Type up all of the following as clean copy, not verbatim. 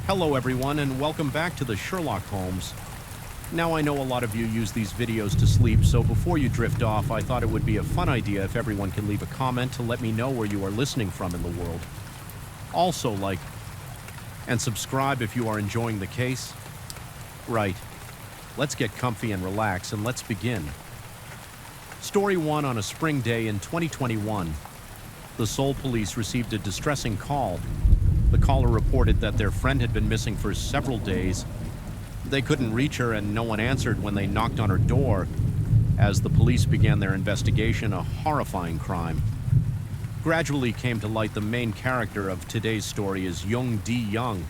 Hello everyone and welcome back to the Sherlock Holmes. Now I know a lot of you use these videos to sleep, so before you drift off, I thought it would be a fun idea if everyone can leave a comment to let me know where you are listening from in the world. Also like and subscribe if you are enjoying the case. Right, let's get comfy and relax and let's begin. Story 1 on a spring day in 2021. The Seoul police received a distressing call. The caller reported that their friend had been missing for several days. They couldn't reach her and no one answered when they knocked on her door. As the police began their investigation, a horrifying crime gradually came to light. The main character of today's story is Young D-young.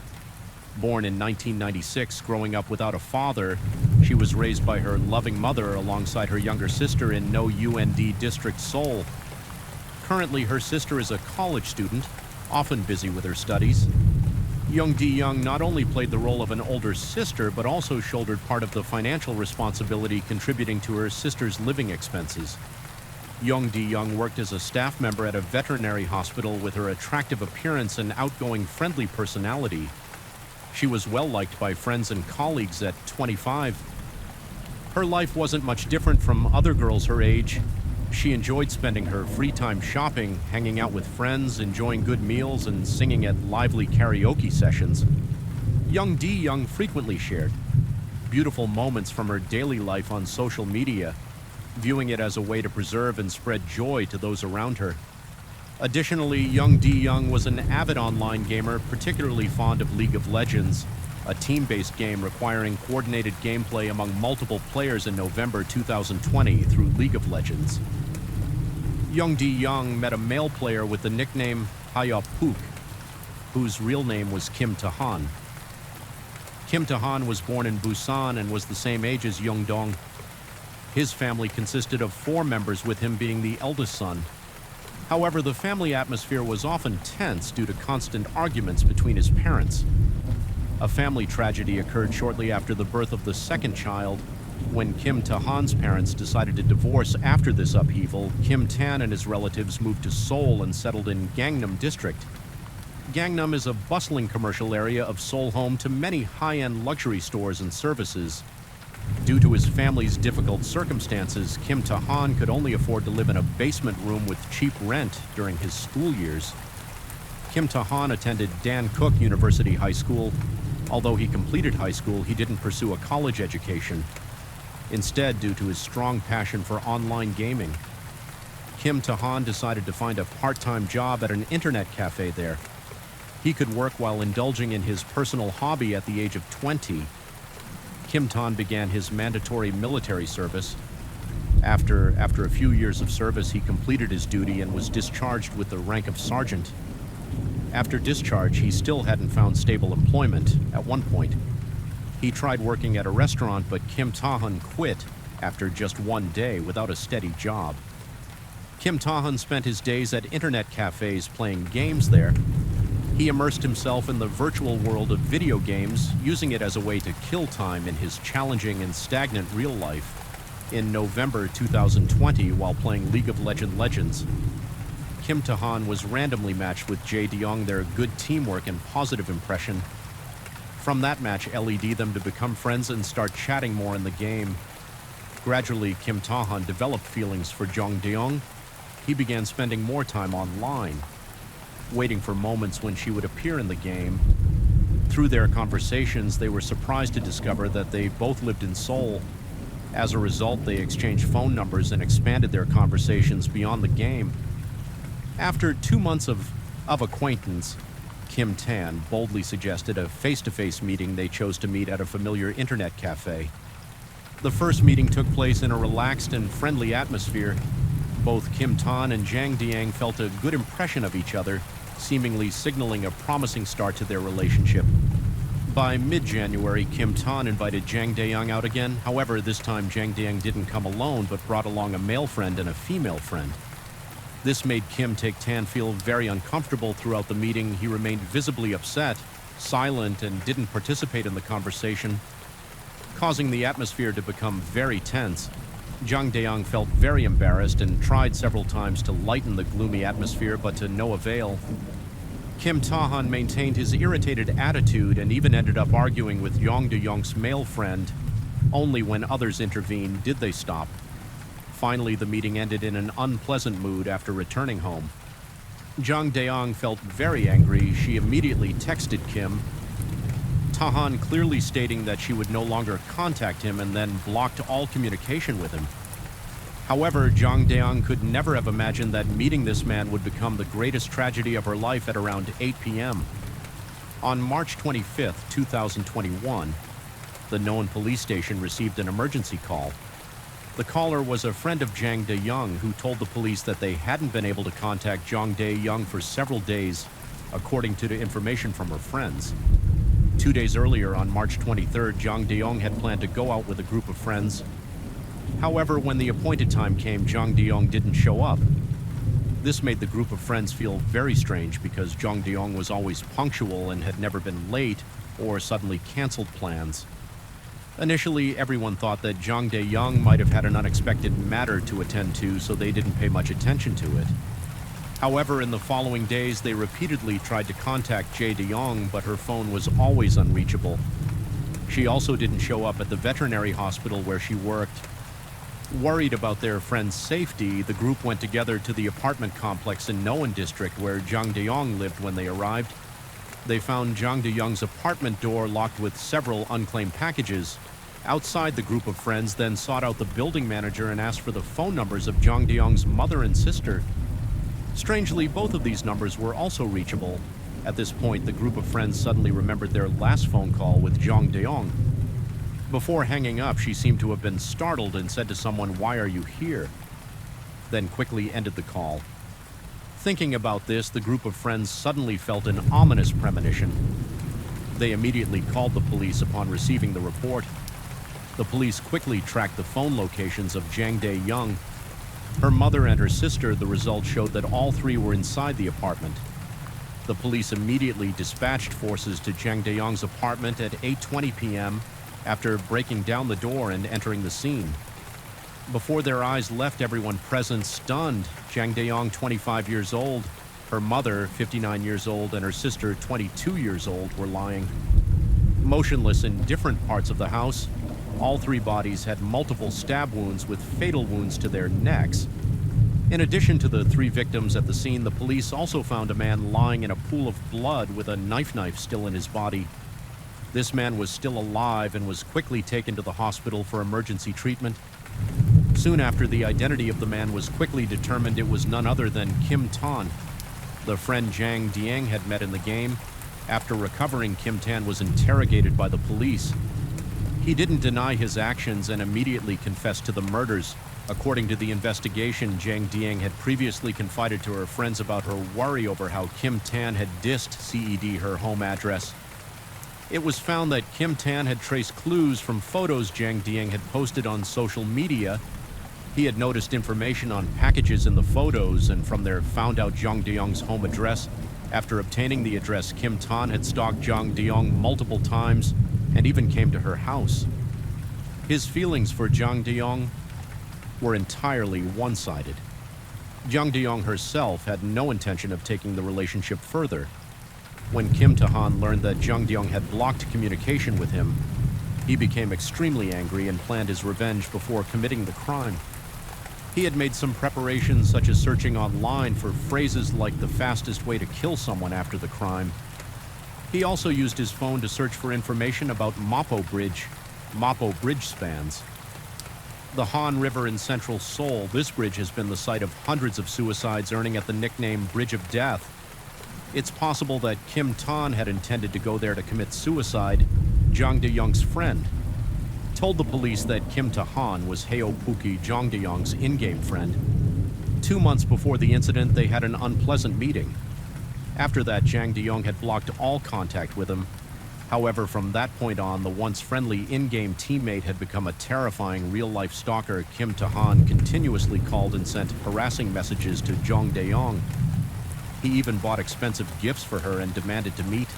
Born in 1996, growing up without a father, she was raised by her loving mother alongside her younger sister in No UND District, Seoul. Currently, her sister is a college student, often busy with her studies. Young D-young not only played the role of an older sister, but also shouldered part of the financial responsibility, contributing to her sister's living expenses. Young D-young worked as a staff member at a veterinary hospital. With her attractive appearance and outgoing, friendly personality, she was well-liked by friends and colleagues at 25. Her life wasn't much different from other girls her age. She enjoyed spending her free time shopping, hanging out with friends, enjoying good meals, and singing at lively karaoke sessions. Young D-young frequently shared beautiful moments from her daily life on social media, viewing it as a way to preserve and spread joy to those around her. Additionally, Young D-young was an avid online gamer, particularly fond of League of Legends, a team-based game requiring coordinated gameplay among multiple players in November 2020 through League of Legends. Young D-young met a male player with the nickname Hayapuk, whose real name was Kim Tahan. Kim Tahan was born in Busan and was the same age as Young Dong. His family consisted of 4 members, with him being the eldest son. However, the family atmosphere was often tense due to constant arguments between his parents. A family tragedy occurred shortly after the birth of the second child, when Kim Tahan's parents decided to divorce. After this upheaval, Kim Tan and his relatives moved to Seoul and settled in Gangnam District. Gangnam is a bustling commercial area of Seoul, home to many high-end luxury stores and services. Due to his family's difficult circumstances, Kim Tahan could only afford to live in a basement room with cheap rent during his school years. Kim Tahan attended Dan Cook University High School. Although he completed high school, he didn't pursue a college education. Instead, due to his strong passion for online gaming, Kim Tahan decided to find a part-time job at an internet cafe there. He could work while indulging in his personal hobby. At the age of 20, Kim Tahan began his mandatory military service. After a few years of service, he completed his duty and was discharged with the rank of sergeant. After discharge, he still hadn't found stable employment. At one point, he tried working at a restaurant, but Kim Tahan quit after just 1 day without a steady job. Kim Tahan spent his days at internet cafes playing games there. He immersed himself in the virtual world of video games, using it as a way to kill time in his challenging and stagnant real life. In November 2020, while playing League of Legends, Kim Tahan was randomly matched with Jae D-young. Their good teamwork and positive impression from that match led them to become friends and start chatting more in the game. Gradually, Kim Tahan developed feelings for Young D-young. He began spending more time online, waiting for moments when she would appear in the game. Through their conversations, they were surprised to discover that they both lived in Seoul. As a result, they exchanged phone numbers and expanded their conversations beyond the game. After 2 months of acquaintance, Kim Tan boldly suggested a face-to-face meeting. They chose to meet at a familiar internet cafe. The first meeting took place in a relaxed and friendly atmosphere. Both Kim Tan and Jang D-young felt a good impression of each other, seemingly signaling a promising start to their relationship. By mid-January, Kim Tan invited Jang D-young out again. However, this time Jang D-young didn't come alone, but brought along a male friend and a female friend. This made Kim Tan feel very uncomfortable. Throughout the meeting, he remained visibly upset, silent, and didn't participate in the conversation, causing the atmosphere to become very tense. Jang D-young felt very embarrassed and tried several times to lighten the gloomy atmosphere, but to no avail. Kim Ta-han maintained his irritated attitude and even ended up arguing with Jong De-young's male friend. Only when others intervened did they stop. Finally, the meeting ended in an unpleasant mood after returning home. Jang De-young felt very angry. She immediately texted Kim, Ta-han clearly stating that she would no longer contact him and then blocked all communication with him. However, Jang De-young could never have imagined that meeting this man would become the greatest tragedy of her life at around 8 p.m. On March 25, 2021, the known police station received an emergency call. The caller was a friend of Jang De-young who told the police that they hadn't been able to contact Jang De-young for several days, according to the information from her friends. 2 days earlier, on March 23rd, Jang De-young had planned to go out with a group of friends. However, when the appointed time came, Jang De-young didn't show up. This made the group of friends feel very strange because Jang De-young was always punctual and had never been late or suddenly canceled plans. Initially, everyone thought that Jang De-young might have had an unexpected matter to attend to, so they didn't pay much attention to it. However, in the following days, they repeatedly tried to contact Jae De-young, but her phone was always unreachable. She also didn't show up at the veterinary hospital where she worked. Worried about their friend's safety, the group went together to the apartment complex in Noan District where Jang De-young lived when they arrived. They found Jang De-young's apartment door locked with several unclaimed packages. Outside, the group of friends then sought out the building manager and asked for the phone numbers of Jang De-young's mother and sister. Strangely, both of these numbers were also reachable. At this point, the group of friends suddenly remembered their last phone call with Jang De-young. Before hanging up, she seemed to have been startled and said to someone, "Why are you here?" Then quickly ended the call. Thinking about this, the group of friends suddenly felt an ominous premonition. They immediately called the police upon receiving the report. The police quickly tracked the phone locations of Jang De-young, her mother and her sister. The results showed that all three were inside the apartment. The police immediately dispatched forces to Jang De-young's apartment at 8:20 p.m. after breaking down the door and entering the scene. Before their eyes left everyone present stunned, Jang De-young, 25 years old, her mother, 59 years old, and her sister, 22 years old, were lying motionless in different parts of the house. All three bodies had multiple stab wounds with fatal wounds to their necks. In addition to the three victims at the scene, the police also found a man lying in a pool of blood with a knife still in his body. This man was still alive and was quickly taken to the hospital for emergency treatment. Soon after, the identity of the man was quickly determined. It was none other than Kim Tan, the friend Jang De-young had met in the game. After recovering, Kim Tan was interrogated by the police. He didn't deny his actions and immediately confessed to the murders. According to the investigation, Jang De-young had previously confided to her friends about her worry over how Kim Tan had dissed CED her home address. It was found that Kim Tan had traced clues from photos Jang De-young had posted on social media. He had noticed information on packages in the photos, and from there found out Jang De-young's home address. After obtaining the address, Kim Tan had stalked Jang De-young multiple times and even came to her house. His feelings for Jang De-young were entirely one-sided. Jang De-young herself had no intention of taking the relationship further. When Kim Ta-han learned that Jang De-young had blocked communication with him, he became extremely angry and planned his revenge before committing the crime. He had made some preparations, such as searching online for phrases like the fastest way to kill someone after the crime. He also used his phone to search for information about Mapo Bridge spans. The Han River in central Seoul, this bridge has been the site of hundreds of suicides, earning it the nickname Bridge of Death. It's possible that Kim Tan had intended to go there to commit suicide. Jang De-young's friend told the police that Kim Ta-han was Heo Puki, Jang De-young's in-game friend. 2 months before the incident, they had an unpleasant meeting. After that, Jang De-young had blocked all contact with him. However, from that point on, the once friendly in-game teammate had become a terrifying real-life stalker. Kim Ta-han continuously called and sent harassing messages to Jang De-young. He even bought expensive gifts for her and demanded to meet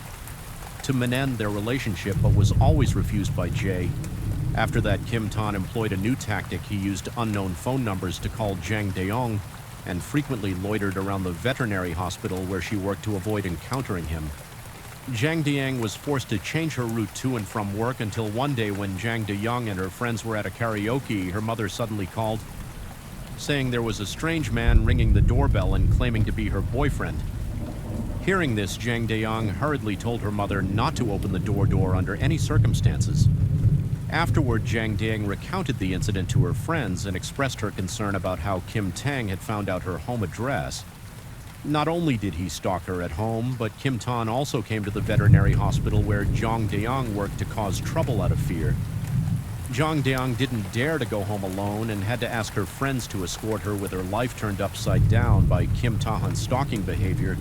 to mend their relationship, but was always refused by Jae. After that, Kim Tan employed a new tactic. He used unknown phone numbers to call Jang De-young. and frequently loitered around the veterinary hospital where she worked to avoid encountering him. Zhang Diang was forced to change her route to and from work until one day when Zhang Diyang and her friends were at a karaoke, her mother suddenly called, saying there was a strange man ringing the doorbell and claiming to be her boyfriend. Hearing this, Zhang Diyang hurriedly told her mother not to open the door under any circumstances. Afterward, Zhang Diang recounted the incident to her friends and expressed her concern about how Kim Tang had found out her home address. Not only did he stalk her at home, but Kim Tan also came to the veterinary hospital where Zhang Diang worked to cause trouble out of fear. Zhang Diang didn't dare to go home alone and had to ask her friends to escort her with her life turned upside down by Kim Tahan's stalking behavior.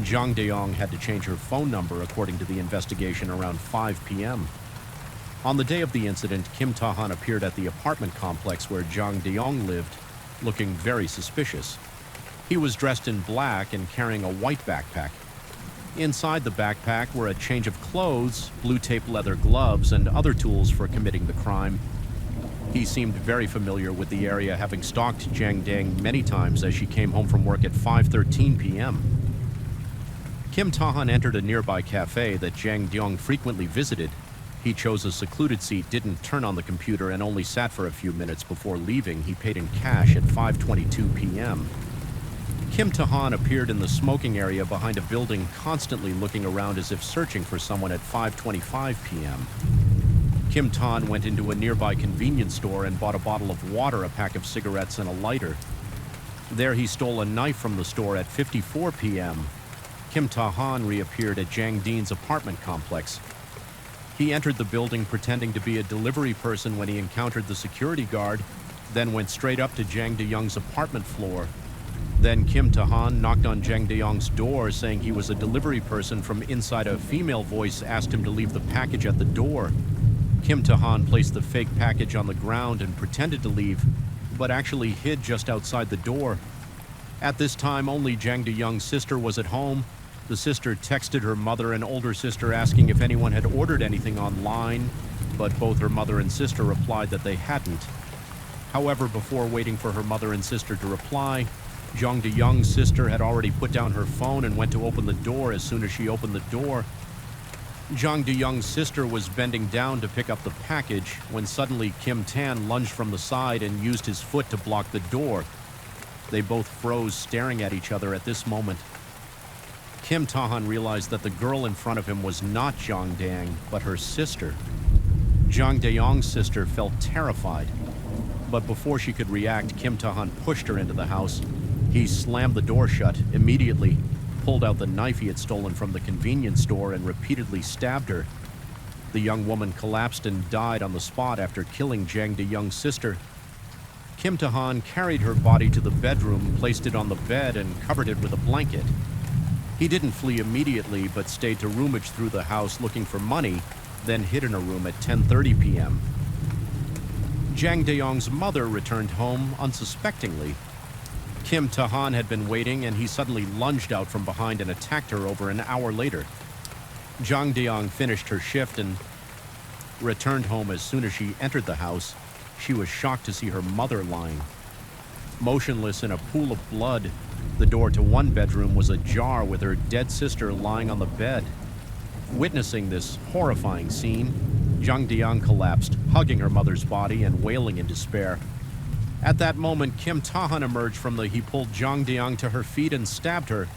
Zhang Diang had to change her phone number according to the investigation around 5 p.m. On the day of the incident, Kim Tahan appeared at the apartment complex where Zhang Diang lived, looking very suspicious. He was dressed in black and carrying a white backpack. Inside the backpack were a change of clothes, blue tape leather gloves, and other tools for committing the crime. He seemed very familiar with the area, having stalked Zhang Diang many times as she came home from work at 5:13 p.m. Kim Tahan entered a nearby cafe that Zhang Diang frequently visited. He chose a secluded seat, didn't turn on the computer, and only sat for a few minutes before leaving. He paid in cash at 5:22 p.m. Kim Tahan appeared in the smoking area behind a building, constantly looking around as if searching for someone at 5:25 p.m. Kim Tan went into a nearby convenience store and bought a bottle of water, a pack of cigarettes, and a lighter. There he stole a knife from the store at 54 p.m. Kim Tahan reappeared at Zhang Dian's apartment complex. He entered the building pretending to be a delivery person when he encountered the security guard, then went straight up to Zhang Diyang's apartment floor. Then Kim Tahan knocked on Zhang Diyang's door, saying he was a delivery person. From inside, a female voice asked him to leave the package at the door. Kim Tahan placed the fake package on the ground and pretended to leave, but actually hid just outside the door. At this time, only Zhang Diyang's sister was at home. The sister texted her mother and older sister asking if anyone had ordered anything online, but both her mother and sister replied that they hadn't. However, before waiting for her mother and sister to reply, Zhang Diyang's sister had already put down her phone and went to open the door. As soon as she opened the door, Zhang Diyang's sister was bending down to pick up the package when suddenly Kim Tan lunged from the side and used his foot to block the door. They both froze, staring at each other at this moment. Kim Tahan realized that the girl in front of him was not Zhang Diang, but her sister. Zhang Diyang's sister felt terrified, but before she could react, Kim Tahan pushed her into the house. He slammed the door shut immediately, pulled out the knife he had stolen from the convenience store, and repeatedly stabbed her. The young woman collapsed and died on the spot after killing Zhang Diyang's sister. Kim Tahan carried her body to the bedroom, placed it on the bed, and covered it with a blanket. He didn't flee immediately, but stayed to rummage through the house looking for money, then hid in a room at 10:30 p.m. Zhang Diyang's mother returned home unsuspectingly. Kim Tahan had been waiting, and he suddenly lunged out from behind and attacked her over an hour later. Zhang Diyang finished her shift and returned home. As soon as she entered the house, she was shocked to see her mother lying motionless in a pool of blood. The door to one bedroom was ajar with her dead sister lying on the bed. Witnessing this horrifying scene, Zhang Diyang collapsed, hugging her mother's body and wailing in despair. At that moment, Kim Tahan emerged he pulled Zhang Diyang to her feet and stabbed her.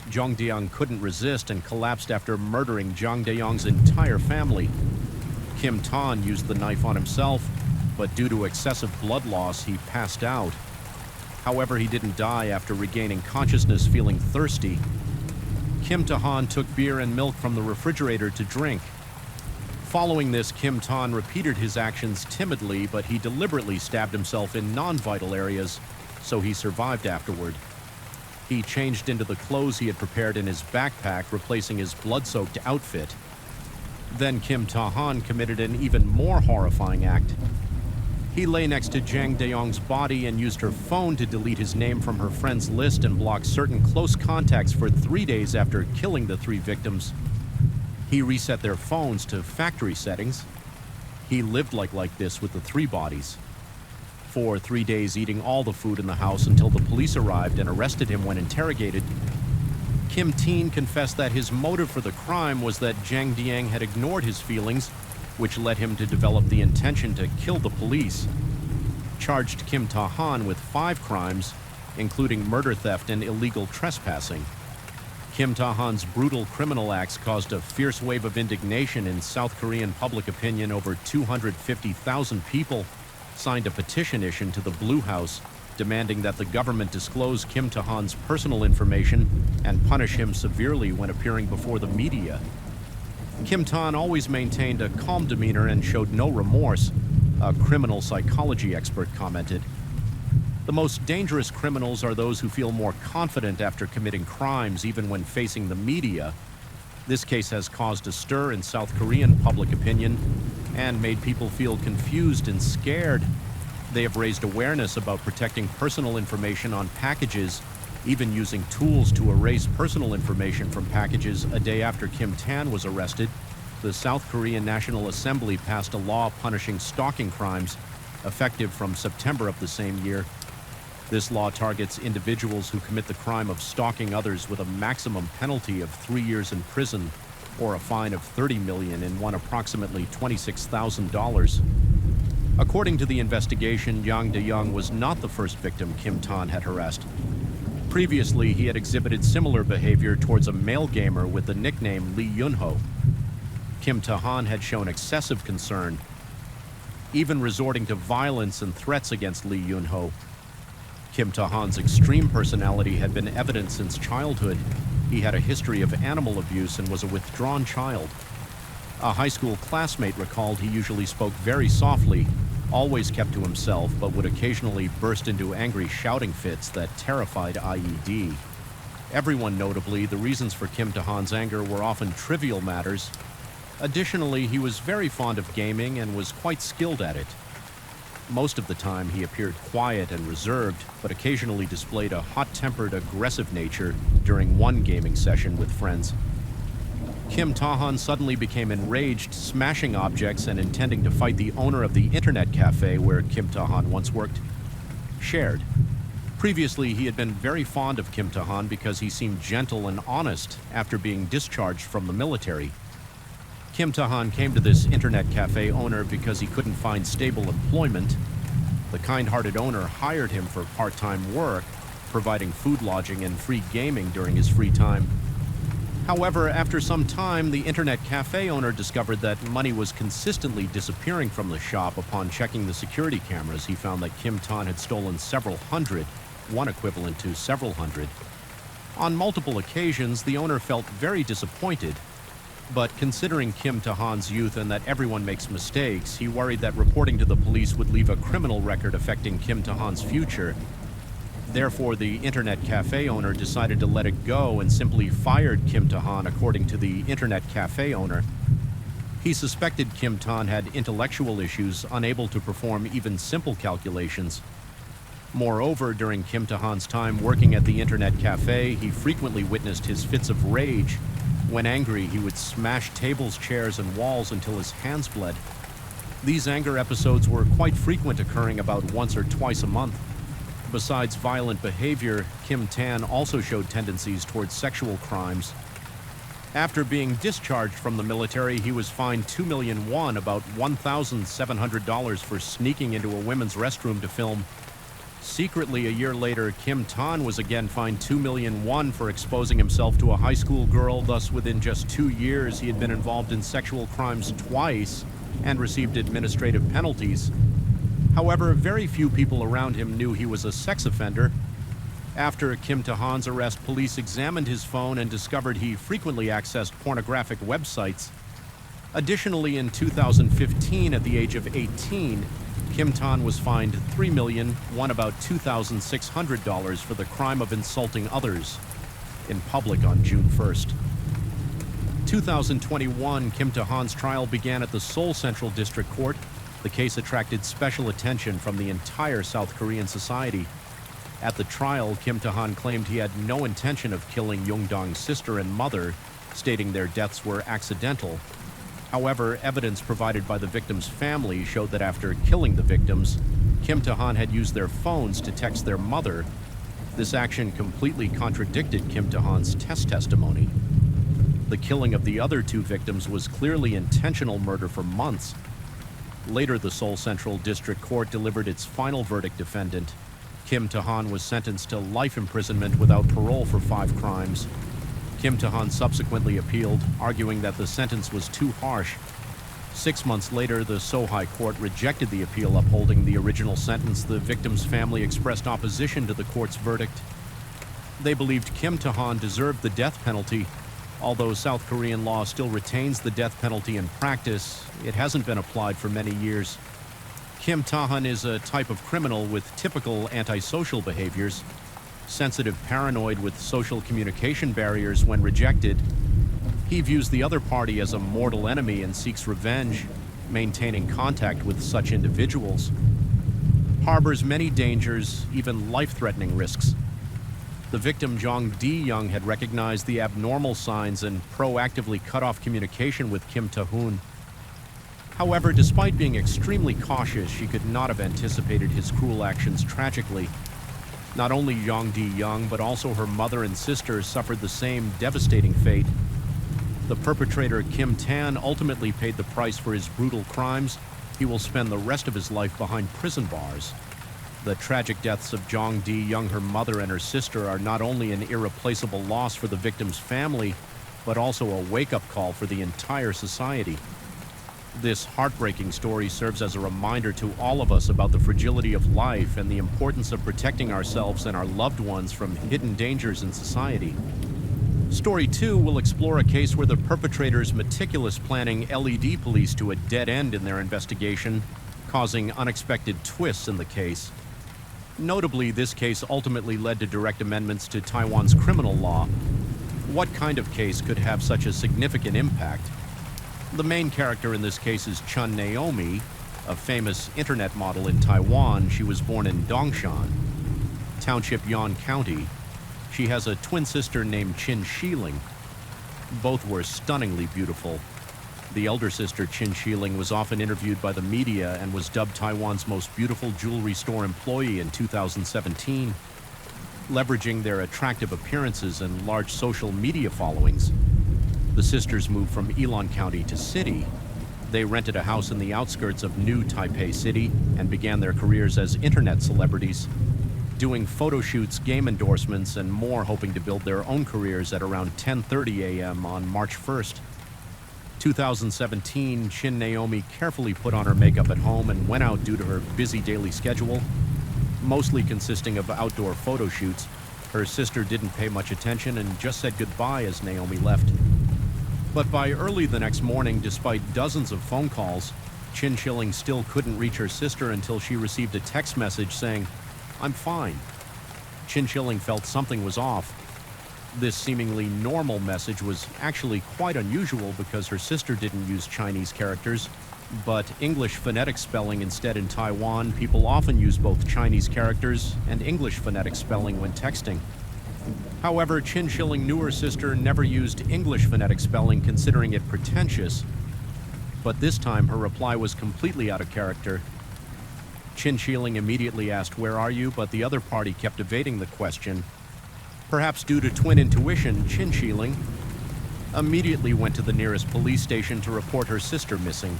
Zhang Diyang couldn't resist and collapsed after murdering Zhang Diyang's entire family. Kim Tan used the knife on himself, but due to excessive blood loss, he passed out. However, he didn't die after regaining consciousness, feeling thirsty. Kim Tahan took beer and milk from the refrigerator to drink. Following this, Kim Tan repeated his actions timidly, but he deliberately stabbed himself in non-vital areas, so he survived afterward. He changed into the clothes he had prepared in his backpack, replacing his blood-soaked outfit. Then Kim Tahan committed an even more horrifying act. He lay next to Zhang Diyang's body and used her phone to delete his name from her friends list and block certain close contacts for 3 days after killing the 3 victims. He reset their phones to factory settings. He lived like this with the 3 bodies. For 3 days eating all the food in the house until the police arrived and arrested him when interrogated, Kim Teen confessed that his motive for the crime was that Zhang Diang had ignored his feelings, which led him to develop the intention to kill the police. Charged Kim Ta-han with 5 crimes, including murder, theft, and illegal trespassing. Kim Ta-han's brutal criminal acts caused a fierce wave of indignation in South Korean public opinion. Over 250,000 people signed a petition issued to the Blue House demanding that the government disclose Kim Ta-han's personal information and punish him severely when appearing before the media. Kim Ta-han always maintained a calm demeanor and showed no remorse, a criminal psychology expert commented. The most dangerous criminals are those who feel more confident after committing crimes, even when facing the media. This case has caused a stir in South Korean public opinion and made people feel confused and scared. They have raised awareness about protecting personal information on packages, even using tools to erase personal information from packages. A day after Kim Tan was arrested, the South Korean National Assembly passed a law punishing stalking crimes, effective from September of the same year. This law targets individuals who commit the crime of stalking others with a maximum penalty of 3 years in prison or a fine of $30 million and won approximately $26,000. According to the investigation, Yang De-young was not the first victim Kim Tan had harassed. Previously, he had exhibited similar behavior towards a male gamer with the nickname Lee Yun-ho. Kim Ta-han had shown excessive concern, even resorting to violence and threats against Lee Yun-ho. Kim Ta-han's extreme personality had been evident since childhood. He had a history of animal abuse and was a withdrawn child. A high school classmate recalled he usually spoke very softly, always kept to himself, but would occasionally burst into angry shouting fits that terrified IED. Everyone notably, the reasons for Kim Ta-han's anger were often trivial matters. Additionally, he was very fond of gaming and was quite skilled at it. Most of the time, he appeared quiet and reserved, but occasionally displayed a hot-tempered, aggressive nature during one gaming session with friends. Kim Ta-han suddenly became enraged, smashing objects and intending to fight the owner of the internet cafe where Kim Ta-han once worked. Shared. Previously, he had been very fond of Kim Ta-han because he seemed gentle and honest after being discharged from the military. Kim Ta-han came to this internet cafe owner because he couldn't find stable employment. The kind-hearted owner hired him for part-time work, providing food, lodging, and free gaming during his free time. However, after some time, the internet cafe owner discovered that money was consistently disappearing from the shop. Upon checking the security cameras, he found that Kim Ta-han had stolen several hundred, one equivalent to several hundred. On multiple occasions, the owner felt very disappointed. But considering Kim Ta-han's youth and that everyone makes mistakes, he worried that reporting to the police would leave a criminal record affecting Kim Ta-han's future. Therefore, the internet cafe owner decided to let it go and simply fired Kim Ta-han, according to the internet cafe owner. He suspected Kim Ta-han had intellectual issues, unable to perform even simple calculations. Moreover, during Kim Ta-han's time working at the internet cafe, he frequently witnessed his fits of rage. When angry, he would smash tables, chairs, and walls until his hands bled. These anger episodes were quite frequent, occurring about once or twice a month. Besides violent behavior, Kim Tan also showed tendencies towards sexual crimes. After being discharged from the military, he was fined 2 million won, about $1,700, for sneaking into a women's restroom to film. Secretly, a year later, Kim Tan was again fined 2 million won for exposing himself to a high school girl. Thus, within just 2 years, he had been involved in sexual crimes twice and received administrative penalties. However, very few people around him knew he was a sex offender. After Kim Ta-han's arrest, police examined his phone and discovered he frequently accessed pornographic websites. Additionally, in 2015, at the age of 18, Kim Ta-han was fined 3 million, won about $2,600, for the crime of insulting others in public on June 1st. 2021, Kim Ta-han's trial began at the Seoul Central District Court. The case attracted special attention from the entire South Korean society. At the trial, Kim Ta-han claimed he had no intention of killing Yong-dong's sister and mother, stating their deaths were accidental. However, evidence provided by the victims' family showed that after killing the victims, Kim Ta-han had used their phones to text their mother. This action completely contradicted Kim Ta-han's testimony. The killing of the other two victims was clearly intentional murder for months. Later, the Seoul Central District Court delivered its final verdict. Defendant Kim Ta-han was sentenced to life imprisonment without parole for 5 crimes. Kim Ta-han subsequently appealed, arguing that the sentence was too harsh. 6 months later, the Seoul High Court rejected the appeal upholding the original sentence. The victim's family expressed opposition to the court's verdict. They believed Kim Ta-han deserved the death penalty. Although South Korean law still retains the death penalty in practice, it hasn't been applied for many years. Kim Ta-han is a type of criminal with typical antisocial behaviors, sensitive, paranoid, with social communication barriers when rejected. He views the other party as a mortal enemy and seeks revenge, maintaining contact with such individuals. Harbors many dangers, even life-threatening risks. The victim, Jong D-young, had recognized the abnormal signs and proactively cut off communication with Kim Ta-hoon. However, despite being extremely cautious, she could not have anticipated his cruel actions tragically. Not only Jong D-young, but also her mother and sister suffered the same devastating fate. The perpetrator, Kim Tan, ultimately paid the price for his brutal crimes. He will spend the rest of his life behind prison bars. The tragic deaths of Jong D-young, her mother, and her sister are not only an irreplaceable loss for the victim's family, but also a wake-up call for the entire society. This heartbreaking story serves as a reminder to all of us about the fragility of life and the importance of protecting ourselves and our loved ones from hidden dangers in society. Story 2 will explore a case where the perpetrator's meticulous planning led police to a dead end in their investigation, causing unexpected twists in the case. Notably, this case ultimately led to direct amendments to Taiwan's criminal law. What kind of case could have such a significant impact? The main character in this case is Chun Naomi, a famous internet model in Taiwan. She was born in Dongshan, Township, Yan County. She has a twin sister named Chin Shiling. Both were stunningly beautiful. The elder sister, Chin Shiling, was often interviewed by the media and was dubbed Taiwan's most beautiful jewelry store employee in 2017. Leveraging their attractive appearances and large social media followings, the sisters moved from Ilan County to city. They rented a house in the outskirts of New Taipei City and began their careers as internet celebrities, doing photo shoots, game endorsements, and more, hoping to build their own careers at around 10:30 a.m. on March 1st. 2017, Chin Naomi carefully put on her makeup at home and went out due to her busy daily schedule, mostly consisting of outdoor photo shoots. Her sister didn't pay much attention and just said goodbye as Naomi left. But by early the next morning, despite dozens of phone calls, Chin Shiling still couldn't reach her sister until she received a text message saying, "I'm fine." Chin Shiling felt something was off. This seemingly normal message was actually quite unusual because her sister didn't use Chinese characters, but English phonetic spelling instead. In Taiwan, people often use both Chinese characters and English phonetic spelling when texting. However, Chin Shiling knew her sister never used English phonetic spelling, considering it pretentious. But this time, her reply was completely out of character. Chin Shiling immediately asked, "Where are you?" but the other party kept evading the question. Perhaps due to twin intuition, Chin Shiling immediately went to the nearest police station to report her sister missing.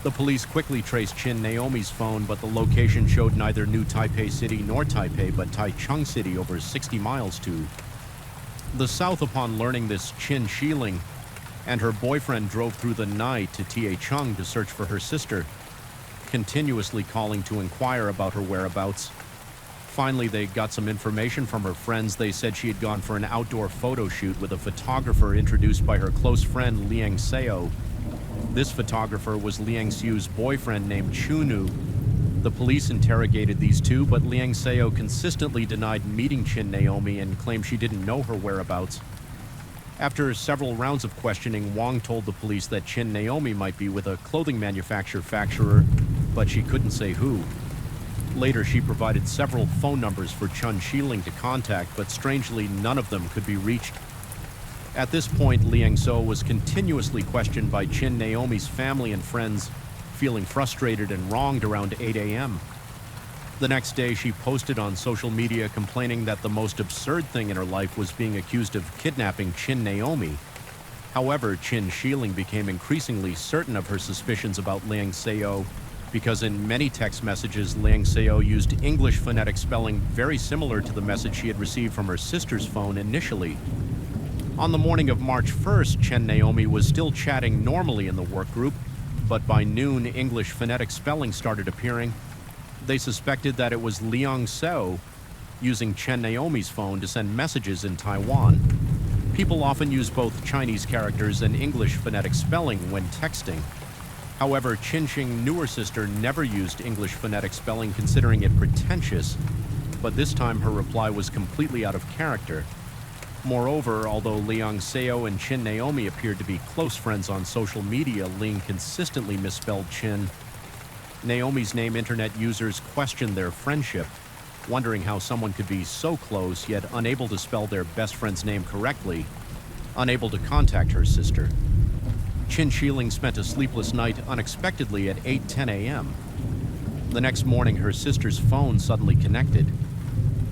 The police quickly traced Chin Naomi's phone, but the location showed neither New Taipei City nor Taipei, but Taichung City, over 60 miles to the south. Upon learning this, Chin Shiling and her boyfriend drove through the night to Taichung to search for her sister, continuously calling to inquire about her whereabouts. Finally, they got some information from her friends. They said she had gone for an outdoor photo shoot with a photographer introduced by her close friend Liang Seo. This photographer was Liang Seo's boyfriend named Chunu. The police interrogated these two, but Liang Seo consistently denied meeting Chin Naomi and claimed she didn't know her whereabouts. After several rounds of questioning, Wang told the police that Chin Naomi might be with a clothing manufacturer, but she couldn't say who. Later, she provided several phone numbers for Chun Shiling to contact, but strangely, none of them could be reached. At this point, Liang So was continuously questioned by Chin Naomi's family and friends, feeling frustrated and wronged around 8 a.m. The next day, she posted on social media complaining that the most absurd thing in her life was being accused of kidnapping Chin Naomi. However, Chin Shieling became increasingly certain of her suspicions about Liang Seo because in many text messages, Liang Seo used English phonetic spelling very similar to the message she had received from her sister's phone initially. On the morning of March 1st, Chen Naomi was still chatting normally in the work group, but by noon, English phonetic spelling started appearing. They suspected that it was Liang Seo using Chen Naomi's phone to send messages in Taiwan. People often use both Chinese characters and English phonetic spelling when texting. However, Qin Xing knew her sister never used English phonetic spelling, considering it pretentious, but this time her reply was completely out of character. Moreover, although Liang Seo and Chin Naomi appeared to be close friends on social media, Ling consistently misspelled Chin. Naomi's name internet users questioned their friendship, wondering how someone could be so close yet unable to spell their best friend's name correctly, unable to contact her sister. Chin Shieling spent a sleepless night unexpectedly at 8:10 a.m. The next morning, her sister's phone suddenly connected.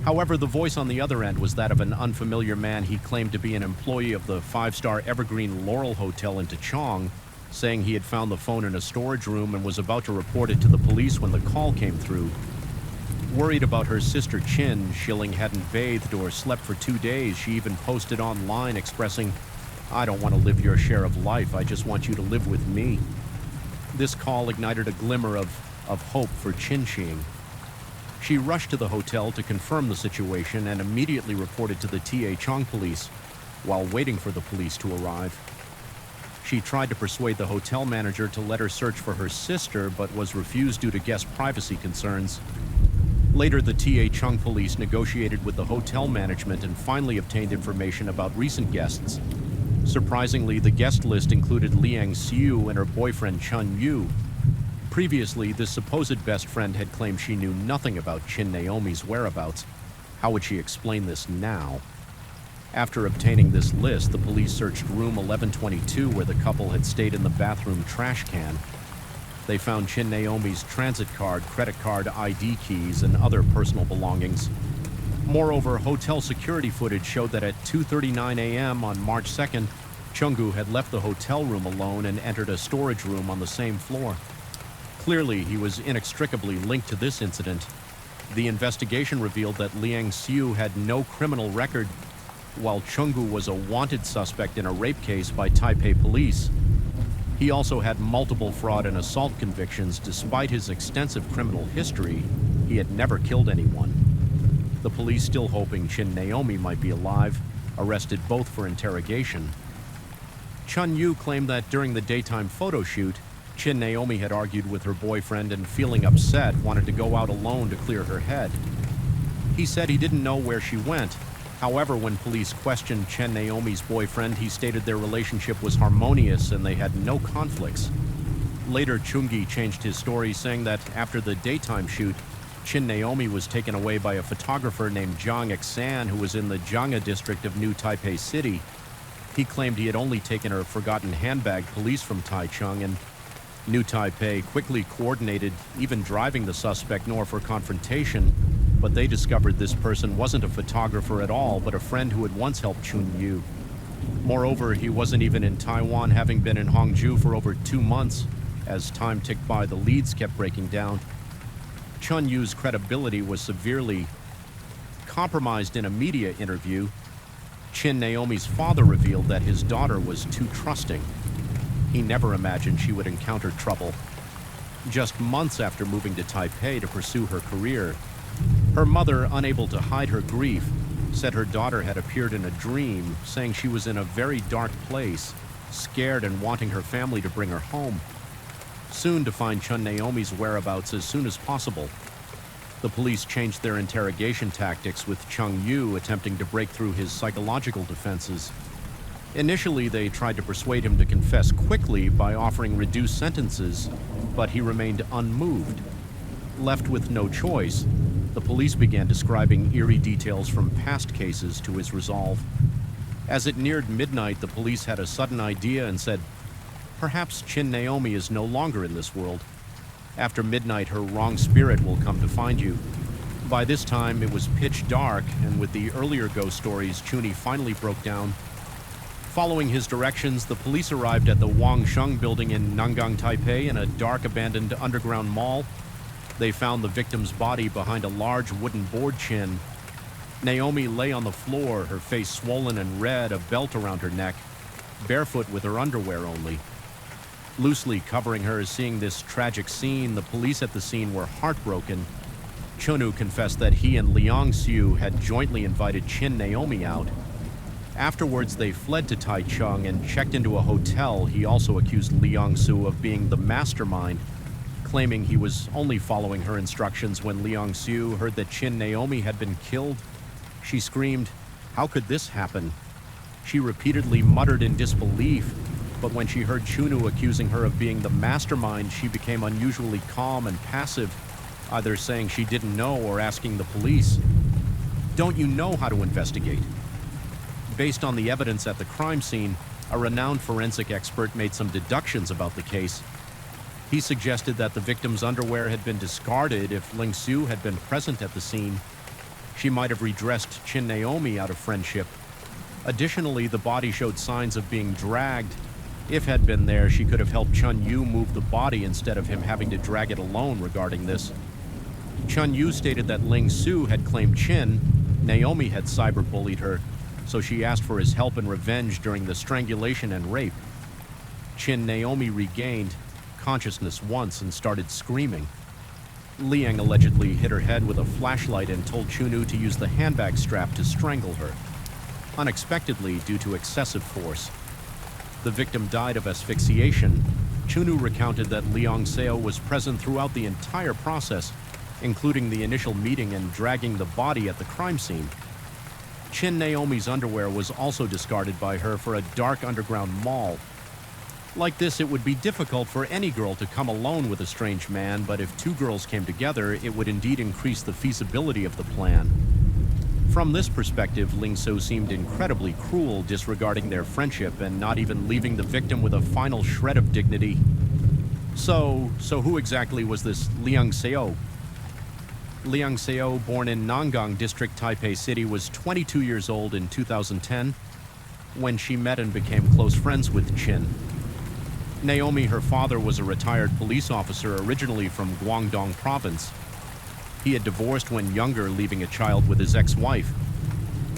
However, the voice on the other end was that of an unfamiliar man he claimed to be an employee of the five-star Evergreen Laurel Hotel in Tachong, saying he had found the phone in a storage room and was about to report it to the police when the call came through. Worried about her sister Chin, Shilling hadn't bathed or slept for 2 days. She even posted online expressing, "I don't want to live your share of life, I just want you to live with me." This call ignited a glimmer of hope for Chin Xing. She rushed to the hotel to confirm the situation and immediately reported to the Ta Chong police while waiting for the police to arrive. She tried to persuade the hotel manager to let her search for her sister, but was refused due to guest privacy concerns. Later, the Ta Chong police negotiated with the hotel management and finally obtained information about recent guests. Surprisingly, the guest list included Liang Xiu and her boyfriend Chun Yu. Previously, this supposed best friend had claimed she knew nothing about Chin Naomi's whereabouts. How would she explain this now? After obtaining this list, the police searched room 1122 where the couple had stayed in the bathroom trash can. They found Chin Naomi's transit card, credit card, ID keys, and other personal belongings. Moreover, hotel security footage showed that at 2:39 a.m. on March 2nd, Chungu had left the hotel room alone and entered a storage room on the same floor. Clearly, he was inextricably linked to this incident. The investigation revealed that Liang Xiu had no criminal record, while Chungu was a wanted suspect in a rape case by Taipei police. He also had multiple fraud and assault convictions. Despite his extensive criminal history, he had never killed anyone. The police, still hoping Chin Naomi might be alive, arrested both for interrogation. Chun Yu claimed that during the daytime photo shoot, Chin Naomi had argued with her boyfriend and, feeling upset, wanted to go out alone to clear her head. He said he didn't know where she went. However, when police questioned Chen Naomi's boyfriend, he stated their relationship was harmonious and they had no conflicts. Later, Chungi changed his story, saying that after the daytime shoot, Chin Naomi was taken away by a photographer named Zhang Xan, who was in the Jianghe district of New Taipei City. He claimed he had only taken her forgotten handbag. Police from Taichung and New Taipei quickly coordinated, even driving the suspect north for confrontation, but they discovered this person wasn't a photographer at all, but a friend who had once helped Chun Yu. Moreover, he wasn't even in Taiwan, having been in Hangzhou for over 2 months. As time ticked by, the leads kept breaking down. Chun Yu's credibility was severely compromised in a media interview. Chin Naomi's father revealed that his daughter was too trusting. He never imagined she would encounter trouble. Just months after moving to Taipei to pursue her career, her mother, unable to hide her grief, said her daughter had appeared in a dream, saying she was in a very dark place, scared and wanting her family to bring her home. Soon to find Chun Naomi's whereabouts as soon as possible. The police changed their interrogation tactics, with Chung Yu attempting to break through his psychological defenses. Initially, they tried to persuade him to confess quickly by offering reduced sentences, but he remained unmoved. Left with no choice, the police began describing eerie details from past cases to his resolve. As it neared midnight, the police had a sudden idea and said, "Perhaps Chin Naomi is no longer in this world. After midnight, her wrong spirit will come to find you." By this time, it was pitch dark, and with the earlier ghost stories, Chuni finally broke down. Following his directions, the police arrived at the Wangsheng building in Nangang, Taipei, in a dark, abandoned underground mall. They found the victim's body behind a large wooden board chin. Naomi lay on the floor, her face swollen and red, a belt around her neck, barefoot with her underwear only. Loosely covering her, seeing this tragic scene, the police at the scene were heartbroken. Chunu confessed that he and Liang Xiu had jointly invited Chin Naomi out. Afterwards, they fled to Taichung and checked into a hotel. He also accused Liang Xiu of being the mastermind, claiming he was only following her instructions. When Liang Xiu heard that Chin Naomi had been killed, she screamed, "How could this happen?" She repeatedly muttered in disbelief, but when she heard Chunu accusing her of being the mastermind, she became unusually calm and passive, either saying she didn't know or asking the police, "Don't you know how to investigate?" Based on the evidence at the crime scene, a renowned forensic expert made some deductions about the case. He suggested that the victim's underwear had been discarded. If Ling Xiu had been present at the scene, she might have redressed Chin Naomi out of friendship. Additionally, the body showed signs of being dragged. If had been there, she could have helped Chun Yu move the body instead of him having to drag it alone. Regarding this, Chun Yu stated that Ling Xiu had claimed Chin. Naomi had cyberbullied her, so she asked for his help and revenge during the strangulation and rape. Chin Naomi regained consciousness once and started screaming. Liang allegedly hit her head with a flashlight and told Chunu to use the handbag strap to strangle her, unexpectedly due to excessive force. The victim died of asphyxiation. Chunu recounted that Liang Seo was present throughout the entire process, including the initial meeting and dragging the body at the crime scene. Chin Naomi's underwear was also discarded by her for a dark underground mall. Like this, it would be difficult for any girl to come alone with a strange man, but if two girls came together, it would indeed increase the feasibility of the plan. From this perspective, Ling Xiu seemed incredibly cruel, disregarding their friendship and not even leaving the victim with a final shred of dignity. So who exactly was this Liang Seo? Liang Seo, born in Nangang District, Taipei City, was 22 years old in 2010 when she met and became close friends with Chin. Naomi, her father, was a retired police officer originally from Guangdong province. He had divorced when younger, leaving a child with his ex-wife.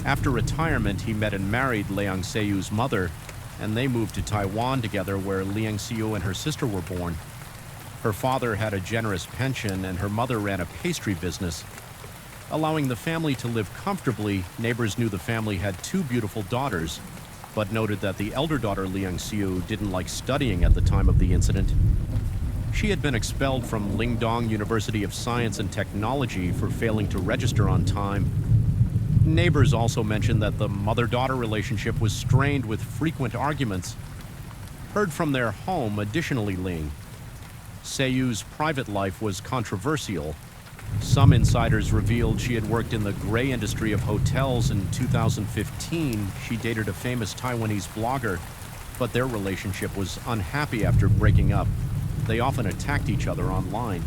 After retirement, he met and married Liang Seiyu's mother, and they moved to Taiwan together, where Liang Xiu and her sister were born. Her father had a generous pension, and her mother ran a pastry business. Allowing the family to live comfortably, neighbors knew the family had two beautiful daughters, but noted that the elder daughter, Liang Xiu, didn't like studying at the time of the incident. She had been expelled from Lingdong University of Science and Technology for failing to register on time. Neighbors also mentioned that the mother-daughter relationship was strained with frequent arguments. Heard from their home, additionally, Ling Seiyu's private life was controversial. Some insiders revealed she had worked in the gray industry of hotels. In 2015, she dated a famous Taiwanese blogger, but their relationship was unhappy after breaking up. They often attacked each other online.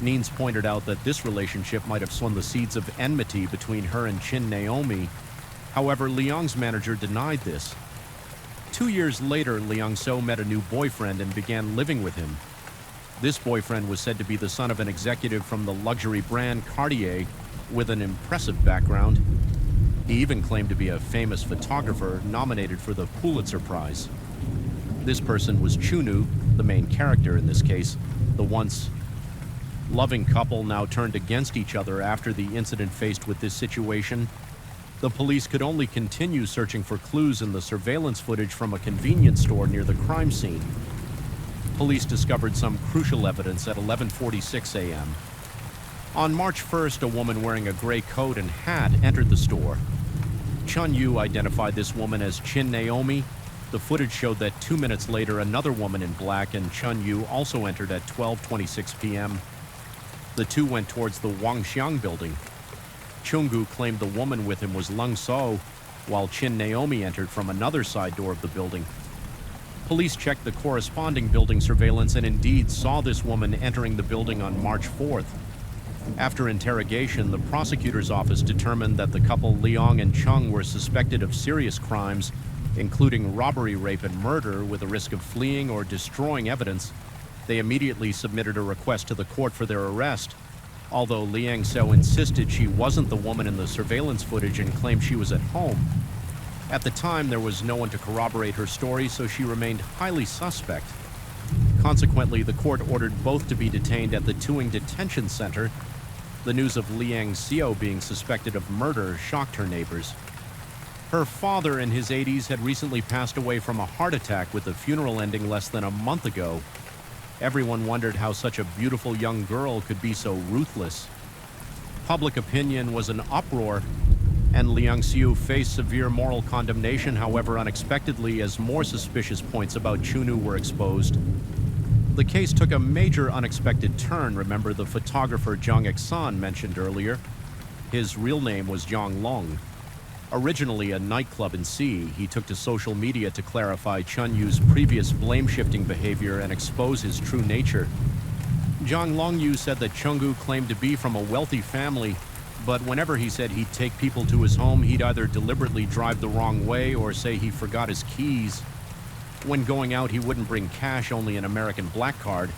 Neens pointed out that this relationship might have sown the seeds of enmity between her and Chin Naomi. However, Liang's manager denied this. 2 years later, Liang So met a new boyfriend and began living with him. This boyfriend was said to be the son of an executive from the luxury brand Cartier with an impressive background. He even claimed to be a famous photographer nominated for the Pulitzer Prize. This person was Chunu, the main character in this case. The once loving couple now turned against each other after the incident. Faced with this situation, the police could only continue searching for clues in the surveillance footage from a convenience store near the crime scene. Police discovered some crucial evidence at 11:46 a.m. On March 1st, a woman wearing a gray coat and hat entered the store. Chun Yu identified this woman as Chin Naomi. The footage showed that 2 minutes later, another woman in black and Chun Yu also entered at 12:26 p.m. The two went towards the Wangxiang building. Chungu claimed the woman with him was Lung So, while Chin Naomi entered from another side door of the building. Police checked the corresponding building surveillance and indeed saw this woman entering the building on March 4th. After interrogation, the prosecutor's office determined that the couple Liang and Chung were suspected of serious crimes, including robbery, rape, and murder, with a risk of fleeing or destroying evidence. They immediately submitted a request to the court for their arrest, although Liang So insisted she wasn't the woman in the surveillance footage and claimed she was at home. At the time, there was no one to corroborate her story, so she remained highly suspect. Consequently, the court ordered both to be detained at the Tuing Detention Center. The news of Liang Xiao being suspected of murder shocked her neighbors. Her father, in his 80s, had recently passed away from a heart attack, with the funeral ending less than a month ago. Everyone wondered how such a beautiful young girl could be so ruthless. Public opinion was in uproar, and Liang Xiu faced severe moral condemnation, however, unexpectedly, as more suspicious points about Chunu were exposed. The case took a major unexpected turn. Remember the photographer Zhang Exan mentioned earlier? His real name was Zhang Long. Originally a nightclub in Xi, he took to social media to clarify Chun Yu's previous blame-shifting behavior and expose his true nature. Zhang Longyu said that Chenggu claimed to be from a wealthy family, but whenever he said he'd take people to his home, he'd either deliberately drive the wrong way or say he forgot his keys. When going out, he wouldn't bring cash, only an American black card,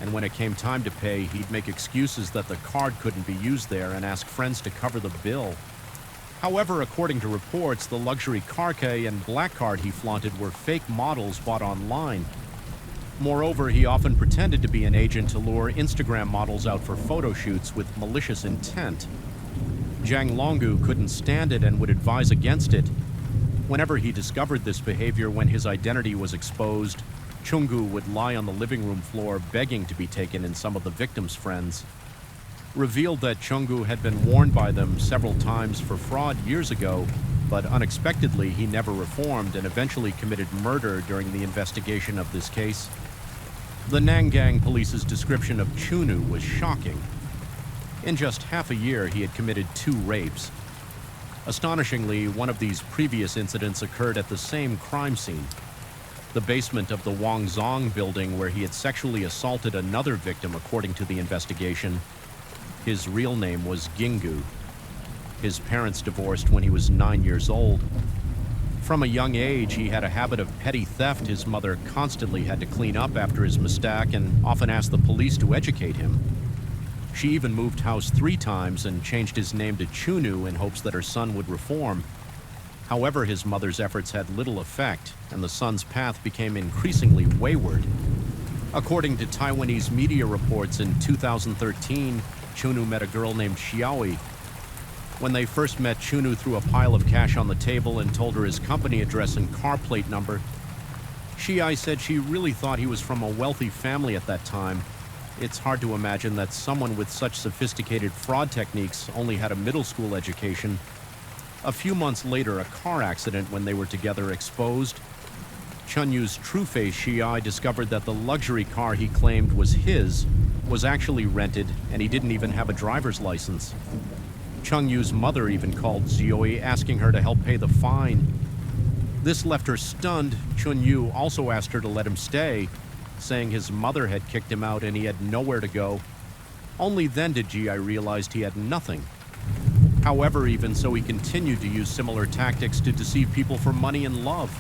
and when it came time to pay, he'd make excuses that the card couldn't be used there and ask friends to cover the bill. However, according to reports, the luxury car key and black card he flaunted were fake models bought online. Moreover, he often pretended to be an agent to lure Instagram models out for photo shoots with malicious intent. Zhang Longgu couldn't stand it and would advise against it. Whenever he discovered this behavior when his identity was exposed, Chunggu would lie on the living room floor begging to be taken in some of the victims' friends. Revealed that Chunggu had been warned by them several times for fraud years ago, but unexpectedly he never reformed and eventually committed murder during the investigation of this case. The Nangang police's description of Chunu was shocking. In just half a year, he had committed 2 rapes. Astonishingly, one of these previous incidents occurred at the same crime scene, the basement of the Wangzong building, where he had sexually assaulted another victim, according to the investigation. His real name was Gingu. His parents divorced when he was 9 years old. From a young age, he had a habit of petty theft. His mother constantly had to clean up after his mistake and often asked the police to educate him. She even moved house 3 times and changed his name to Chunu in hopes that her son would reform. However, his mother's efforts had little effect, and the son's path became increasingly wayward. According to Taiwanese media reports, in 2013, Chunu met a girl named Xiaoi. When they first met, Chunu threw a pile of cash on the table and told her his company address and car plate number. Xiaoi said she really thought he was from a wealthy family at that time. It's hard to imagine that someone with such sophisticated fraud techniques only had a middle school education. A few months later, a car accident when they were together exposed. Chun Yu's true face, Xiaoi, discovered that the luxury car he claimed was his was actually rented, and he didn't even have a driver's license. Chung Yu's mother even called Xiaoi, asking her to help pay the fine. This left her stunned. Chun Yu also asked her to let him stay, saying his mother had kicked him out and he had nowhere to go. Only then did Ji realize he had nothing. However, even so, he continued to use similar tactics to deceive people for money and love.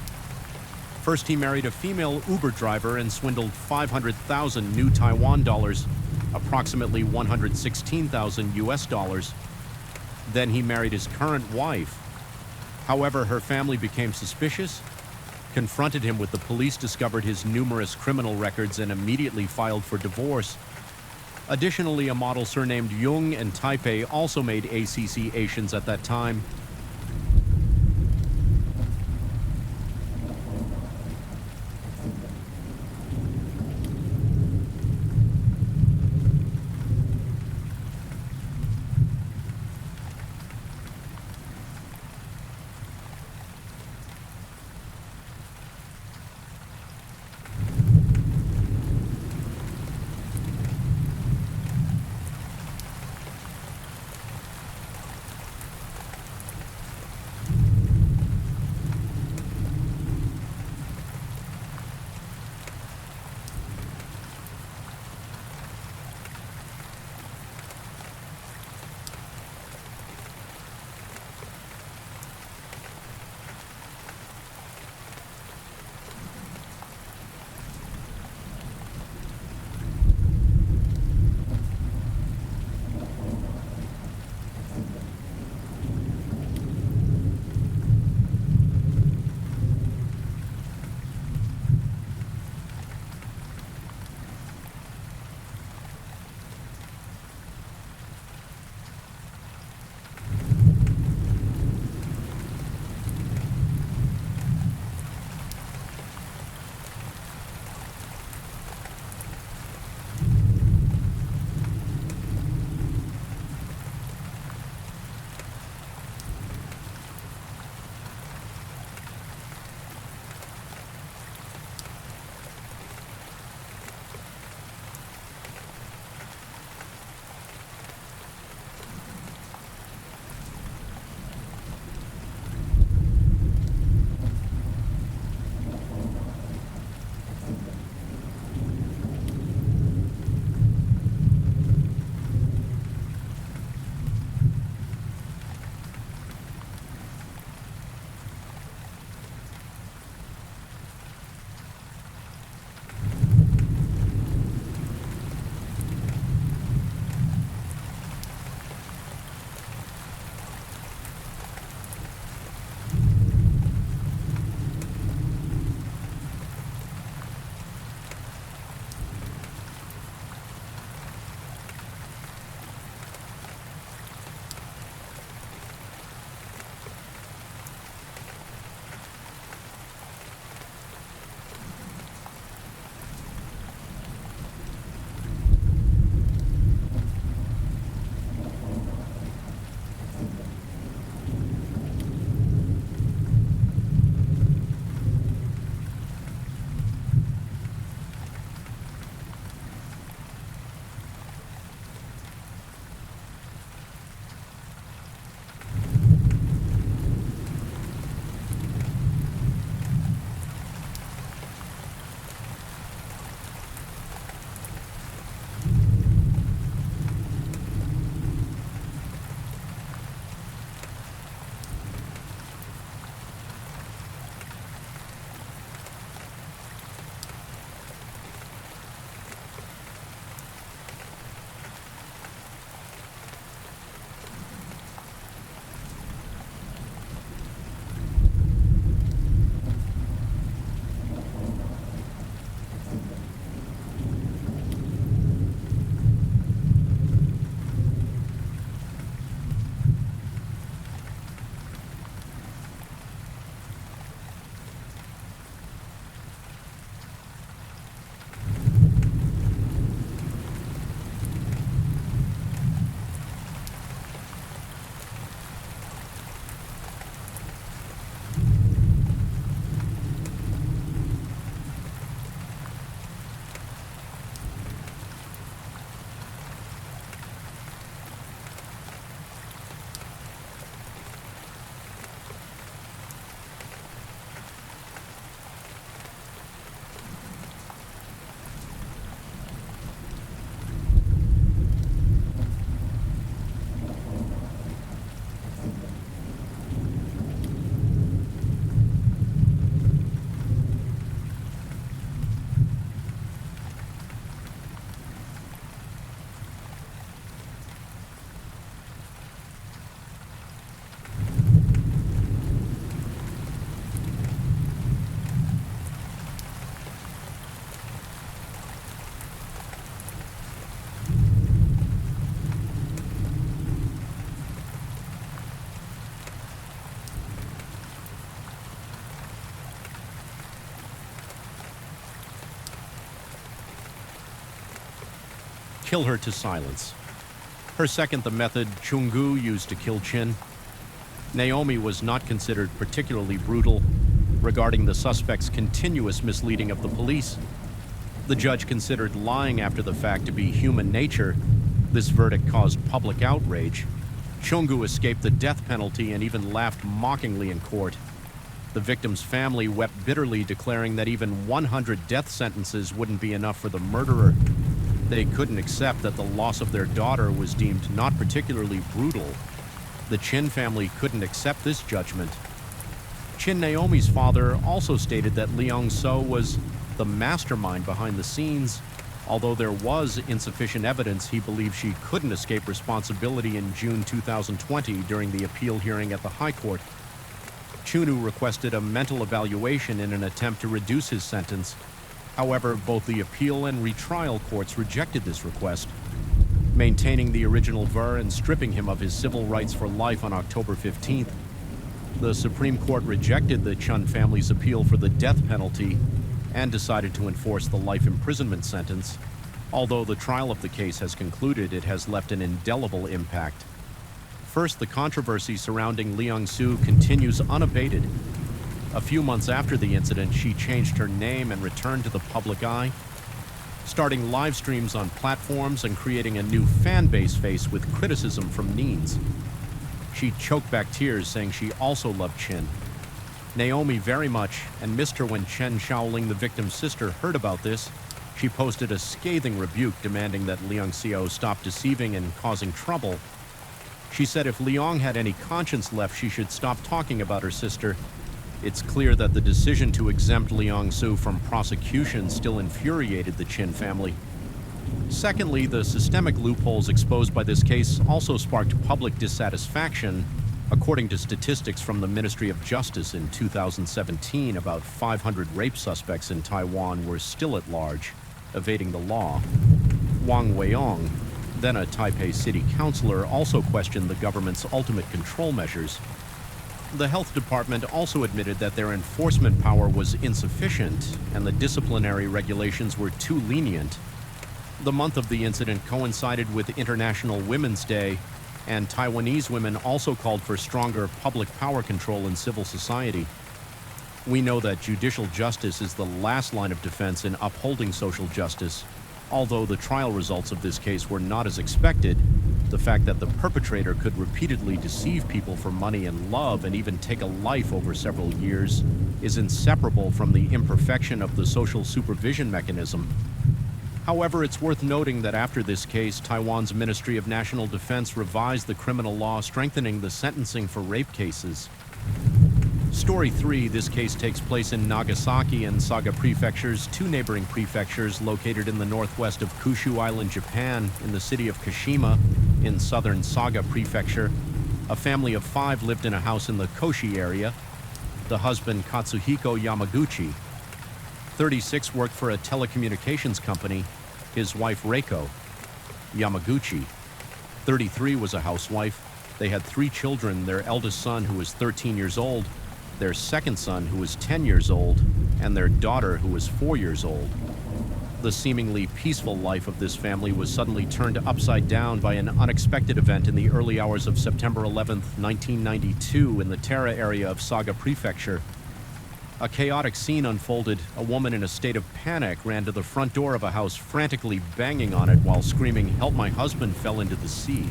First, he married a female Uber driver and swindled 500,000 new Taiwan dollars, approximately 116,000 US dollars. Then he married his current wife. However, her family became suspicious, confronted him with the police, discovered his numerous criminal records, and immediately filed for divorce. Additionally, a model surnamed Jung and Taipei also made ACC Asians at that time. kill her to silence. Her second, the method Chungu used to kill Chin. Naomi was not considered particularly brutal regarding the suspect's continuous misleading of the police. The judge considered lying after the fact to be human nature. This verdict caused public outrage. Chungu escaped the death penalty and even laughed mockingly in court. The victim's family wept bitterly, declaring that even 100 death sentences wouldn't be enough for the murderer. They couldn't accept that the loss of their daughter was deemed not particularly brutal. The Chin family couldn't accept this judgment. Chin Naomi's father also stated that Leong So was the mastermind behind the scenes. Although there was insufficient evidence, he believed she couldn't escape responsibility in June 2020 during the appeal hearing at the High Court. Chunu requested a mental evaluation in an attempt to reduce his sentence. However, both the appeal and retrial courts rejected this request, maintaining the original ver and stripping him of his civil rights for life on October 15th. The Supreme Court rejected the Chun family's appeal for the death penalty and decided to enforce the life imprisonment sentence. Although the trial of the case has concluded, it has left an indelible impact. First, the controversy surrounding Leong Su continues unabated. A few months after the incident, she changed her name and returned to the public eye, starting live streams on platforms and creating a new fan base faced with criticism from Neens. She choked back tears, saying she also loved Chin. Naomi very much, and missed her when Chen Shaoling, the victim's sister, heard about this. She posted a scathing rebuke demanding that Leong Xiao stop deceiving and causing trouble. She said if Leong had any conscience left, she should stop talking about her sister. It's clear that the decision to exempt Leong Su from prosecution still infuriated the Chin family. Secondly, the systemic loopholes exposed by this case also sparked public dissatisfaction. According to statistics from the Ministry of Justice in 2017, about 500 rape suspects in Taiwan were still at large, evading the law. Wang Weiyong, then a Taipei city councilor, also questioned the government's ultimate control measures. The health department also admitted that their enforcement power was insufficient and the disciplinary regulations were too lenient. The month of the incident coincided with International Women's Day, and Taiwanese women also called for stronger public power control in civil society. We know that judicial justice is the last line of defense in upholding social justice. Although the trial results of this case were not as expected, the fact that the perpetrator could repeatedly deceive people for money and love and even take a life over several years is inseparable from the imperfection of the social supervision mechanism. However, it's worth noting that after this case, Taiwan's Ministry of National Defense revised the criminal law, strengthening the sentencing for rape cases. Story 3, this case takes place in Nagasaki and Saga prefectures, two neighboring prefectures located in the northwest of Kyushu Island, Japan, in the city of Kashima, in southern Saga prefecture. A family of 5 lived in a house in the Koshi area. The husband, Katsuhiko Yamaguchi, 36, worked for a telecommunications company. His wife, Reiko Yamaguchi, 33, was a housewife. They had 3 children, their eldest son, who was 13 years old, their second son, who was 10 years old, and their daughter, who was 4 years old. The seemingly peaceful life of this family was suddenly turned upside down by an unexpected event in the early hours of September 11, 1992, in the Tara area of Saga Prefecture. A chaotic scene unfolded. A woman in a state of panic ran to the front door of a house, frantically banging on it while screaming, "Help, my husband fell into the sea."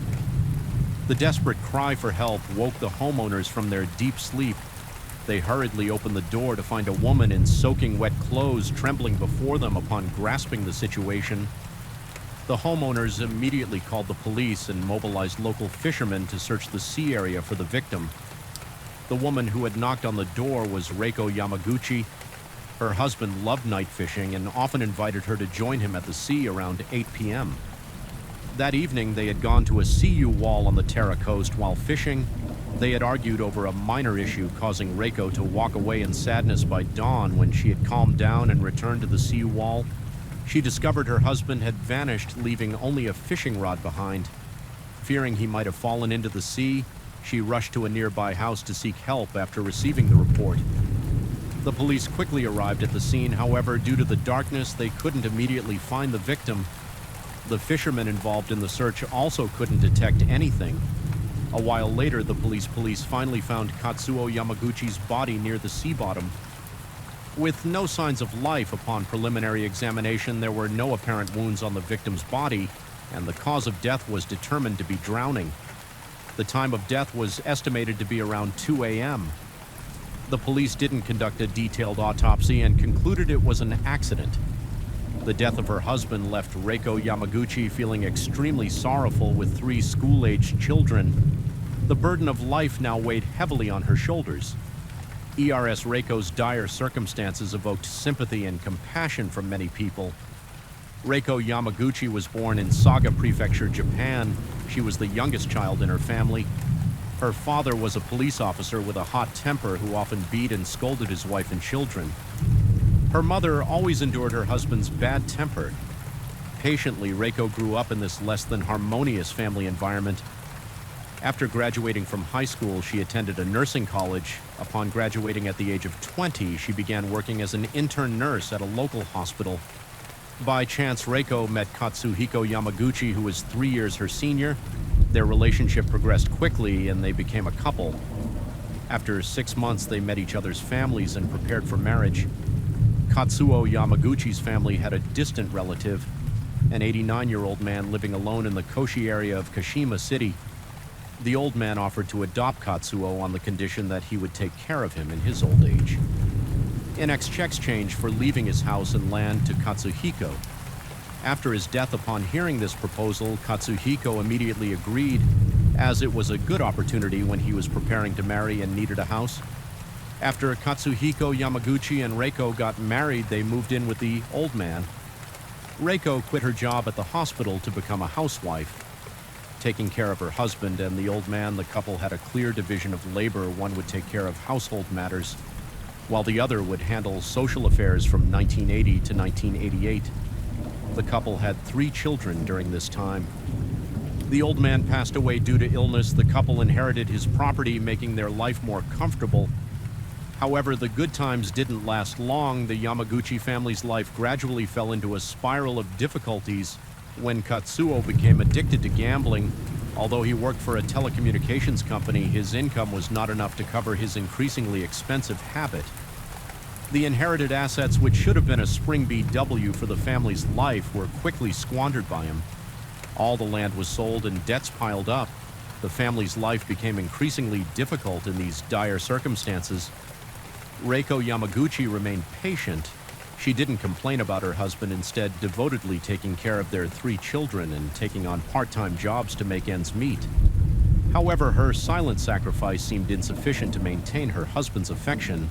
The desperate cry for help woke the homeowners from their deep sleep. They hurriedly opened the door to find a woman in soaking wet clothes trembling before them upon grasping the situation. The homeowners immediately called the police and mobilized local fishermen to search the sea area for the victim. The woman who had knocked on the door was Reiko Yamaguchi. Her husband loved night fishing and often invited her to join him at the sea around 8 p.m. That evening, they had gone to a CU wall on the Tara coast while fishing. They had argued over a minor issue, causing Reiko to walk away in sadness by dawn. When she had calmed down and returned to the CU wall, she discovered her husband had vanished, leaving only a fishing rod behind. Fearing he might have fallen into the sea, she rushed to a nearby house to seek help after receiving the report. The police quickly arrived at the scene. However, due to the darkness, they couldn't immediately find the victim. The fishermen involved in the search also couldn't detect anything. A while later, the police finally found Katsuo Yamaguchi's body near the sea bottom. With no signs of life upon preliminary examination, there were no apparent wounds on the victim's body, and the cause of death was determined to be drowning. The time of death was estimated to be around 2 a.m. The police didn't conduct a detailed autopsy and concluded it was an accident. The death of her husband left Reiko Yamaguchi feeling extremely sorrowful with 3 school-aged children. The burden of life now weighed heavily on her shoulders. ERS Reiko's dire circumstances evoked sympathy and compassion from many people. Reiko Yamaguchi was born in Saga Prefecture, Japan. She was the youngest child in her family. Her father was a police officer with a hot temper who often beat and scolded his wife and children. Her mother always endured her husband's bad temper. Patiently, Reiko grew up in this less than harmonious family environment. After graduating from high school, she attended a nursing college. Upon graduating at the age of 20, she began working as an intern nurse at a local hospital. By chance, Reiko met Katsuhiko Yamaguchi, who was 3 years her senior. Their relationship progressed quickly, and they became a couple. After 6 months, they met each other's families and prepared for marriage. Katsuo Yamaguchi's family had a distant relative, an 89-year-old man living alone in the Koshi area of Kashima City. The old man offered to adopt Katsuo on the condition that he would take care of him in his old age, in exchange for leaving his house and land to Katsuhiko. After his death, upon hearing this proposal, Katsuhiko immediately agreed, as it was a good opportunity when he was preparing to marry and needed a house. After Katsuhiko Yamaguchi and Reiko got married, they moved in with the old man. Reiko quit her job at the hospital to become a housewife. Taking care of her husband and the old man, the couple had a clear division of labor. One would take care of household matters, while the other would handle social affairs from 1980 to 1988. The couple had 3 children during this time. The old man passed away due to illness. The couple inherited his property, making their life more comfortable. However, the good times didn't last long. The Yamaguchi family's life gradually fell into a spiral of difficulties when Katsuo became addicted to gambling. Although he worked for a telecommunications company, his income was not enough to cover his increasingly expensive habit. The inherited assets, which should have been a spring BW for the family's life, were quickly squandered by him. All the land was sold and debts piled up. The family's life became increasingly difficult in these dire circumstances. Reiko Yamaguchi remained patient. She didn't complain about her husband, instead devotedly taking care of their 3 children and taking on part-time jobs to make ends meet. However, her silent sacrifice seemed insufficient to maintain her husband's affection.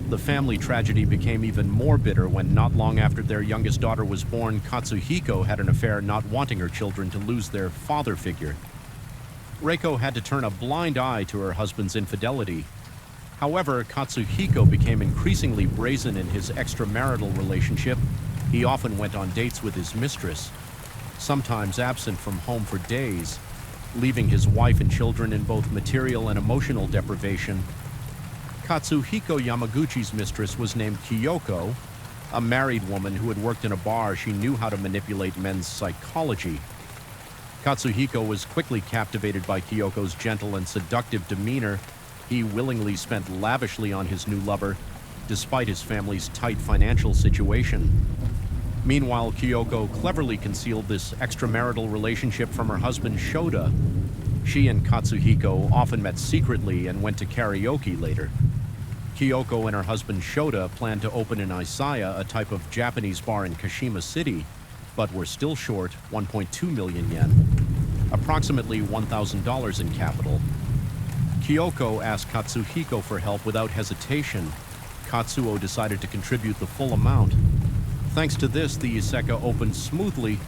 The family tragedy became even more bitter when, not long after their youngest daughter was born, Katsuhiko had an affair, not wanting her children to lose their father figure. Reiko had to turn a blind eye to her husband's infidelity. However, Katsuhiko became increasingly brazen in his extramarital relationship. He often went on dates with his mistress, sometimes absent from home for days, leaving his wife and children in both material and emotional deprivation. Katsuhiko Yamaguchi's mistress was named Kyoko, a married woman who had worked in a bar. She knew how to manipulate men's psychology. Katsuhiko was quickly captivated by Kyoko's gentle and seductive demeanor. He willingly spent lavishly on his new lover, despite his family's tight financial situation. Meanwhile, Kyoko cleverly concealed this extramarital relationship from her husband Shoda. She and Katsuhiko often met secretly and went to karaoke later. Kyoko and her husband Shoda planned to open in Isaya, a type of Japanese bar in Kashima City, but were still short 1.2 million yen, approximately $1,000 in capital. Kyoko asked Katsuhiko for help without hesitation. Katsuo decided to contribute the full amount. Thanks to this, the Iseka opened smoothly.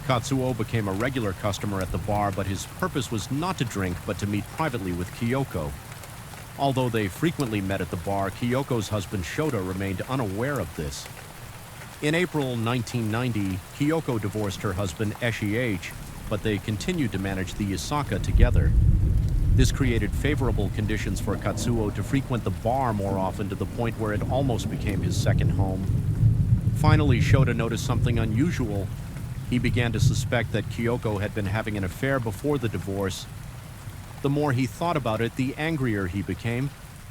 Katsuo became a regular customer at the bar, but his purpose was not to drink, but to meet privately with Kyoko. Although they frequently met at the bar, Kyoko's husband Shoda remained unaware of this. In April 1990, Kyoko divorced her husband Eshi, but they continued to manage the Isaka together. This created favorable conditions for Katsuo to frequent the bar more often, to the point where it almost became his second home. Finally, Shoda noticed something unusual. He began to suspect that Kyoko had been having an affair before the divorce. The more he thought about it, the angrier he became,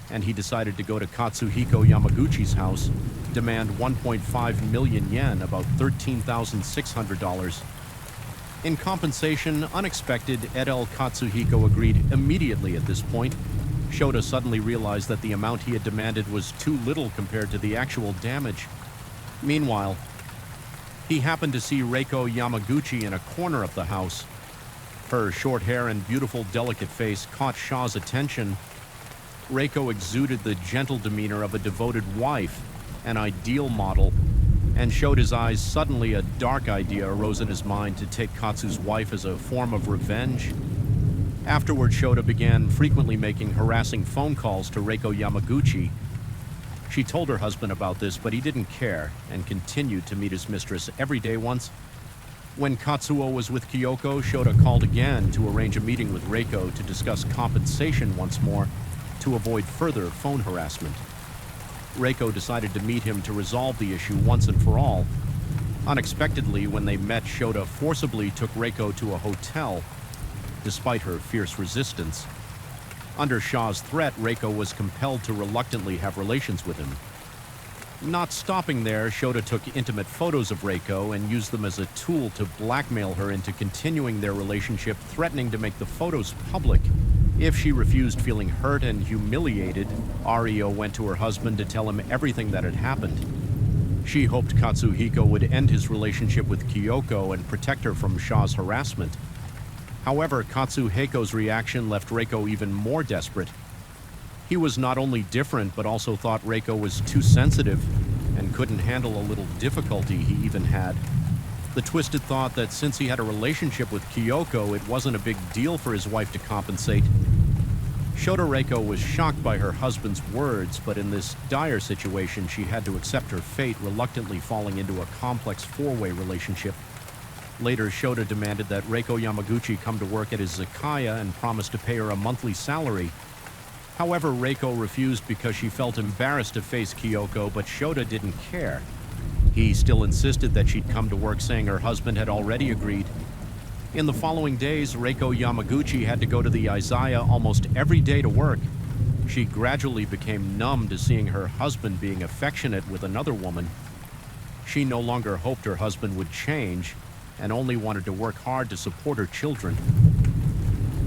and he decided to go to Katsuhiko Yamaguchi's house, demand 1.5 million yen, about $13,600. In compensation, unexpected, Edel Katsuhiko agreed immediately at this point. Shota suddenly realized that the amount he had demanded was too little compared to the actual damage. Meanwhile, he happened to see Reiko Yamaguchi in a corner of the house. Her short hair and beautiful, delicate face caught Shaw's attention. Reiko exuded the gentle demeanor of a devoted wife, an ideal model, and Shota's eyes. Suddenly, a dark idea arose in his mind to take Katsu's wife as a form of revenge. Afterward, Shota began frequently making harassing phone calls to Reiko Yamaguchi. She told her husband about this, but he didn't care and continued to meet his mistress every day once. When Katsuo was with Kyoko, Shota called again to arrange a meeting with Reiko to discuss compensation once more to avoid further phone harassment. Reiko decided to meet him to resolve the issue once and for all. Unexpectedly, when they met, Shota forcibly took Reiko to a hotel, despite her fierce resistance. Under Shaw's threat, Reiko was compelled to reluctantly have relations with him. Not stopping there, Shota took intimate photos of Reiko and used them as a tool to blackmail her into continuing their relationship, threatening to make the photos public. If she refused, feeling hurt and humiliated, Ario went to her husband to tell him everything that had happened. She hoped Katsuhiko would end his relationship with Kyoko and protect her from Shaw's harassment. However, Katsuhiko's reaction left Reiko even more desperate. He was not only different, but also thought Reiko was too sensitive and couldn't handle a little difficulty he even had. The twisted thought that since he had a relationship with Kyoko, it wasn't a big deal for his wife to compensate. Shota Reiko was shocked by her husband's words, but in this dire situation, she had to accept her fate, reluctantly falling into a complex four-way relationship. Later, Shota demanded that Reiko Yamaguchi come to work at his izakaya and promised to pay her a monthly salary. However, Reiko refused because she felt embarrassed to face Kyoko, but Shota didn't care. He still insisted that she'd come to work, saying her husband had already agreed. In the following days, Reiko Yamaguchi had to go to the izaya almost every day to work. She gradually became numb to seeing her husband being affectionate with another woman. She no longer hoped her husband would change and only wanted to work hard to support her children.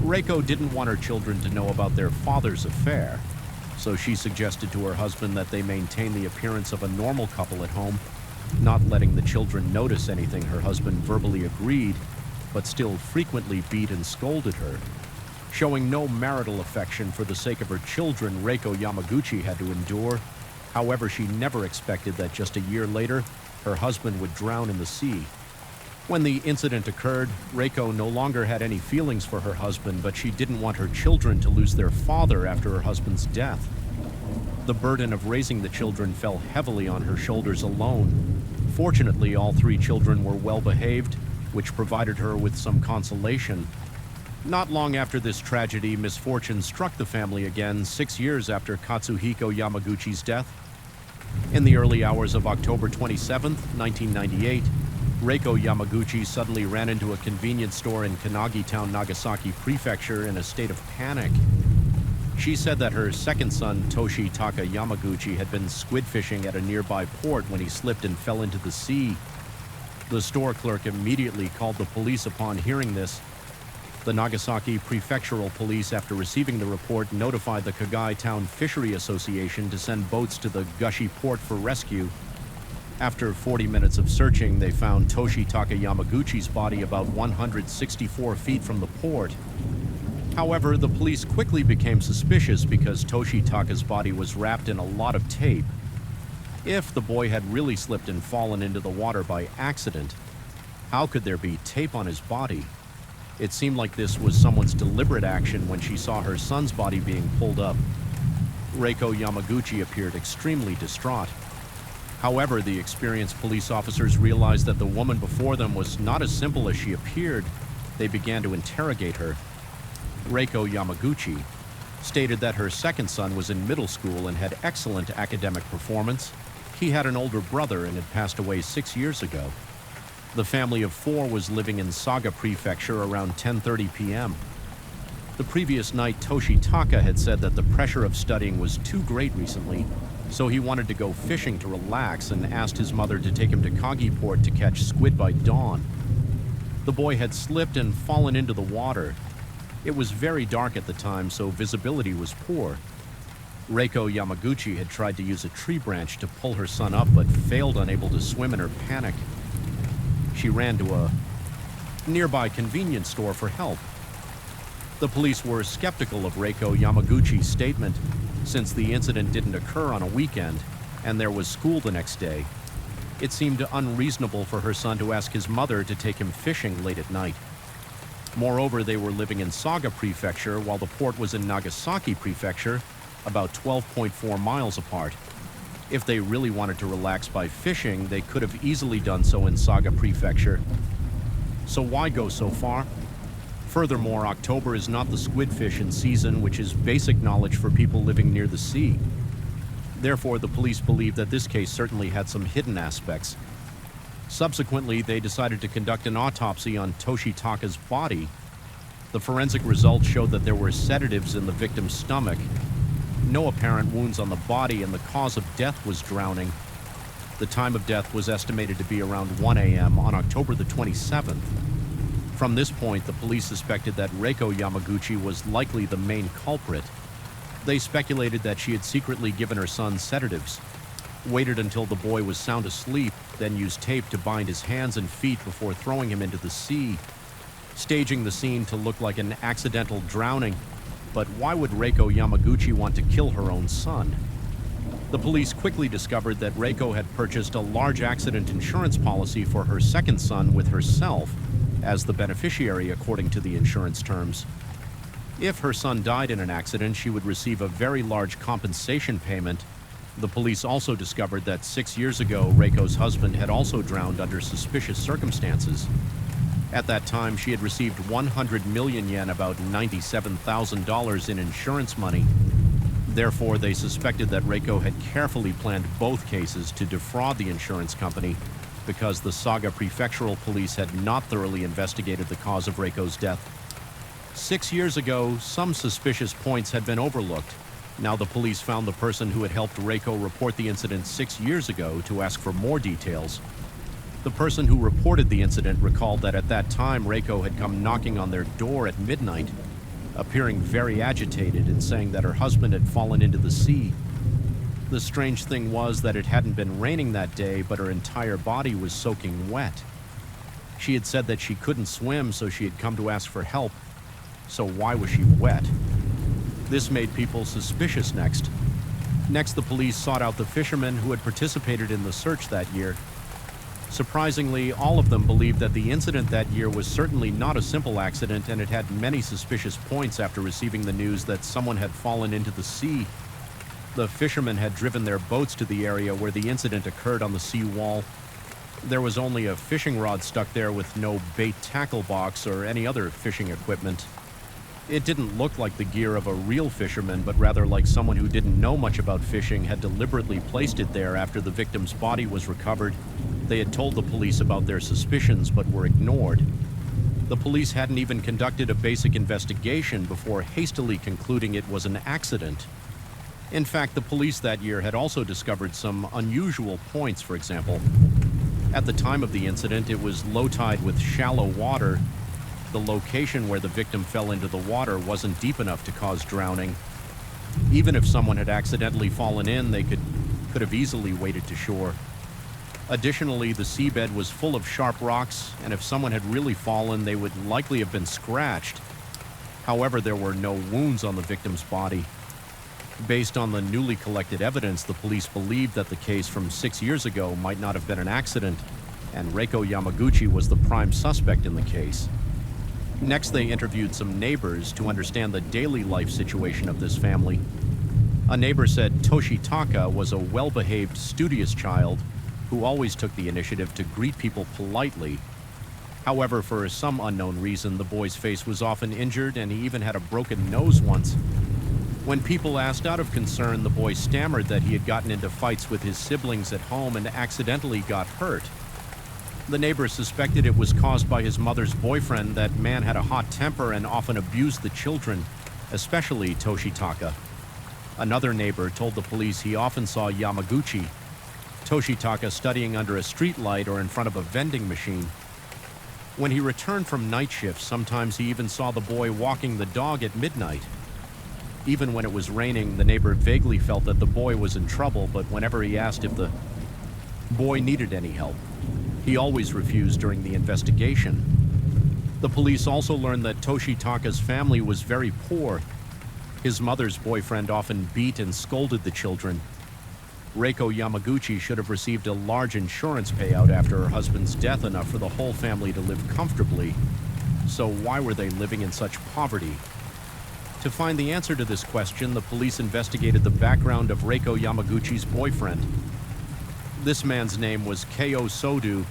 Reiko didn't want her children to know about their father's affair, so she suggested to her husband that they maintain the appearance of a normal couple at home, not letting the children notice anything. Her husband verbally agreed, but still frequently beat and scolded her. Showing no marital affection for the sake of her children, Reiko Yamaguchi had to endure. However, she never expected that just a year later, her husband would drown in the sea. When the incident occurred, Reiko no longer had any feelings for her husband, but she didn't want her children to lose their father after her husband's death. The burden of raising the children fell heavily on her shoulders alone. Fortunately, all three children were well behaved, which provided her with some consolation. Not long after this tragedy, misfortune struck the family again, 6 years after Katsuhiko Yamaguchi's death. In the early hours of October 27, 1998, Reiko Yamaguchi suddenly ran into a convenience store in Kanagi Town, Nagasaki Prefecture in a state of panic. She said that her second son, Toshitaka Yamaguchi, had been squid fishing at a nearby port when he slipped and fell into the sea. The store clerk immediately called the police upon hearing this. The Nagasaki Prefectural Police, after receiving the report, notified the Kagai Town Fishery Association to send boats to the Gushi port for rescue. After 40 minutes of searching, they found Toshitaka Yamaguchi's body about 164 feet from the port. However, the police quickly became suspicious because Toshitaka's body was wrapped in a lot of tape. If the boy had really slipped and fallen into the water by accident, how could there be tape on his body? It seemed like this was someone's deliberate action when she saw her son's body being pulled up. Reiko Yamaguchi appeared extremely distraught. However, the experienced police officers realized that the woman before them was not as simple as she appeared. They began to interrogate her. Reiko Yamaguchi stated that her second son was in middle school and had excellent academic performance. He had an older brother and had passed away 6 years ago. The family of 4 was living in Saga Prefecture around 10:30 p.m. The previous night, Toshitaka had said that the pressure of studying was too great recently, so he wanted to go fishing to relax and asked his mother to take him to Kagiport to catch squid by dawn. The boy had slipped and fallen into the water. It was very dark at the time, so visibility was poor. Reiko Yamaguchi had tried to use a tree branch to pull her son up but failed, unable to swim in her panic. She ran to a nearby convenience store for help. The police were skeptical of Reiko Yamaguchi's statement, since the incident didn't occur on a weekend and there was school the next day. It seemed unreasonable for her son to ask his mother to take him fishing late at night. Moreover, they were living in Saga Prefecture while the port was in Nagasaki Prefecture, about 12.4 miles apart. If they really wanted to relax by fishing, they could have easily done so in Saga Prefecture. So why go so far? Furthermore, October is not the squid fishing season, which is basic knowledge for people living near the sea. Therefore, the police believe that this case certainly had some hidden aspects. Subsequently, they decided to conduct an autopsy on Toshitaka's body. The forensic results showed that there were sedatives in the victim's stomach, no apparent wounds on the body, and the cause of death was drowning. The time of death was estimated to be around 1 a.m. on October the 27th. From this point, the police suspected that Reiko Yamaguchi was likely the main culprit. They speculated that she had secretly given her son sedatives, waited until the boy was sound asleep, then used tape to bind his hands and feet before throwing him into the sea, staging the scene to look like an accidental drowning. But why would Reiko Yamaguchi want to kill her own son? The police quickly discovered that Reiko had purchased a large accident insurance policy for her second son with herself as the beneficiary according to the insurance terms. If her son died in an accident, she would receive a very large compensation payment. The police also discovered that 6 years ago, Reiko's husband had also drowned under suspicious circumstances. At that time, she had received 100 million yen, about $97,000 in insurance money. Therefore, they suspected that Reiko had carefully planned both cases to defraud the insurance company because the Saga Prefectural Police had not thoroughly investigated the cause of Reiko's death. 6 years ago, some suspicious points had been overlooked. Now the police found the person who had helped Reiko report the incident 6 years ago to ask for more details. The person who reported the incident recalled that at that time Reiko had come knocking on their door at midnight, appearing very agitated and saying that her husband had fallen into the sea. The strange thing was that it hadn't been raining that day, but her entire body was soaking wet. She had said that she couldn't swim, so she had come to ask for help. So why was she wet? This made people suspicious next. Next, the police sought out the fishermen who had participated in the search that year. Surprisingly, all of them believed that the incident that year was certainly not a simple accident, and it had many suspicious points after receiving the news that someone had fallen into the sea. The fishermen had driven their boats to the area where the incident occurred on the sea wall. There was only a fishing rod stuck there with no bait tackle box or any other fishing equipment. It didn't look like the gear of a real fisherman, but rather like someone who didn't know much about fishing had deliberately placed it there after the victim's body was recovered. They had told the police about their suspicions, but were ignored. The police hadn't even conducted a basic investigation before hastily concluding it was an accident. In fact, the police that year had also discovered some unusual points. For example, at the time of the incident, it was low tide with shallow water. The location where the victim fell into the water wasn't deep enough to cause drowning. Even if someone had accidentally fallen in, they could have easily waded to shore. Additionally, the seabed was full of sharp rocks, and if someone had really fallen, they would likely have been scratched. However, there were no wounds on the victim's body. Based on the newly collected evidence, the police believed that the case from 6 years ago might not have been an accident, and Reiko Yamaguchi was the prime suspect in the case. Next, they interviewed some neighbors to understand the daily life situation of this family. A neighbor said Toshitaka was a well-behaved, studious child who always took the initiative to greet people politely. However, for some unknown reason, the boy's face was often injured, and he even had a broken nose once. When people asked out of concern, the boy stammered that he had gotten into fights with his siblings at home and accidentally got hurt. The neighbors suspected it was caused by his mother's boyfriend. That man had a hot temper and often abused the children, especially Toshitaka. Another neighbor told the police he often saw Yamaguchi, Toshitaka, studying under a streetlight or in front of a vending machine. When he returned from night shift, sometimes he even saw the boy walking the dog at midnight. Even when it was raining, the neighbor vaguely felt that the boy was in trouble, but whenever he asked if the boy needed any help, he always refused during the investigation. The police also learned that Toshitaka's family was very poor. His mother's boyfriend often beat and scolded the children. Reiko Yamaguchi should have received a large insurance payout after her husband's death, enough for the whole family to live comfortably. So why were they living in such poverty? To find the answer to this question, the police investigated the background of Reiko Yamaguchi's boyfriend. This man's name was Keo Sodu,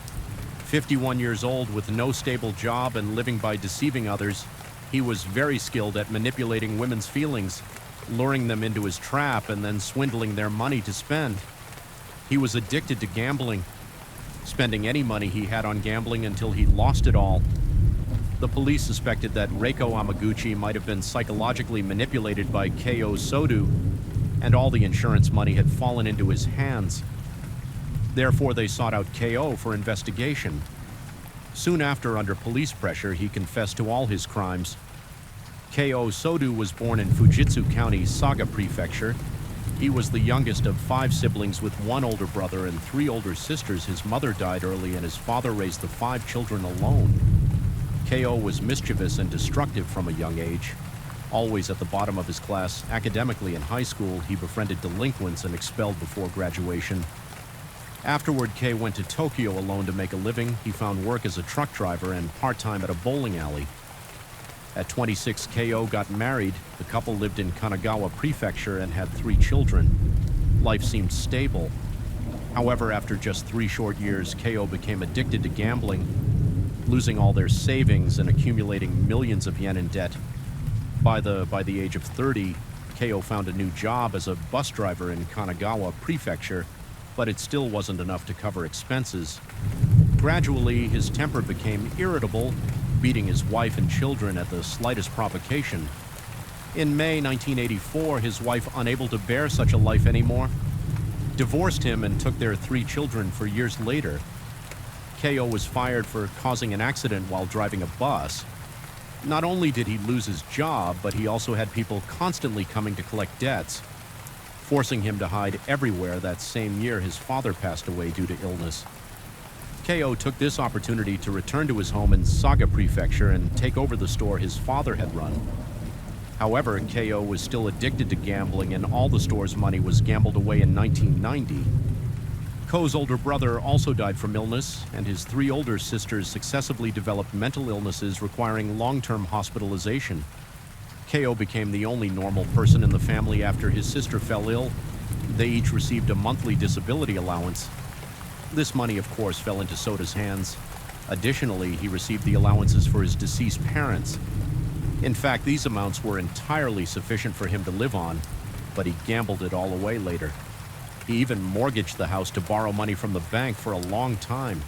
51 years old with no stable job and living by deceiving others. He was very skilled at manipulating women's feelings, luring them into his trap and then swindling their money to spend. He was addicted to gambling, spending any money he had on gambling until he lost it all. The police suspected that Reiko Yamaguchi might have been psychologically manipulated by Keo Sodu, and all the insurance money had fallen into his hands. Therefore, they sought out Keo for investigation. Soon after, under police pressure, he confessed to all his crimes. Keo Sodu was born in Fujitsu County, Saga Prefecture. He was the youngest of 5 siblings with 1 older brother and 3 older sisters. His mother died early and his father raised the 5 children alone. Keo was mischievous and destructive from a young age. Always at the bottom of his class, academically in high school, he befriended delinquents and expelled before graduation. Afterward, Kei went to Tokyo alone to make a living. He found work as a truck driver and part-time at a bowling alley. At 26, Keo got married. The couple lived in Kanagawa Prefecture and had 3 children. Life seemed stable. However, after just 3 short years, Keo became addicted to gambling, losing all their savings and accumulating millions of yen in debt. By the age of 30, Keo found a new job as a bus driver in Kanagawa Prefecture, but it still wasn't enough to cover expenses. Gradually, his temper became irritable, beating his wife and children at the slightest provocation. In May 1984, his wife, unable to bear such a life anymore, divorced him and took their 3 children for years later. Keo was fired for causing an accident while driving a bus. Not only did he lose his job, but he also had people constantly coming to collect debts, forcing him to hide everywhere. That same year, his father passed away due to illness. Keo took this opportunity to return to his home in Saga Prefecture and take over the store his father had run. However, Keo was still addicted to gambling, and all the store's money was gambled away in 1990. Ko's older brother also died from illness, and his 3 older sisters successively developed mental illnesses requiring long-term hospitalization. Keo became the only normal person in the family after his sister fell ill. They each received a monthly disability allowance. This money, of course, fell into Soda's hands. Additionally, he received the allowances for his deceased parents. In fact, these amounts were entirely sufficient for him to live on, but he gambled it all away later. He even mortgaged the house to borrow money from the bank for a long time.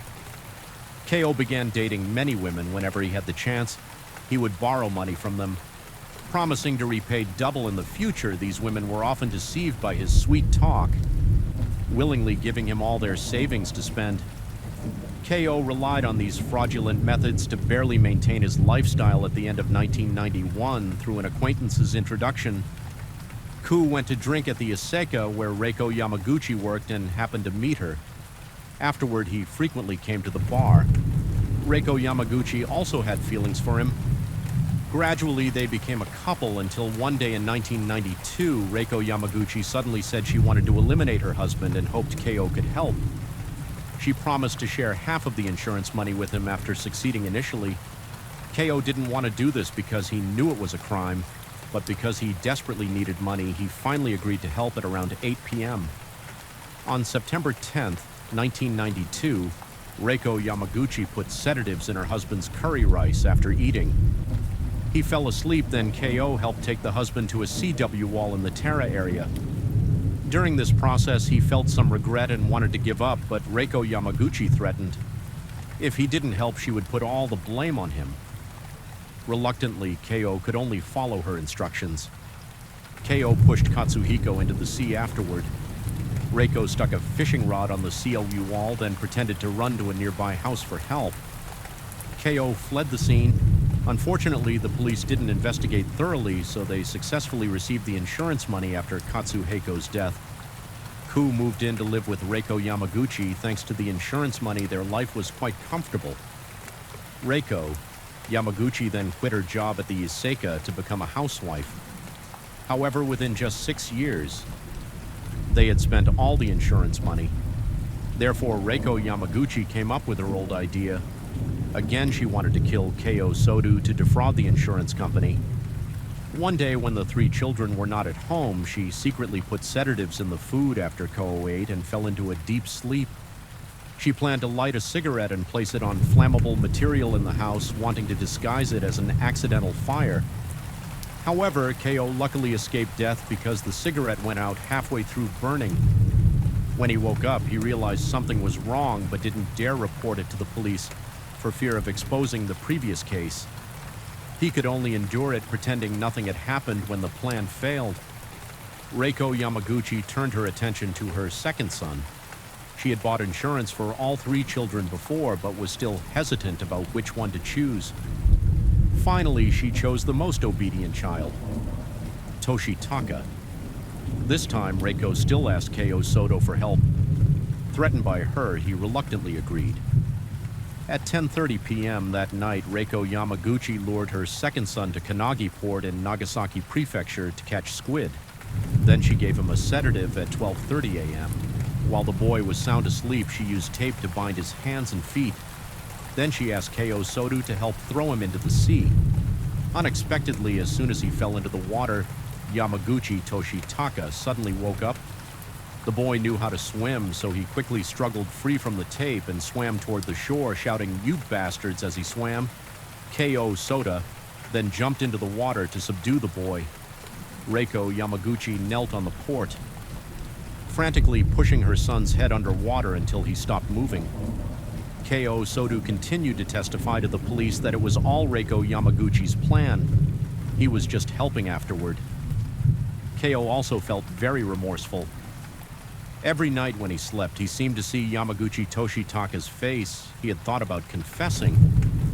Keo began dating many women whenever he had the chance. He would borrow money from them, promising to repay double in the future. These women were often deceived by his sweet talk, willingly giving him all their savings to spend. Keo relied on these fraudulent methods to barely maintain his lifestyle. At the end of 1991, through an acquaintance's introduction, Ku went to drink at the Iseka where Reiko Yamaguchi worked and happened to meet her. Afterward, he frequently came to the bar. Reiko Yamaguchi also had feelings for him. Gradually, they became a couple until one day in 1992, Reiko Yamaguchi suddenly said she wanted to eliminate her husband and hoped Keo could help. She promised to share half of the insurance money with him after succeeding initially. Keo didn't want to do this because he knew it was a crime, but because he desperately needed money, he finally agreed to help at around 8 p.m. On September 10th, 1992, Reiko Yamaguchi put sedatives in her husband's curry rice after eating. He fell asleep, then Keo helped take the husband to a CW wall in the Terra area. During this process, he felt some regret and wanted to give up, but Reiko Yamaguchi threatened. If he didn't help, she would put all the blame on him. Reluctantly, Keo could only follow her instructions. Keo pushed Katsuhiko into the sea afterward. Reiko stuck a fishing rod on the CLU wall, then pretended to run to a nearby house for help. Keo fled the scene. Unfortunately, the police didn't investigate thoroughly, so they successfully received the insurance money after Katsuhiko's death. Ku moved in to live with Reiko Yamaguchi. Thanks to the insurance money, their life was quite comfortable. Reiko Yamaguchi then quit her job at the Iseka to become a housewife. However, within just 6 years, they had spent all the insurance money. Therefore, Reiko Yamaguchi came up with her old idea. Again, she wanted to kill Keo Sodu to defraud the insurance company. One day, when the 3 children were not at home, she secretly put sedatives in the food after Ko ate and fell into a deep sleep. She planned to light a cigarette and place it on flammable material in the house, wanting to disguise it as an accidental fire. However, Keo luckily escaped death because the cigarette went out halfway through burning. When he woke up, he realized something was wrong but didn't dare report it to the police for fear of exposing the previous case. He could only endure it, pretending nothing had happened when the plan failed. Reiko Yamaguchi turned her attention to her second son. She had bought insurance for all 3 children before, but was still hesitant about which one to choose. Finally, she chose the most obedient child, Toshitaka. This time, Reiko still asked Keo Sodo for help. Threatened by her, he reluctantly agreed. At 10:30 p.m. that night, Reiko Yamaguchi lured her second son to Kanagi Port in Nagasaki Prefecture to catch squid. Then she gave him a sedative at 12:30 a.m. While the boy was sound asleep, she used tape to bind his hands and feet. Then she asked Keo Sodu to help throw him into the sea. Unexpectedly, as soon as he fell into the water, Yamaguchi Toshitaka suddenly woke up. The boy knew how to swim, so he quickly struggled free from the tape and swam toward the shore, shouting, "You bastards," as he swam. Keo Soda then jumped into the water to subdue the boy. Reiko Yamaguchi knelt on the port, frantically pushing her son's head underwater until he stopped moving. Keo Sodu continued to testify to the police that it was all Reiko Yamaguchi's plan. He was just helping afterward. Keo also felt very remorseful. Every night when he slept, he seemed to see Yamaguchi Toshitaka's face. He had thought about confessing,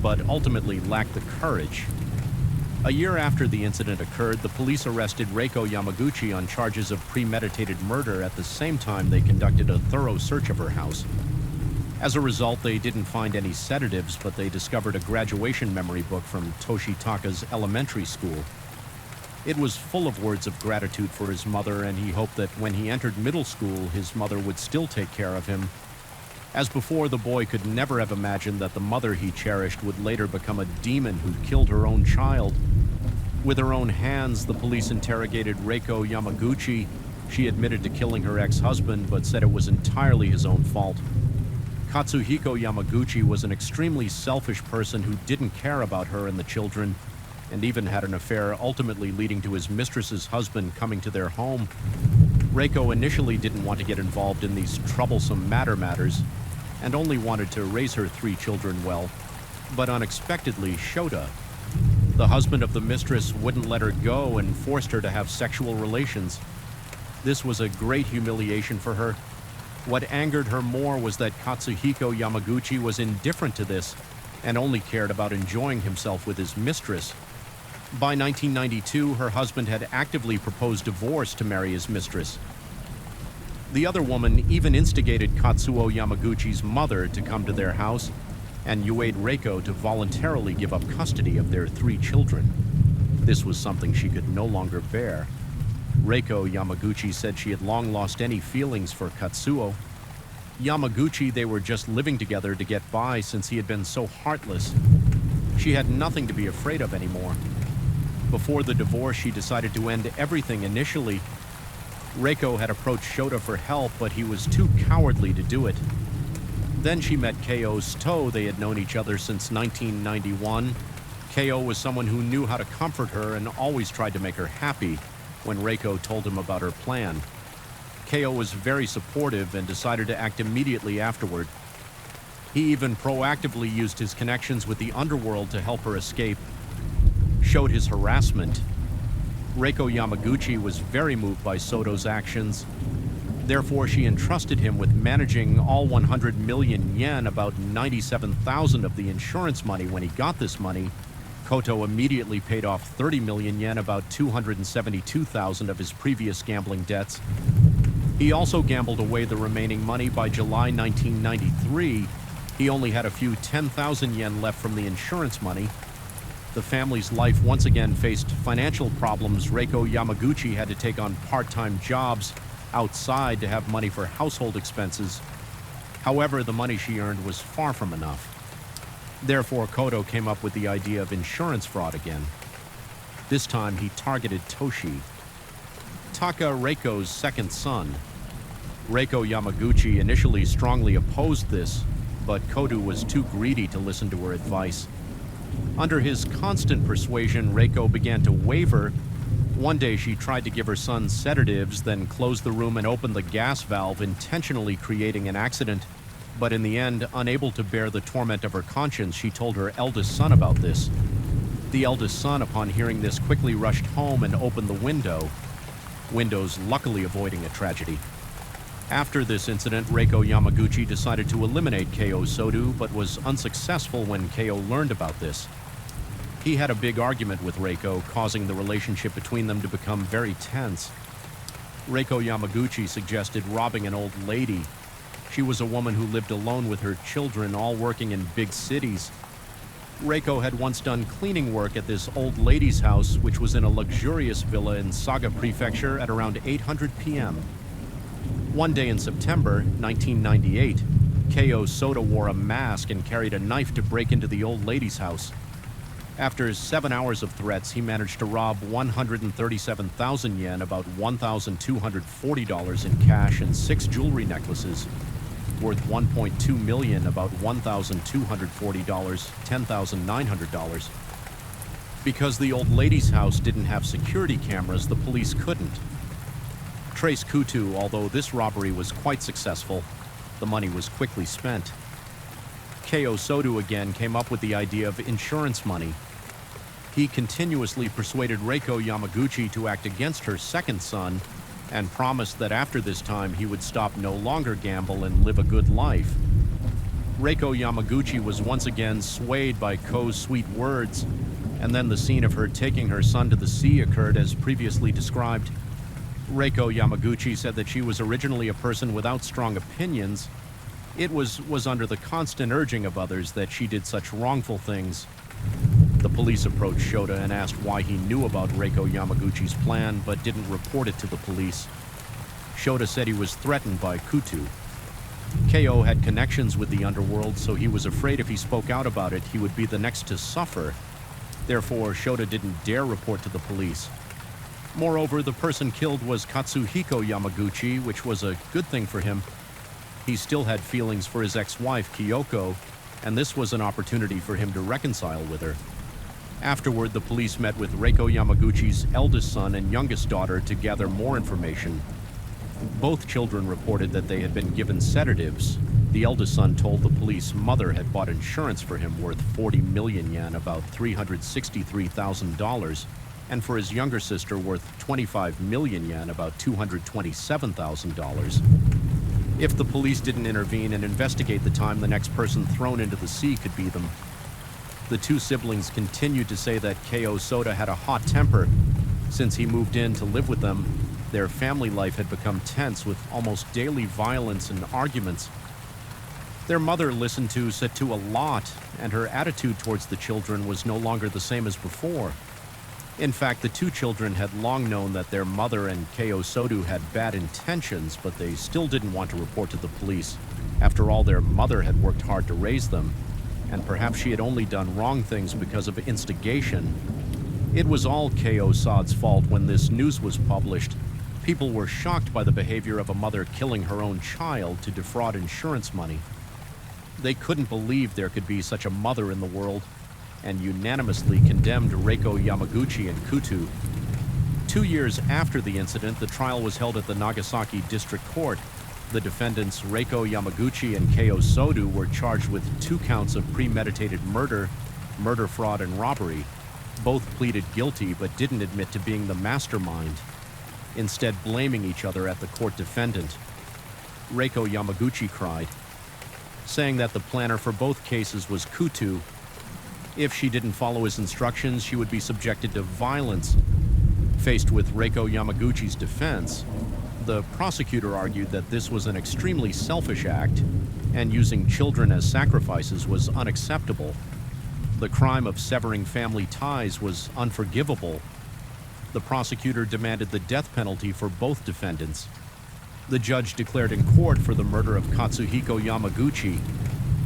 but ultimately lacked the courage. A year after the incident occurred, the police arrested Reiko Yamaguchi on charges of premeditated murder. At the same time, they conducted a thorough search of her house. As a result, they didn't find any sedatives, but they discovered a graduation memory book from Toshitaka's elementary school. It was full of words of gratitude for his mother, and he hoped that when he entered middle school, his mother would still take care of him. As before, the boy could never have imagined that the mother he cherished would later become a demon who'd killed her own child. With her own hands, the police interrogated Reiko Yamaguchi. She admitted to killing her ex-husband, but said it was entirely his own fault. Katsuhiko Yamaguchi was an extremely selfish person who didn't care about her and the children, and even had an affair, ultimately leading to his mistress's husband coming to their home. Reiko initially didn't want to get involved in these troublesome matters, and only wanted to raise her 3 children well. But unexpectedly, Shota, the husband of the mistress, wouldn't let her go and forced her to have sexual relations. This was a great humiliation for her. What angered her more was that Katsuhiko Yamaguchi was indifferent to this and only cared about enjoying himself with his mistress. By 1992, her husband had actively proposed divorce to marry his mistress. The other woman even instigated Katsuo Yamaguchi's mother to come to their house and Yuade Reiko to voluntarily give up custody of their 3 children. This was something she could no longer bear. Reiko Yamaguchi said she had long lost any feelings for Katsuo. Yamaguchi, they were just living together to get by since he had been so heartless. She had nothing to be afraid of anymore. Before the divorce, she decided to end everything initially. Reiko had approached Shota for help, but he was too cowardly to do it. Then she met Keo Soto. They had known each other since 1991. Keo was someone who knew how to comfort her and always tried to make her happy when Reiko told him about her plan. Keo was very supportive and decided to act immediately afterward. He even proactively used his connections with the underworld to help her escape, showed his harassment. Reiko Yamaguchi was very moved by Soto's actions. Therefore, she entrusted him with managing all 100 million yen, about 97,000 of the insurance money. When he got this money, Koto immediately paid off 30 million yen, about 272,000 of his previous gambling debts. He also gambled away the remaining money. By July 1993, he only had a few 10,000 yen left from the insurance money. The family's life once again faced financial problems. Reiko Yamaguchi had to take on part-time jobs outside to have money for household expenses. However, the money she earned was far from enough. Therefore, Koto came up with the idea of insurance fraud again. This time, he targeted Toshi, Taka Reiko's second son. Reiko Yamaguchi initially strongly opposed this, but Koto was too greedy to listen to her advice. Under his constant persuasion, Reiko began to waver. One day she tried to give her son sedatives, then closed the room and opened the gas valve, intentionally creating an accident. But in the end, unable to bear the torment of her conscience, she told her eldest son about this. The eldest son, upon hearing this, quickly rushed home and opened the windows luckily avoiding a tragedy. After this incident, Reiko Yamaguchi decided to eliminate Keiyo Soto, but was unsuccessful when Keiyo learned about this. He had a big argument with Reiko, causing the relationship between them to become very tense. Reiko Yamaguchi suggested robbing an old lady. She was a woman who lived alone with her children, all working in big cities. Reiko had once done cleaning work at this old lady's house, which was in a luxurious villa in Saga Prefecture, at around 800 p.m. One day in September 1998, Keiyo Soto wore a mask and carried a knife to break into the old lady's house. After 7 hours of threats, he managed to rob 137,000 yen, about $1,240 in cash, and 6 jewelry necklaces worth 1.2 million, about $1,240, $10,900. Because the old lady's house didn't have security cameras, the police couldn't trace Kutu. Although this robbery was quite successful, the money was quickly spent. Keiyo Soto again came up with the idea of insurance money. He continuously persuaded Reiko Yamaguchi to act against her second son and promised that after this time he would stop no longer gamble and live a good life. Reiko Yamaguchi was once again swayed by Ko's sweet words, and then the scene of her taking her son to the sea occurred as previously described. Reiko Yamaguchi said that she was originally a person without strong opinions. It was under the constant urging of others that she did such wrongful things. The police approached Shota and asked why he knew about Reiko Yamaguchi's plan but didn't report it to the police. Shota said he was threatened by Kutu. Keiyo had connections with the underworld, so he was afraid if he spoke out about it, he would be the next to suffer. Therefore, Shota didn't dare report to the police. Moreover, the person killed was Katsuhiko Yamaguchi, which was a good thing for him. He still had feelings for his ex-wife, Kyoko, and this was an opportunity for him to reconcile with her. Afterward, the police met with Reiko Yamaguchi's eldest son and youngest daughter to gather more information. Both children reported that they had been given sedatives. The eldest son told the police mother had bought insurance for him worth 40 million yen, about $363,000, and for his younger sister worth 25 million yen, about $227,000. If the police didn't intervene and investigate the time, the next person thrown into the sea could be them. The two siblings continued to say that Keiyo Soto had a hot temper. Since he moved in to live with them, their family life had become tense with almost daily violence and arguments. Their mother listened to Setu a lot, and her attitude towards the children was no longer the same as before. In fact, the two children had long known that their mother and Keiyo Soto had bad intentions, but they still didn't want to report to the police. After all, their mother had worked hard to raise them, and perhaps she had only done wrong things because of instigation. It was all Keiyo Soto's fault when this news was published. People were shocked by the behavior of a mother killing her own child to defraud insurance money. They couldn't believe there could be such a mother in the world, and unanimously condemned Reiko Yamaguchi and Kutu. 2 years after the incident, the trial was held at the Nagasaki District Court. The defendants Reiko Yamaguchi and Keo Sodu were charged with 2 counts of premeditated murder, murder fraud, and robbery. Both pleaded guilty but didn't admit to being the mastermind, instead blaming each other at the court defendant. Reiko Yamaguchi cried, saying that the planner for both cases was Kutu. If she didn't follow his instructions, she would be subjected to violence. Faced with Reiko Yamaguchi's defense, the prosecutor argued that this was an extremely selfish act, and using children as sacrifices was unacceptable. The crime of severing family ties was unforgivable. The prosecutor demanded the death penalty for both defendants. The judge declared in court for the murder of Katsuhiko Yamaguchi.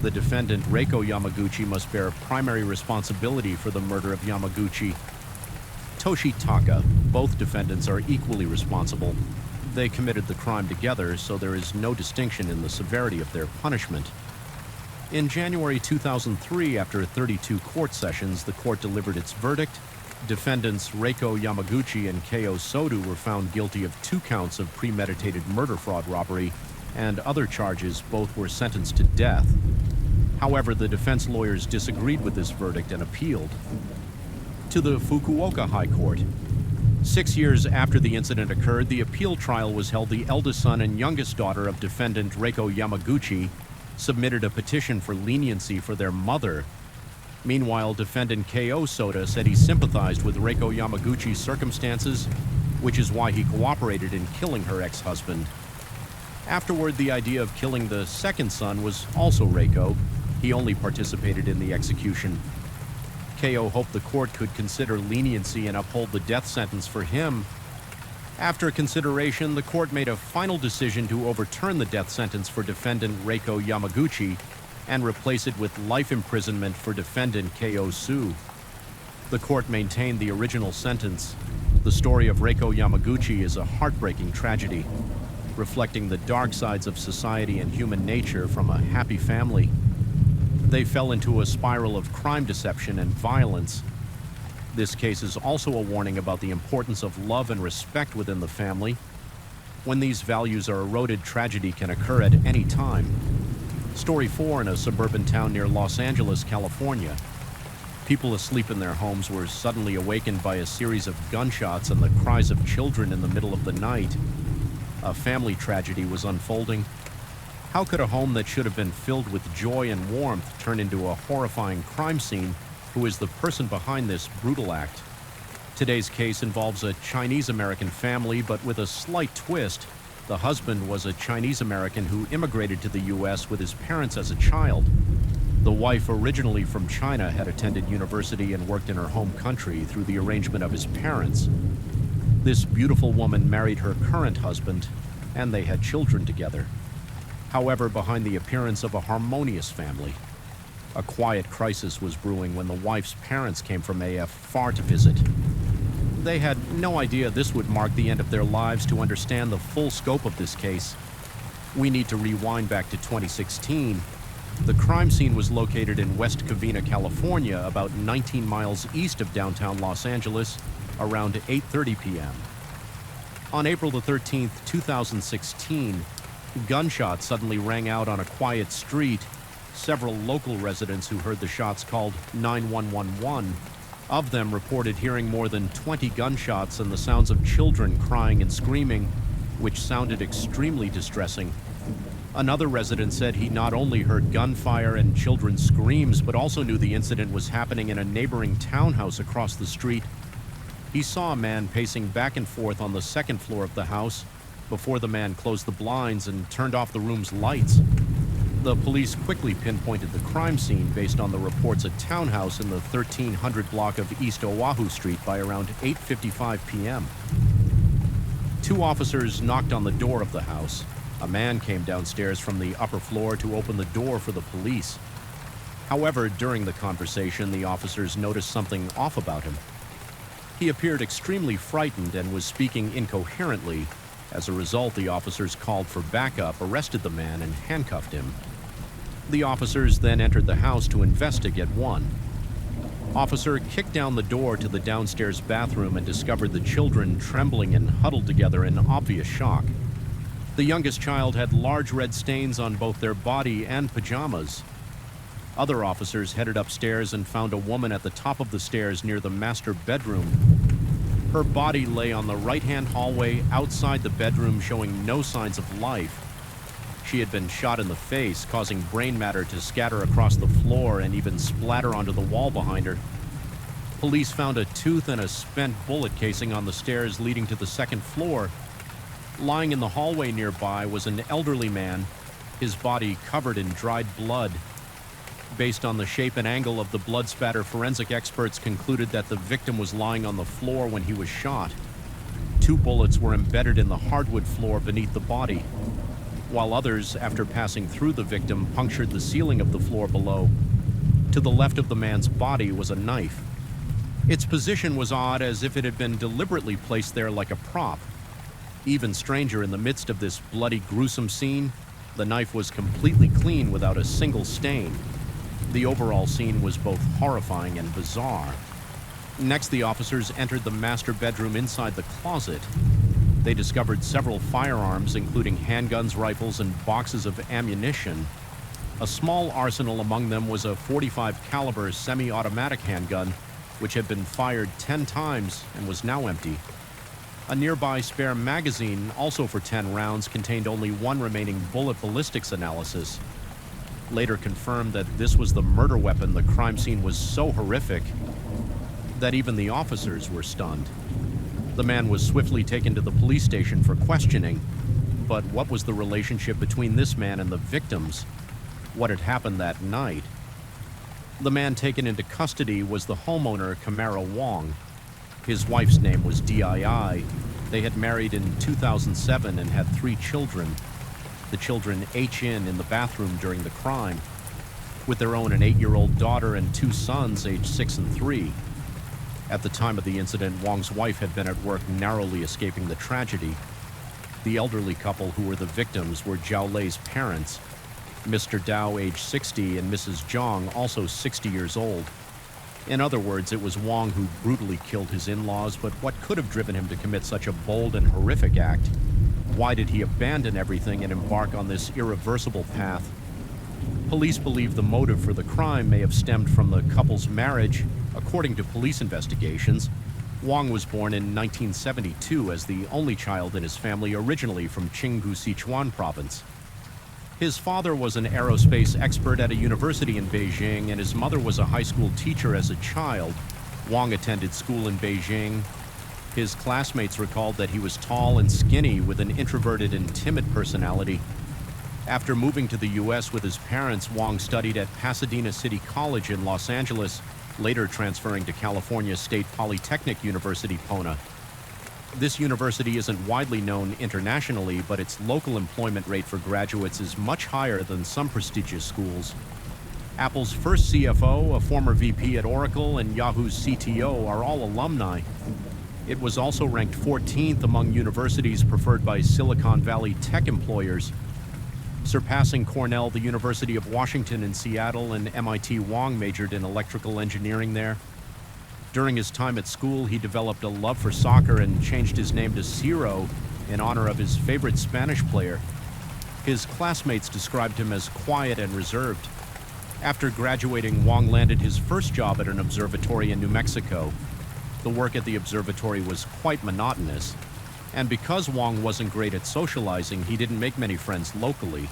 The defendant, Reiko Yamaguchi, must bear primary responsibility for the murder of Yamaguchi. Toshi Taka, both defendants are equally responsible. They committed the crime together, so there is no distinction in the severity of their punishment. In January 2003, after 32 court sessions, the court delivered its verdict. Defendants Reiko Yamaguchi and Keo Sodu were found guilty of 2 counts of premeditated murder fraud robbery, and other charges. Both were sentenced to death. However, the defense lawyers disagreed with this verdict and appealed to the Fukuoka High Court. 6 years after the incident occurred, the appeal trial was held. The eldest son and youngest daughter of defendant Reiko Yamaguchi submitted a petition for leniency for their mother. Meanwhile, defendant Keo Soda said he sympathized with Reiko Yamaguchi's circumstances, which is why he cooperated in killing her ex-husband. Afterward, the idea of killing the second son was also Reiko. He only participated in the execution. Keo hoped the court could consider leniency and uphold the death sentence for him. After consideration, the court made a final decision to overturn the death sentence for defendant Reiko Yamaguchi and replace it with life imprisonment for defendant Keo Su. The court maintained the original sentence. The story of Reiko Yamaguchi is a heartbreaking tragedy, reflecting the dark sides of society and human nature from a happy family. They fell into a spiral of crime, deception, and violence. This case is also a warning about the importance of love and respect within the family. When these values are eroded, tragedy can occur at any time. Story 4 in a suburban town near Los Angeles, California. People asleep in their homes were suddenly awakened by a series of gunshots and the cries of children in the middle of the night. A family tragedy was unfolding. How could a home that should have been filled with joy and warmth turn into a horrifying crime scene? Who is the person behind this brutal act? Today's case involves a Chinese-American family, but with a slight twist. The husband was a Chinese-American who immigrated to the U.S. with his parents as a child. The wife, originally from China, had attended university and worked in her home country through the arrangement of his parents. This beautiful woman married her current husband, and they had children together. However, behind the appearance of a harmonious family, a quiet crisis was brewing when the wife's parents came from AF far to visit. They had no idea this would mark the end of their lives. To understand the full scope of this case, we need to rewind back to 2016. The crime scene was located in West Covina, California, about 19 miles east of downtown Los Angeles, around 8:30 p.m. On April the 13th, 2016, gunshots suddenly rang out on a quiet street. Several local residents who heard the shots called 911. Of them reported hearing more than 20 gunshots and the sounds of children crying and screaming, which sounded extremely distressing. Another resident said he not only heard gunfire and children's screams, but also knew the incident was happening in a neighboring townhouse across the street. He saw a man pacing back and forth on the second floor of the house before the man closed the blinds and turned off the room's lights. The police quickly pinpointed the crime scene based on the reports. A townhouse in the 1300 block of East Oahu Street by around 8:55 p.m. 2 officers knocked on the door of the house. A man came downstairs from the upper floor to open the door for the police. However, during the conversation, the officers noticed something off about him. He appeared extremely frightened and was speaking incoherently. As a result, the officers called for backup, arrested the man, and handcuffed him. The officers then entered the house to investigate. One officer kicked down the door to the downstairs bathroom and discovered the children trembling and huddled together in obvious shock. The youngest child had large red stains on both their body and pajamas. Other officers headed upstairs and found a woman at the top of the stairs near the master bedroom. Her body lay on the right-hand hallway outside the bedroom, showing no signs of life. She had been shot in the face, causing brain matter to scatter across the floor and even splatter onto the wall behind her. Police found a tooth and a spent bullet casing on the stairs leading to the second floor. Lying in the hallway nearby was an elderly man, his body covered in dried blood. Based on the shape and angle of the blood spatter, forensic experts concluded that the victim was lying on the floor when he was shot. 2 bullets were embedded in the hardwood floor beneath the body, while others, after passing through the victim, punctured the ceiling of the floor below. To the left of the man's body was a knife. Its position was odd, as if it had been deliberately placed there like a prop. Even stranger, in the midst of this bloody, gruesome scene, the knife was completely clean without a single stain. The overall scene was both horrifying and bizarre. Next, the officers entered the master bedroom inside the closet. They discovered several firearms, including handguns, rifles, and boxes of ammunition. A small arsenal among them was a .45 caliber semi-automatic handgun, which had been fired 10 times and was now empty. A nearby spare magazine, also for 10 rounds, contained only 1 remaining bullet. Ballistics analysis later confirmed that this was the murder weapon. The crime scene was so horrific that even the officers were stunned. The man was swiftly taken to the police station for questioning. But what was the relationship between this man and the victims? What had happened that night? The man taken into custody was the homeowner, Camara Wong. His wife's name was Dii. They had married in 2007 and had 3 children. The children in the bathroom during the crime, with their own an 8-year-old daughter and 2 sons aged 6 and 3. At the time of the incident, Wong's wife had been at work, narrowly escaping the tragedy. The elderly couple who were the victims were Zhao Lei's parents, Mr. Dao, age 60, and Mrs. Zhang, also 60 years old. In other words, it was Wong who brutally killed his in-laws, but what could have driven him to commit such a bold and horrific act? Why did he abandon everything and embark on this irreversible path? Police believe the motive for the crime may have stemmed from the couple's marriage. According to police investigations, Wong was born in 1972 as the only child in his family, originally from Qinggu, Sichuan province. His father was an aerospace expert at a university in Beijing, and his mother was a high school teacher as a child. Wong attended school in Beijing. His classmates recalled that he was tall and skinny with an introverted and timid personality. After moving to the U.S. with his parents, Wong studied at Pasadena City College in Los Angeles, later transferring to California State Polytechnic University, Pona. This university isn't widely known internationally, but its local employment rate for graduates is much higher than some prestigious schools. Apple's first CFO, a former VP at Oracle, and Yahoo's CTO are all alumni. It was also ranked 14th among universities preferred by Silicon Valley tech employers, surpassing Cornell, the University of Washington in Seattle, and MIT. Wong majored in electrical engineering there. During his time at school, he developed a love for soccer and changed his name to Ciro in honor of his favorite Spanish player. His classmates described him as quiet and reserved. After graduating, Wong landed his first job at an observatory in New Mexico. The work at the observatory was quite monotonous, and because Wong wasn't great at socializing, he didn't make many friends locally.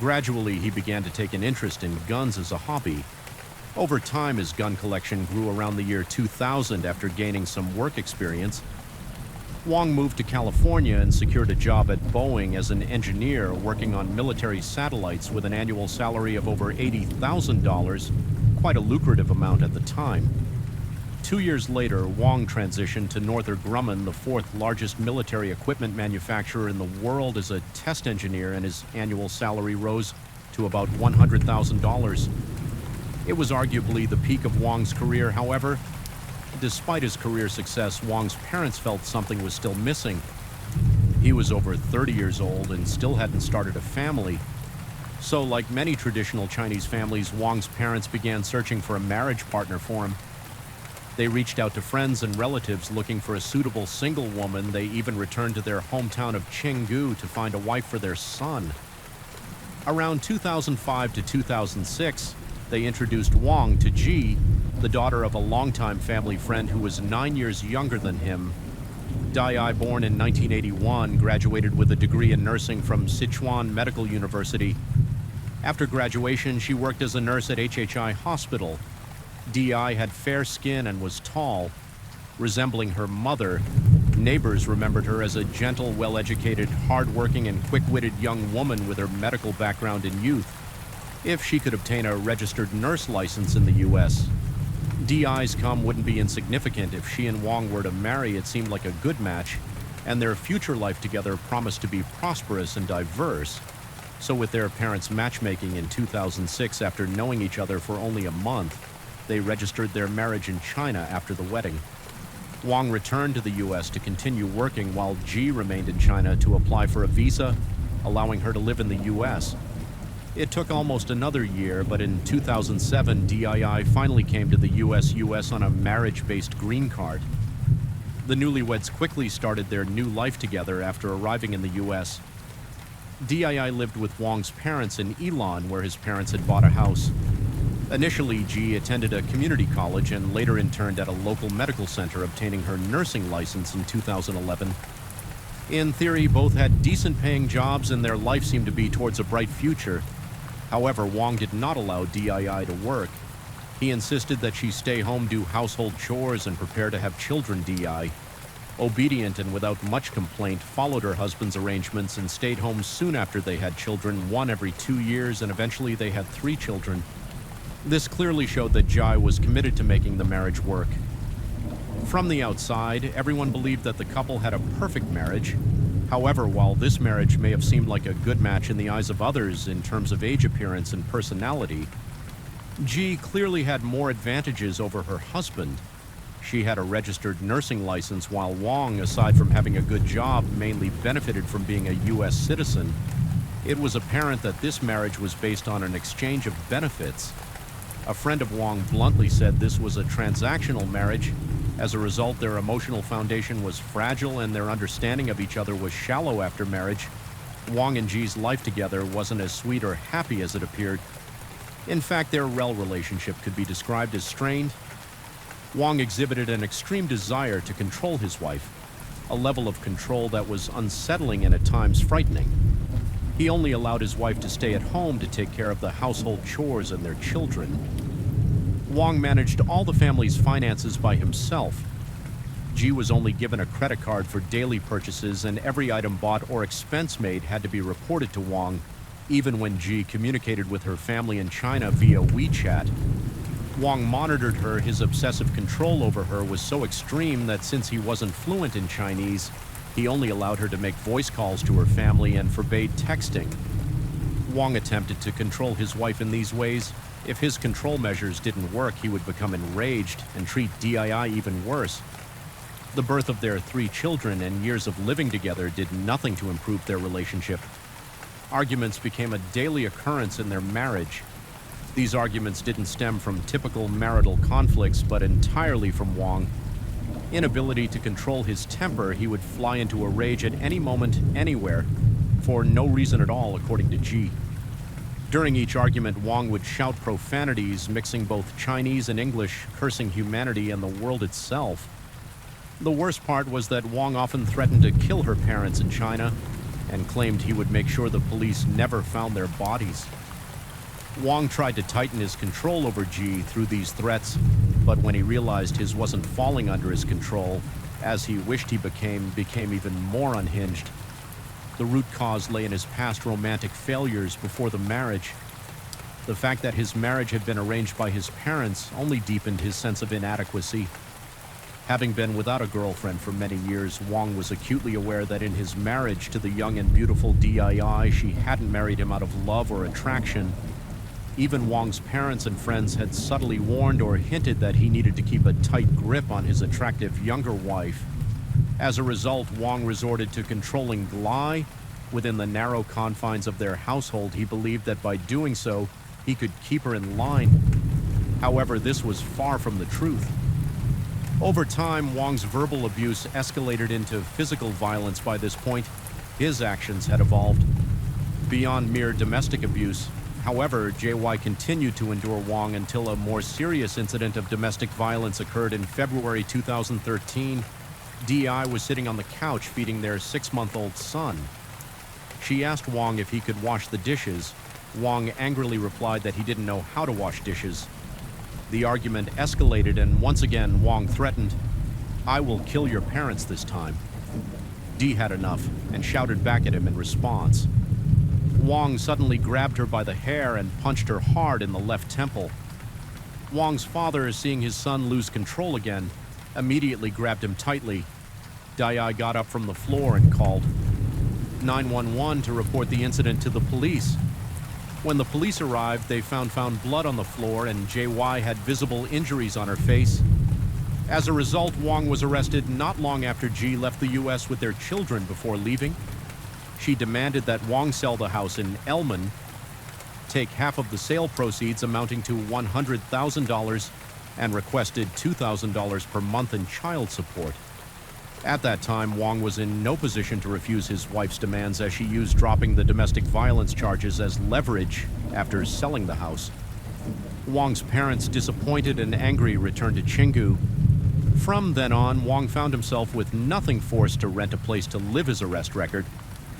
Gradually, he began to take an interest in guns as a hobby. Over time, his gun collection grew around the year 2000 after gaining some work experience. Wong moved to California and secured a job at Boeing as an engineer working on military satellites with an annual salary of over $80,000, quite a lucrative amount at the time. 2 years later, Wong transitioned to Northrop Grumman, the 4th largest military equipment manufacturer in the world, as a test engineer, and his annual salary rose to about $100,000. It was arguably the peak of Wong's career. However, despite his career success, Wong's parents felt something was still missing. He was over 30 years old and still hadn't started a family. So, like many traditional Chinese families, Wong's parents began searching for a marriage partner for him. They reached out to friends and relatives looking for a suitable single woman. They even returned to their hometown of Chengdu to find a wife for their son. Around 2005 to 2006, they introduced Wang to Ji, the daughter of a longtime family friend who was 9 years younger than him. Dai, born in 1981, graduated with a degree in nursing from Sichuan Medical University. After graduation, she worked as a nurse at HHI Hospital. Di had fair skin and was tall. Resembling her mother, neighbors remembered her as a gentle, well-educated, hard-working, and quick-witted young woman with her medical background in youth. If she could obtain a registered nurse license in the U.S., Di's come wouldn't be insignificant. If she and Wang were to marry, it seemed like a good match, and their future life together promised to be prosperous and diverse. So with their parents' matchmaking in 2006, after knowing each other for only a month, they registered their marriage in China after the wedding. Wang returned to the U.S. to continue working while Ji remained in China to apply for a visa, allowing her to live in the U.S. It took almost another year, but in 2007, Dii finally came to the U.S. on a marriage-based green card. The newlyweds quickly started their new life together after arriving in the U.S. Dii lived with Wang's parents in Ilan, where his parents had bought a house. Initially, Ji attended a community college and later interned at a local medical center, obtaining her nursing license in 2011. In theory, both had decent-paying jobs and their life seemed to be towards a bright future. However, Wang did not allow Dii to work. He insisted that she stay home, do household chores, and prepare to have children. Di, obedient and without much complaint, followed her husband's arrangements and stayed home soon after they had children, one every 2 years, and eventually they had 3 children. This clearly showed that Jai was committed to making the marriage work. From the outside, everyone believed that the couple had a perfect marriage. However, while this marriage may have seemed like a good match in the eyes of others in terms of age, appearance, and personality, Ji clearly had more advantages over her husband. She had a registered nursing license, while Wang, aside from having a good job, mainly benefited from being a U.S. citizen. It was apparent that this marriage was based on an exchange of benefits. A friend of Wang bluntly said this was a transactional marriage. As a result, their emotional foundation was fragile and their understanding of each other was shallow after marriage. Wang and Ji's life together wasn't as sweet or happy as it appeared. In fact, their relationship could be described as strained. Wang exhibited an extreme desire to control his wife, a level of control that was unsettling and at times frightening. He only allowed his wife to stay at home to take care of the household chores and their children. Wang managed all the family's finances by himself. Ji was only given a credit card for daily purchases, and every item bought or expense made had to be reported to Wang, even when Ji communicated with her family in China via WeChat. Wang monitored her. His obsessive control over her was so extreme that since he wasn't fluent in Chinese, he only allowed her to make voice calls to her family and forbade texting. Wang attempted to control his wife in these ways. If his control measures didn't work, he would become enraged and treat Dii even worse. The birth of their 3 children and years of living together did nothing to improve their relationship. Arguments became a daily occurrence in their marriage. These arguments didn't stem from typical marital conflicts, but entirely from Wang. Inability to control his temper, he would fly into a rage at any moment, anywhere, for no reason at all, according to Ji. During each argument, Wang would shout profanities, mixing both Chinese and English, cursing humanity and the world itself. The worst part was that Wang often threatened to kill her parents in China and claimed he would make sure the police never found their bodies. Wang tried to tighten his control over Ji through these threats, but when he realized his wasn't falling under his control, as he wished he became even more unhinged. The root cause lay in his past romantic failures before the marriage. The fact that his marriage had been arranged by his parents only deepened his sense of inadequacy. Having been without a girlfriend for many years, Wang was acutely aware that in his marriage to the young and beautiful Dii, she hadn't married him out of love or attraction. Even Wang's parents and friends had subtly warned or hinted that he needed to keep a tight grip on his attractive younger wife. As a result, Wang resorted to controlling Glai. Within the narrow confines of their household, he believed that by doing so, he could keep her in line. However, this was far from the truth. Over time, Wang's verbal abuse escalated into physical violence. By this point, his actions had evolved beyond mere domestic abuse. However, JY continued to endure Wang until a more serious incident of domestic violence occurred in February 2013. DI was sitting on the couch feeding their 6-month-old son. She asked Wang if he could wash the dishes. Wang angrily replied that he didn't know how to wash dishes. The argument escalated, and once again, Wang threatened, "I will kill your parents this time." Dee had enough and shouted back at him in response. Wang suddenly grabbed her by the hair and punched her hard in the left temple. Wang's father, seeing his son lose control again, immediately grabbed him tightly. Dai got up from the floor and called 911 to report the incident to the police. When the police arrived, they found blood on the floor, and JY had visible injuries on her face. As a result, Wang was arrested not long after G left the U.S. with their children before leaving. She demanded that Wang sell the house in Elman, take half of the sale proceeds amounting to $100,000, and requested $2,000 per month in child support. At that time, Wang was in no position to refuse his wife's demands, as she used dropping the domestic violence charges as leverage after selling the house. Wang's parents, disappointed and angry, returned to Chingu. From then on, Wang found himself with nothing, forced to rent a place to live his arrest record,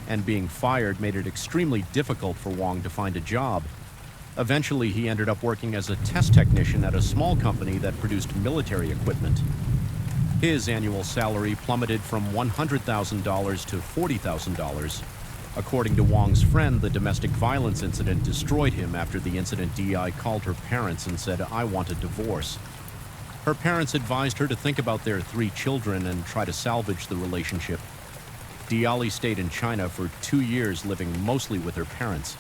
and being fired made it extremely difficult for Wang to find a job. Eventually, he ended up working as a test technician at a small company that produced military equipment. His annual salary plummeted from $100,000 to $40,000. According to Wang's friend, the domestic violence incident destroyed him. After the incident, DI called her parents and said, "I want a divorce." Her parents advised her to think about their 3 children and try to salvage the relationship. Diali stayed in China for 2 years, living mostly with her parents.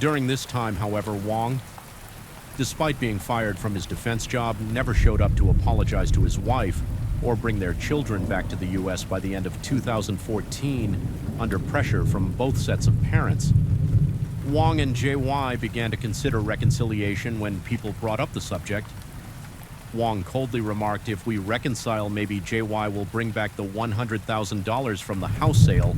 During this time, however, Wang, despite being fired from his defense job, never showed up to apologize to his wife or bring their children back to the U.S. By the end of 2014, under pressure from both sets of parents, Wang and JY began to consider reconciliation. When people brought up the subject, Wang coldly remarked, "If we reconcile, maybe JY will bring back the $100,000 from the house sale."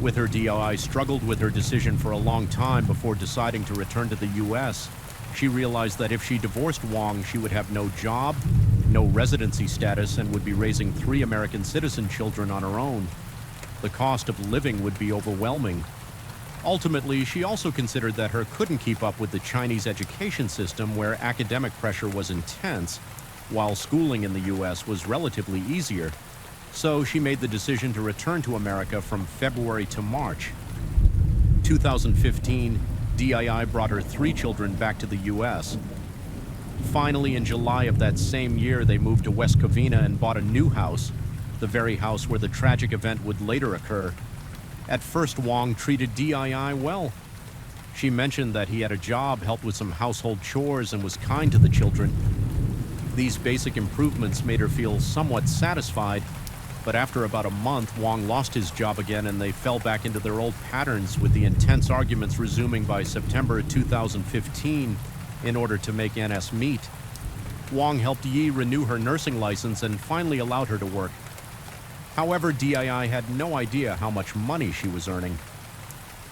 With her, DI struggled with her decision for a long time before deciding to return to the U.S. She realized that if she divorced Wang, she would have no job, no residency status, and would be raising 3 American citizen children on her own. The cost of living would be overwhelming. Ultimately, she also considered that her couldn't keep up with the Chinese education system, where academic pressure was intense, while schooling in the U.S. was relatively easier. So she made the decision to return to America from February to March 2015. DII brought her 3 children back to the U.S. Finally, in July of that same year, they moved to West Covina and bought a new house, the very house where the tragic event would later occur. At first, Wang treated DII well. She mentioned that he had a job, helped with some household chores, and was kind to the children. These basic improvements made her feel somewhat satisfied, but after about a month, Wang lost his job again, and they fell back into their old patterns, with the intense arguments resuming by September 2015 in order to make ends meet. Wang helped Yi renew her nursing license and finally allowed her to work. However, DII had no idea how much money she was earning,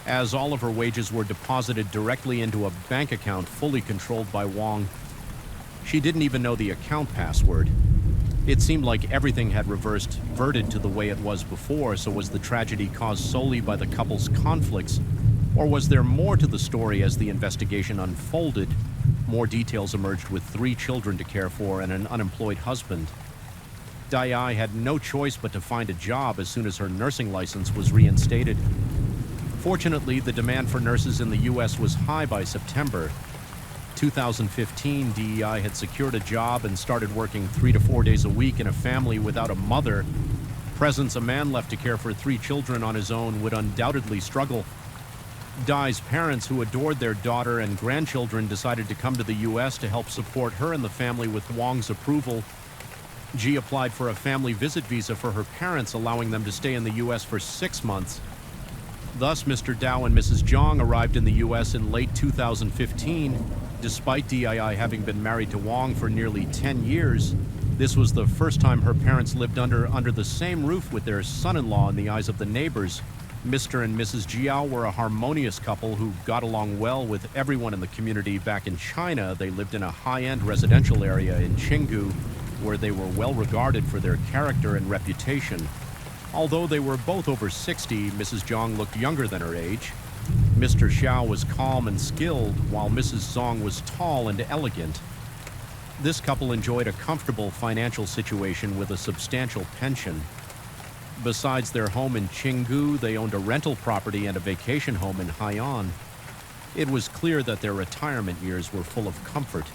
as all of her wages were deposited directly into a bank account fully controlled by Wang. She didn't even know the account password. It seemed like everything had reverted to the way it was before. So was the tragedy caused solely by the couple's conflicts? Or was there more to the story? As the investigation unfolded, more details emerged, with 3 children to care for and an unemployed husband. Dai had no choice but to find a job as soon as her nursing license was reinstated. Fortunately, the demand for nurses in the U.S. was high. By September 2015, DEI had secured a job and started working 3 to 4 days a week in a family without a mother. Presence, a man left to care for 3 children on his own, would undoubtedly struggle. Dai's parents, who adored their daughter and grandchildren, decided to come to the U.S. to help support her and the family. With Wang's approval, Ji applied for a family visit visa for her parents, allowing them to stay in the U.S. for 6 months. Thus, Mr. Dao and Mrs. Zhang arrived in the U.S. in late 2015. Despite DII having been married to Wang for nearly 10 years, This was the first time her parents lived under the same roof with their son-in-law in the eyes of the neighbors. Mr. and Mrs. Jiao were a harmonious couple who got along well with everyone in the community. Back in China, they lived in a high-end residential area in Qinggu, where they were well regarded for their character and reputation. Although they were both over 60, Mrs. Zhang looked younger than her age. Mr. Xiao was calm and skilled, while Mrs. Zhang was tall and elegant. This couple enjoyed a comfortable financial situation with a substantial pension. Besides their home in Qinggu, they owned a rental property and a vacation home in Haiyan. It was clear that their retirement years were full of comfort,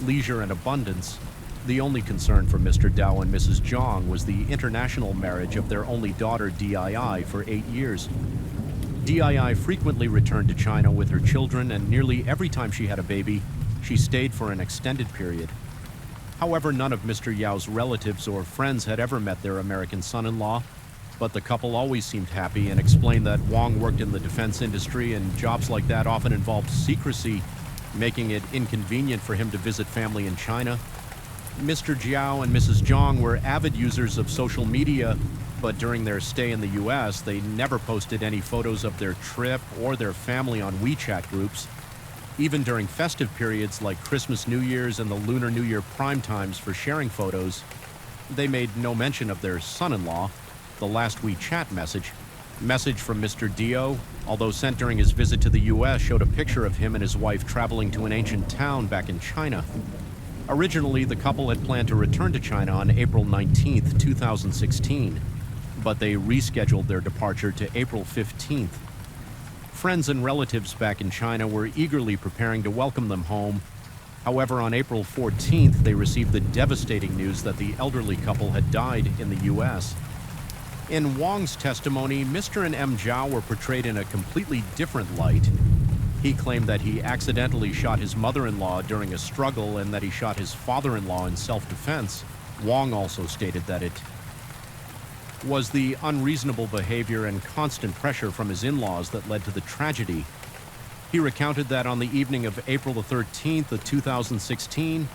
leisure, and abundance. The only concern for Mr. Dao and Mrs. Zhang was the international marriage of their only daughter, Dii, for 8 years. Dii frequently returned to China with her children, and nearly every time she had a baby, she stayed for an extended period. However, none of Mr. Yao's relatives or friends had ever met their American son-in-law, but the couple always seemed happy and explained that Wang worked in the defense industry and jobs like that often involved secrecy, making it inconvenient for him to visit family in China. Mr. Jiao and Mrs. Zhang were avid users of social media, but during their stay in the U.S., they never posted any photos of their trip or their family on WeChat groups. Even during festive periods like Christmas, New Year's, and the Lunar New Year prime times for sharing photos, they made no mention of their son-in-law. The last WeChat message from Mr. Dio, although sent during his visit to the U.S., showed a picture of him and his wife traveling to an ancient town back in China. Originally, the couple had planned to return to China on April 19, 2016, but they rescheduled their departure to April 15th. Friends and relatives back in China were eagerly preparing to welcome them home. However, on April 14th, they received the devastating news that the elderly couple had died in the U.S. In Wang's testimony, Mr. and M. Zhao were portrayed in a completely different light. He claimed that he accidentally shot his mother-in-law during a struggle and that he shot his father-in-law in self-defense. Wang also stated that it was the unreasonable behavior and constant pressure from his in-laws that led to the tragedy. He recounted that on the evening of April the 13th of 2016,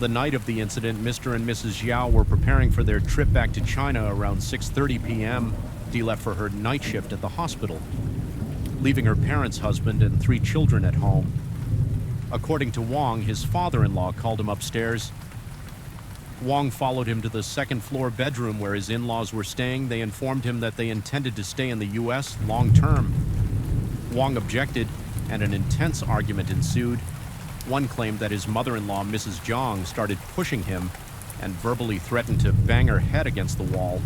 the night of the incident, Mr. and Mrs. Yao were preparing for their trip back to China around 6:30 p.m. Dee left for her night shift at the hospital, leaving her parents' husband and 3 children at home. According to Wang, his father-in-law called him upstairs. Wang followed him to the second-floor bedroom where his in-laws were staying. They informed him that they intended to stay in the U.S. long-term. Wang objected, and an intense argument ensued. One claimed that his mother-in-law, Mrs. Zhang, started pushing him and verbally threatened to bang her head against the wall.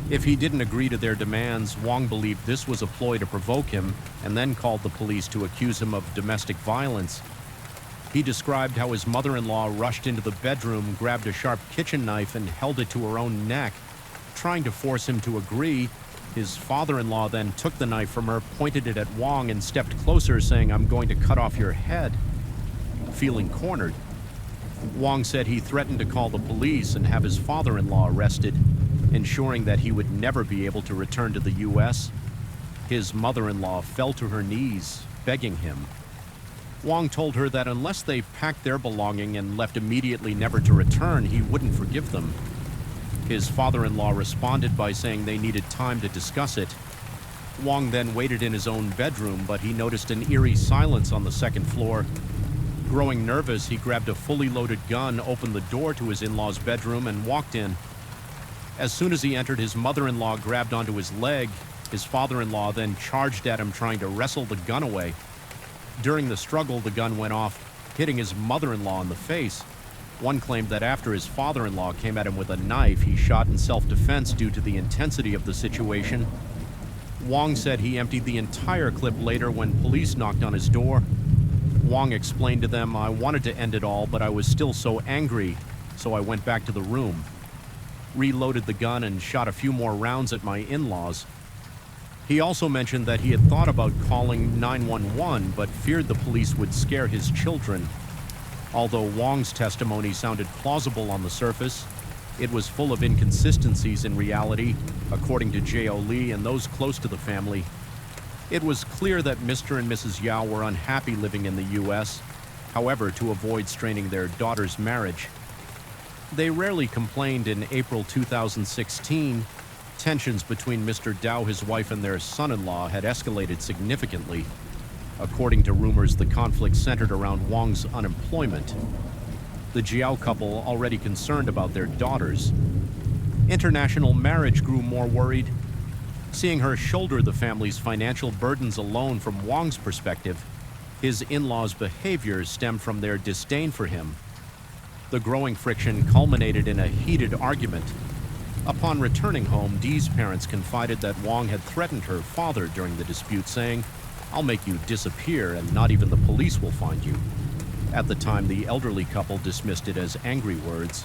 If he didn't agree to their demands, Wang believed this was a ploy to provoke him and then called the police to accuse him of domestic violence. He described how his mother-in-law rushed into the bedroom, grabbed a sharp kitchen knife, and held it to her own neck, trying to force him to agree. His father-in-law then took the knife from her, pointed it at Wang, and stepped closer, saying, "I'm going to cut off your head." Feeling cornered, Wang said he threatened to call the police and have his father-in-law arrested, ensuring that he would never be able to return to the U.S. His mother-in-law fell to her knees, begging him. Wang told her that unless they packed their belonging and left immediately never to return, he wouldn't forgive them. His father-in-law responded by saying they needed time to discuss it. Wang then waited in his own bedroom, but he noticed an eerie silence on the second floor. Growing nervous, he grabbed a fully loaded gun, opened the door to his in-law's bedroom, and walked in. As soon as he entered, his mother-in-law grabbed onto his leg. His father-in-law then charged at him, trying to wrestle the gun away. During the struggle, the gun went off, hitting his mother-in-law in the face. One claimed that after his father-in-law came at him with a knife, he shot in self-defense due to the intensity of the situation. Wang said he emptied the entire clip later when police knocked on his door. Wang explained to them, "I wanted to end it all, but I was still so angry, so I went back to the room, reloaded the gun, and shot a few more rounds at my in-laws." He also mentioned that he had thought about calling 911, but feared the police would scare his children. Although Wang's testimony sounded plausible on the surface, it was full of inconsistencies in reality, according to J.O. Lee and those close to the family. It was clear that Mr. and Mrs. Yao were unhappy living in the U.S., however, to avoid straining their daughter's marriage. They rarely complained. In April 2016, tensions between Mr. Dao, his wife, and their son-in-law had escalated significantly. According to rumors, the conflict centered around Wang's unemployment. The Jiao couple, already concerned about their daughters. International marriage grew more worried. Seeing her shoulder the family's financial burdens alone from Wang's perspective, his in-laws' behavior stemmed from their disdain for him. The growing friction culminated in a heated argument. Upon returning home, Dee's parents confided that Wang had threatened her father during the dispute, saying, "I'll make you disappear and not even the police will find you." At the time, the elderly couple dismissed it as angry words,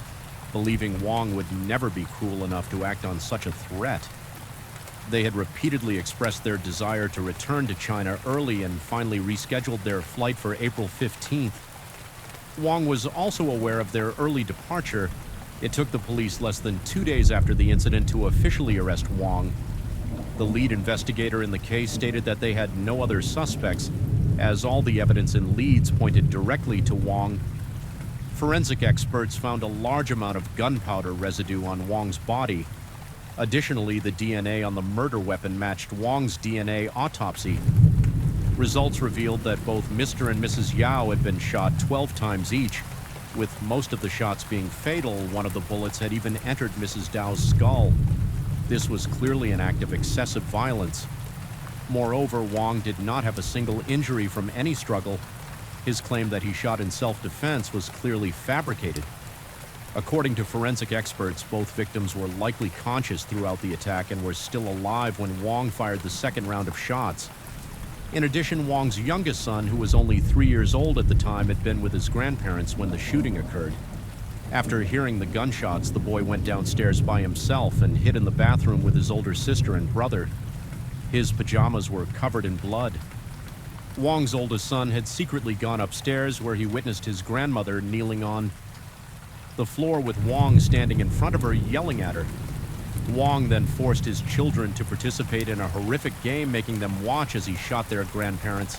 believing Wang would never be cruel enough to act on such a threat. They had repeatedly expressed their desire to return to China early and finally rescheduled their flight for April 15th. Wang was also aware of their early departure. It took the police less than 2 days after the incident to officially arrest Wang. The lead investigator in the case stated that they had no other suspects, as all the evidence in leads pointed directly to Wang. Forensic experts found a large amount of gunpowder residue on Wang's body. Additionally, the DNA on the murder weapon matched Wang's DNA autopsy. Results revealed that both Mr. and Mrs. Yao had been shot 12 times each. With most of the shots being fatal, one of the bullets had even entered Mrs. Dao's skull. This was clearly an act of excessive violence. Moreover, Wang did not have a single injury from any struggle. His claim that he shot in self-defense was clearly fabricated. According to forensic experts, both victims were likely conscious throughout the attack and were still alive when Wang fired the second round of shots. In addition, Wang's youngest son, who was only 3 years old at the time, had been with his grandparents when the shooting occurred. After hearing the gunshots, the boy went downstairs by himself and hid in the bathroom with his older sister and brother. His pajamas were covered in blood. Wang's oldest son had secretly gone upstairs, where he witnessed his grandmother kneeling on the floor with Wang standing in front of her, yelling at her. Wang then forced his children to participate in a horrific game, making them watch as he shot their grandparents.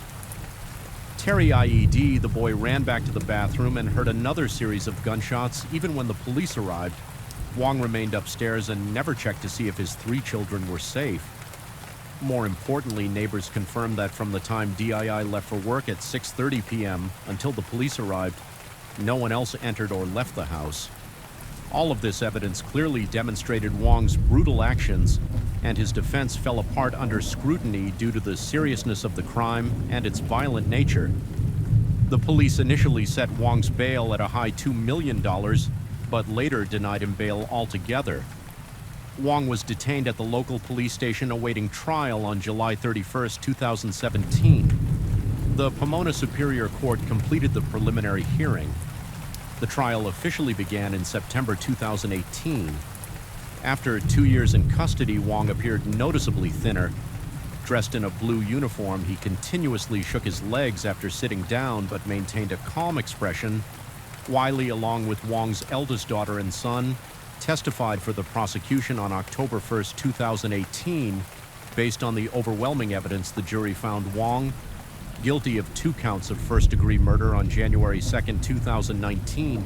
Terry IED, the boy ran back to the bathroom and heard another series of gunshots. Even when the police arrived, Wang remained upstairs and never checked to see if his 3 children were safe. More importantly, neighbors confirmed that from the time DII left for work at 6:30 p.m. until the police arrived, no one else entered or left the house. All of this evidence clearly demonstrated Wang's brutal actions, and his defense fell apart under scrutiny due to the seriousness of the crime and its violent nature. The police initially set Wang's bail at a high $2 million, but later denied him bail altogether. Wang was detained at the local police station awaiting trial on July 31, 2017. The Pomona Superior Court completed the preliminary hearing. The trial officially began in September 2018. After 2 years in custody, Wang appeared noticeably thinner. Dressed in a blue uniform, he continuously shook his legs after sitting down but maintained a calm expression. Wiley, along with Wang's eldest daughter and son, testified for the prosecution on October 1, 2018. Based on the overwhelming evidence, the jury found Wang guilty of 2 counts of first-degree murder on January 2, 2019.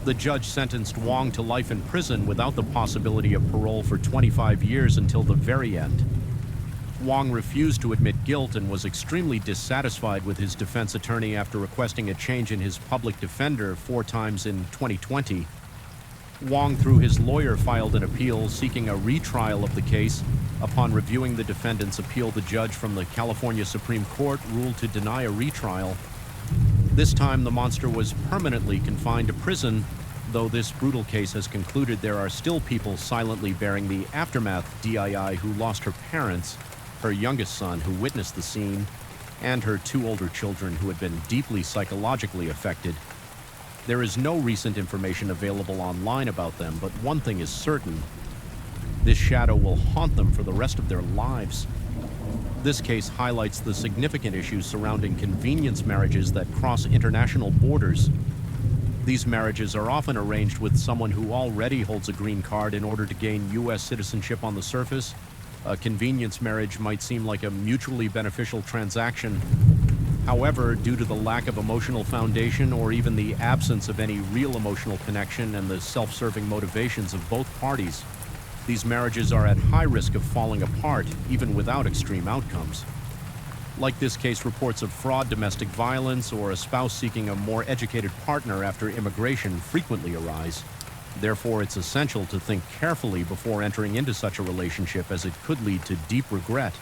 The judge sentenced Wang to life in prison without the possibility of parole for 25 years until the very end. Wang refused to admit guilt and was extremely dissatisfied with his defense attorney after requesting a change in his public defender 4 times in 2020. Wang, through his lawyer, filed an appeal seeking a retrial of the case. Upon reviewing the defendant's appeal, the judge from the California Supreme Court ruled to deny a retrial. This time, the monster was permanently confined to prison. Though this brutal case has concluded, there are still people silently bearing the aftermath of DII who lost her parents, her youngest son who witnessed the scene, and her 2 older children who had been deeply psychologically affected. There is no recent information available online about them, but one thing is certain: this shadow will haunt them for the rest of their lives. This case highlights the significant issues surrounding convenience marriages that cross international borders. These marriages are often arranged with someone who already holds a green card in order to gain U.S. citizenship on the surface. A convenience marriage might seem like a mutually beneficial transaction, However, due to the lack of emotional foundation or even the absence of any real emotional connection and the self-serving motivations of both parties, these marriages are at high risk of falling apart even without extreme outcomes. Like this case, reports of fraud, domestic violence, or a spouse seeking a more educated partner after immigration frequently arise. Therefore, it's essential to think carefully before entering into such a relationship, as it could lead to deep regret.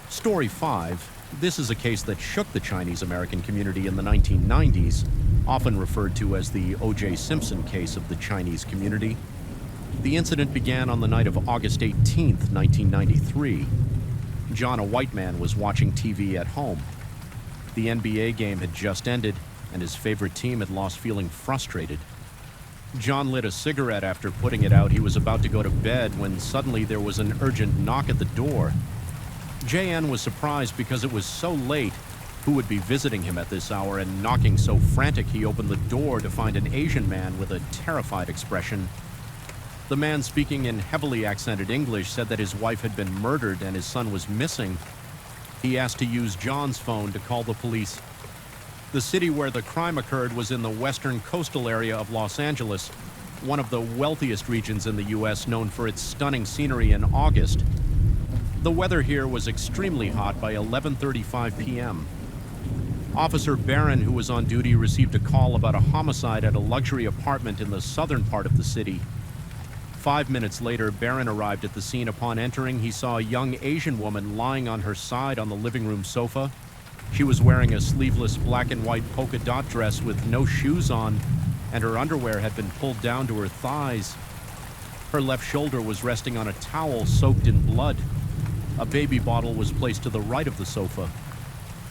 Story 5. This is a case that shook the Chinese-American community in the 1990s, often referred to as the O.J. Simpson case of the Chinese community. The incident began on the night of August 18, 1993. John, a white man, was watching TV at home. The NBA game had just ended, and his favorite team had lost, feeling frustrated. John lit a cigarette after putting it out. He was about to go to bed when suddenly there was an urgent knock at the door. JN was surprised because it was so late. Who would be visiting him at this hour and knocking so frantic? He opened the door to find an Asian man with a terrified expression. The man, speaking in heavily accented English, said that his wife had been murdered and his son was missing. He asked to use John's phone to call the police. The city where the crime occurred was in the western coastal area of Los Angeles, one of the wealthiest regions in the U.S., known for its stunning scenery in August. The weather here was extremely hot by 11:35 p.m. Officer Barron, who was on duty, received a call about a homicide at a luxury apartment in the southern part of the city. 5 minutes later, Barron arrived at the scene. Upon entering, he saw a young Asian woman lying on her side on the living room sofa. She was wearing a sleeveless black and white polka dot dress with no shoes on, and her underwear had been pulled down to her thighs. Her left shoulder was resting on a towel soaked in blood. A baby bottle was placed to the right of the sofa.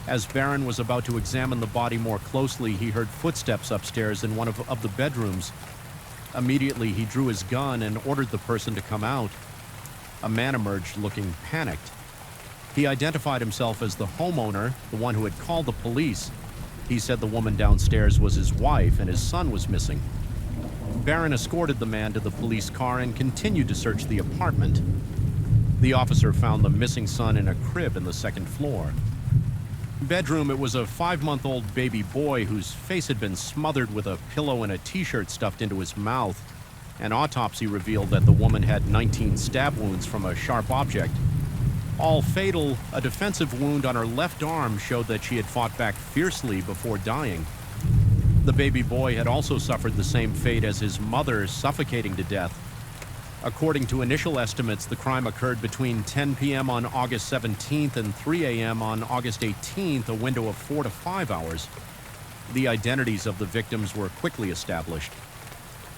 As Barron was about to examine the body more closely, he heard footsteps upstairs in one of the bedrooms. Immediately, he drew his gun and ordered the person to come out. A man emerged looking panicked. He identified himself as the homeowner, the one who had called the police. He said the woman downstairs was his wife and his son was missing. Barron escorted the man to the police car and continued to search the apartment. The officer found the missing son in a crib in the second floor. Bedroom, it was a 5-month-old baby boy whose face had been smothered with a pillow and a t-shirt stuffed into his mouth. An autopsy revealed that the woman had 19 stab wounds from a sharp object. All fatal. A defensive wound on her left arm showed that she had fought back fiercely before dying. The baby boy had also suffered the same fate as his mother, suffocating to death. According to initial estimates, the crime occurred between 10 p.m. on August 17th and 3 a.m. on August 18th, a window of 4 to 5 hours. The identities of the victims were quickly established.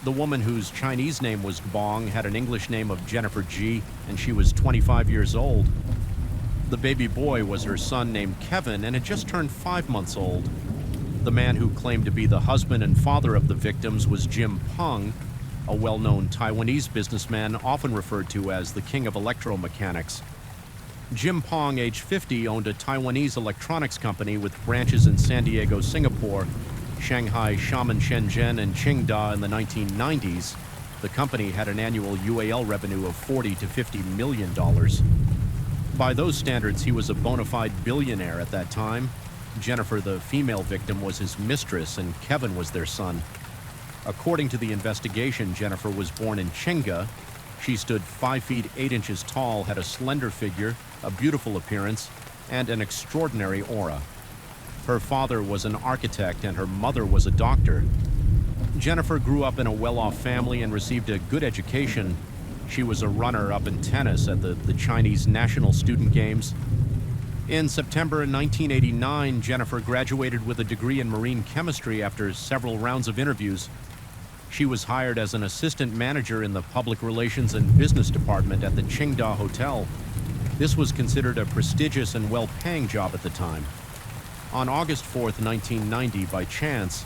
The woman, whose Chinese name was Bong, had an English name of Jennifer G., and she was 25 years old. The baby boy was her son, named Kevin, and had just turned 5 months old. The man who claimed to be the husband and father of the victims was Jim Peng, a well-known Taiwanese businessman often referred to as the king of electromechanics. Jim Peng, age 50, owned a Taiwanese electronics company with branches in San Diego, Singapore, Shanghai, Xiamen, Shenzhen, and Qingda in the 1990s. The company had an annual UAL revenue of $40 to $50 million. By those standards, he was a bona fide billionaire at that time. Jennifer, the female victim, was his mistress, and Kevin was their son. According to the investigation, Jennifer was born in Qingda. She stood 5 feet 8 inches tall, had a slender figure, a beautiful appearance, and an extraordinary aura. Her father was an architect and her mother was a doctor. Jennifer grew up in a well-off family and received a good education. She was a runner-up in tennis at the Chinese National Student Games. In September 1989, Jennifer graduated with a degree in marine chemistry after several rounds of interviews. She was hired as an assistant manager in the public relations and business department at the Qingda Hotel. This was considered a prestigious and well-paying job at the time. On August 4th, 1990, by chance,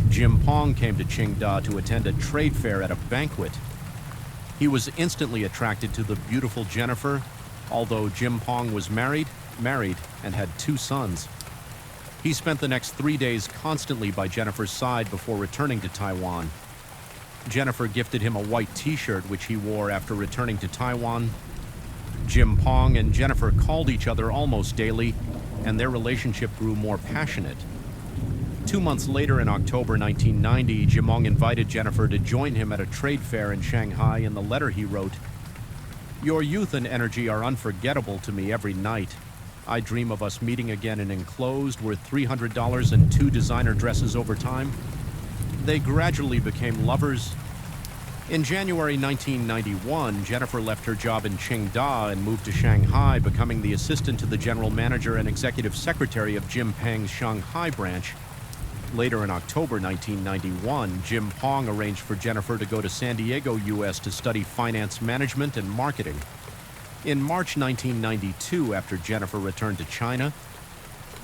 Jim Peng came to Qingda to attend a trade fair at a banquet. He was instantly attracted to the beautiful Jennifer, although Jim Peng was married, and had 2 sons. He spent the next 3 days constantly by Jennifer's side before returning to Taiwan. Jennifer gifted him a white t-shirt, which he wore after returning to Taiwan. Jim Peng and Jennifer called each other almost daily. and their relationship grew more passionate. 2 months later, in October 1990, Jimong invited Jennifer to join him at a trade fair in Shanghai. In the letter he wrote, "Your youth and energy are unforgettable to me every night. I dream of us meeting again in enclosed worth $300 and 2 designer dresses over time." They gradually became lovers. In January 1991, Jennifer left her job in Qingda and moved to Shanghai, becoming the assistant to the general manager and executive secretary of Jim Pang's Shanghai branch. Later in October 1991, Jim Pong arranged for Jennifer to go to San Diego, U.S. to study finance management and marketing. In March 1992, after Jennifer returned to China,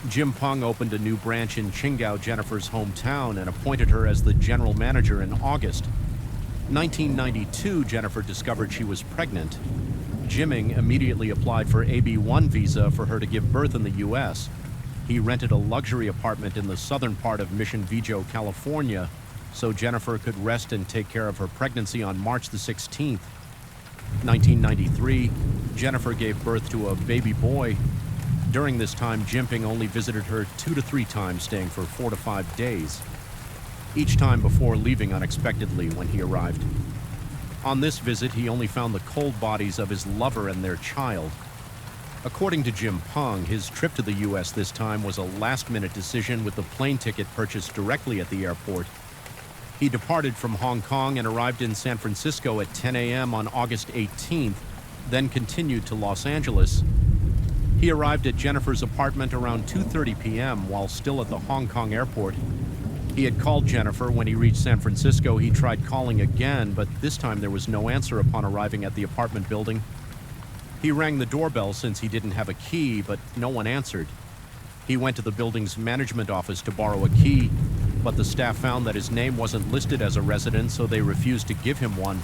Jim Pong opened a new branch in Qingdao, Jennifer's hometown, and appointed her as the general manager in August. 1992, Jennifer discovered she was pregnant. Jiming immediately applied for AB-1 visa for her to give birth in the U.S. He rented a luxury apartment in the southern part of Mission Viejo, California, so Jennifer could rest and take care of her pregnancy on March the 16th. 1993, Jennifer gave birth to a baby boy. During this time, Jimping only visited her 2 to 3 times, staying for 4 to 5 days, each time before leaving unexpectedly when he arrived. On this visit, he only found the cold bodies of his lover and their child. According to Jim Pong, his trip to the U.S. this time was a last-minute decision with the plane ticket purchased directly at the airport. He departed from Hong Kong and arrived in San Francisco at 10 a.m. on August 18th, then continued to Los Angeles. He arrived at Jennifer's apartment around 2:30 p.m. while still at the Hong Kong airport. He had called Jennifer. When he reached San Francisco, he tried calling again, but this time there was no answer upon arriving at the apartment building. He rang the doorbell since he didn't have a key, but no one answered. He went to the building's management office to borrow a key, but the staff found that his name wasn't listed as a resident, so they refused to give him one.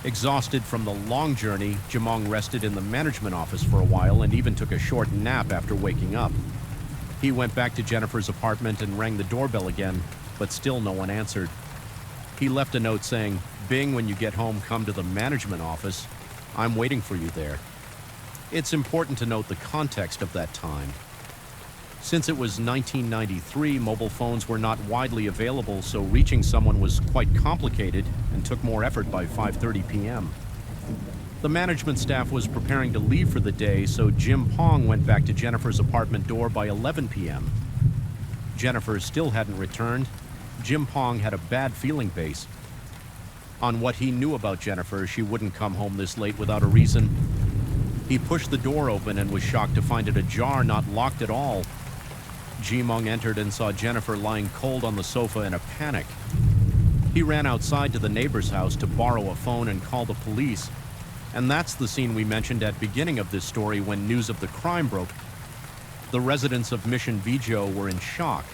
Exhausted from the long journey, Jimong rested in the management office for a while and even took a short nap after waking up. He went back to Jennifer's apartment and rang the doorbell again, but still no one answered. He left a note saying, "Bing, when you get home, come to the management office. I'm waiting for you there." It's important to note the context of that time. Since it was 1993, mobile phones were not widely available, so reaching someone was quite complicated and took more effort by 5:30 p.m. The management staff was preparing to leave for the day, so Jim Pong went back to Jennifer's apartment door by 11 p.m. Jennifer still hadn't returned. Jim Pong had a bad feeling base. On what he knew about Jennifer, she wouldn't come home this late without a reason. He pushed the door open and was shocked to find it ajar, not locked at all. Jimong entered and saw Jennifer lying cold on the sofa in a panic. He ran outside to the neighbor's house to borrow a phone and call the police. And that's the scene we mentioned at the beginning of this story when news of the crime broke. The residents of Mission Viejo were in shock.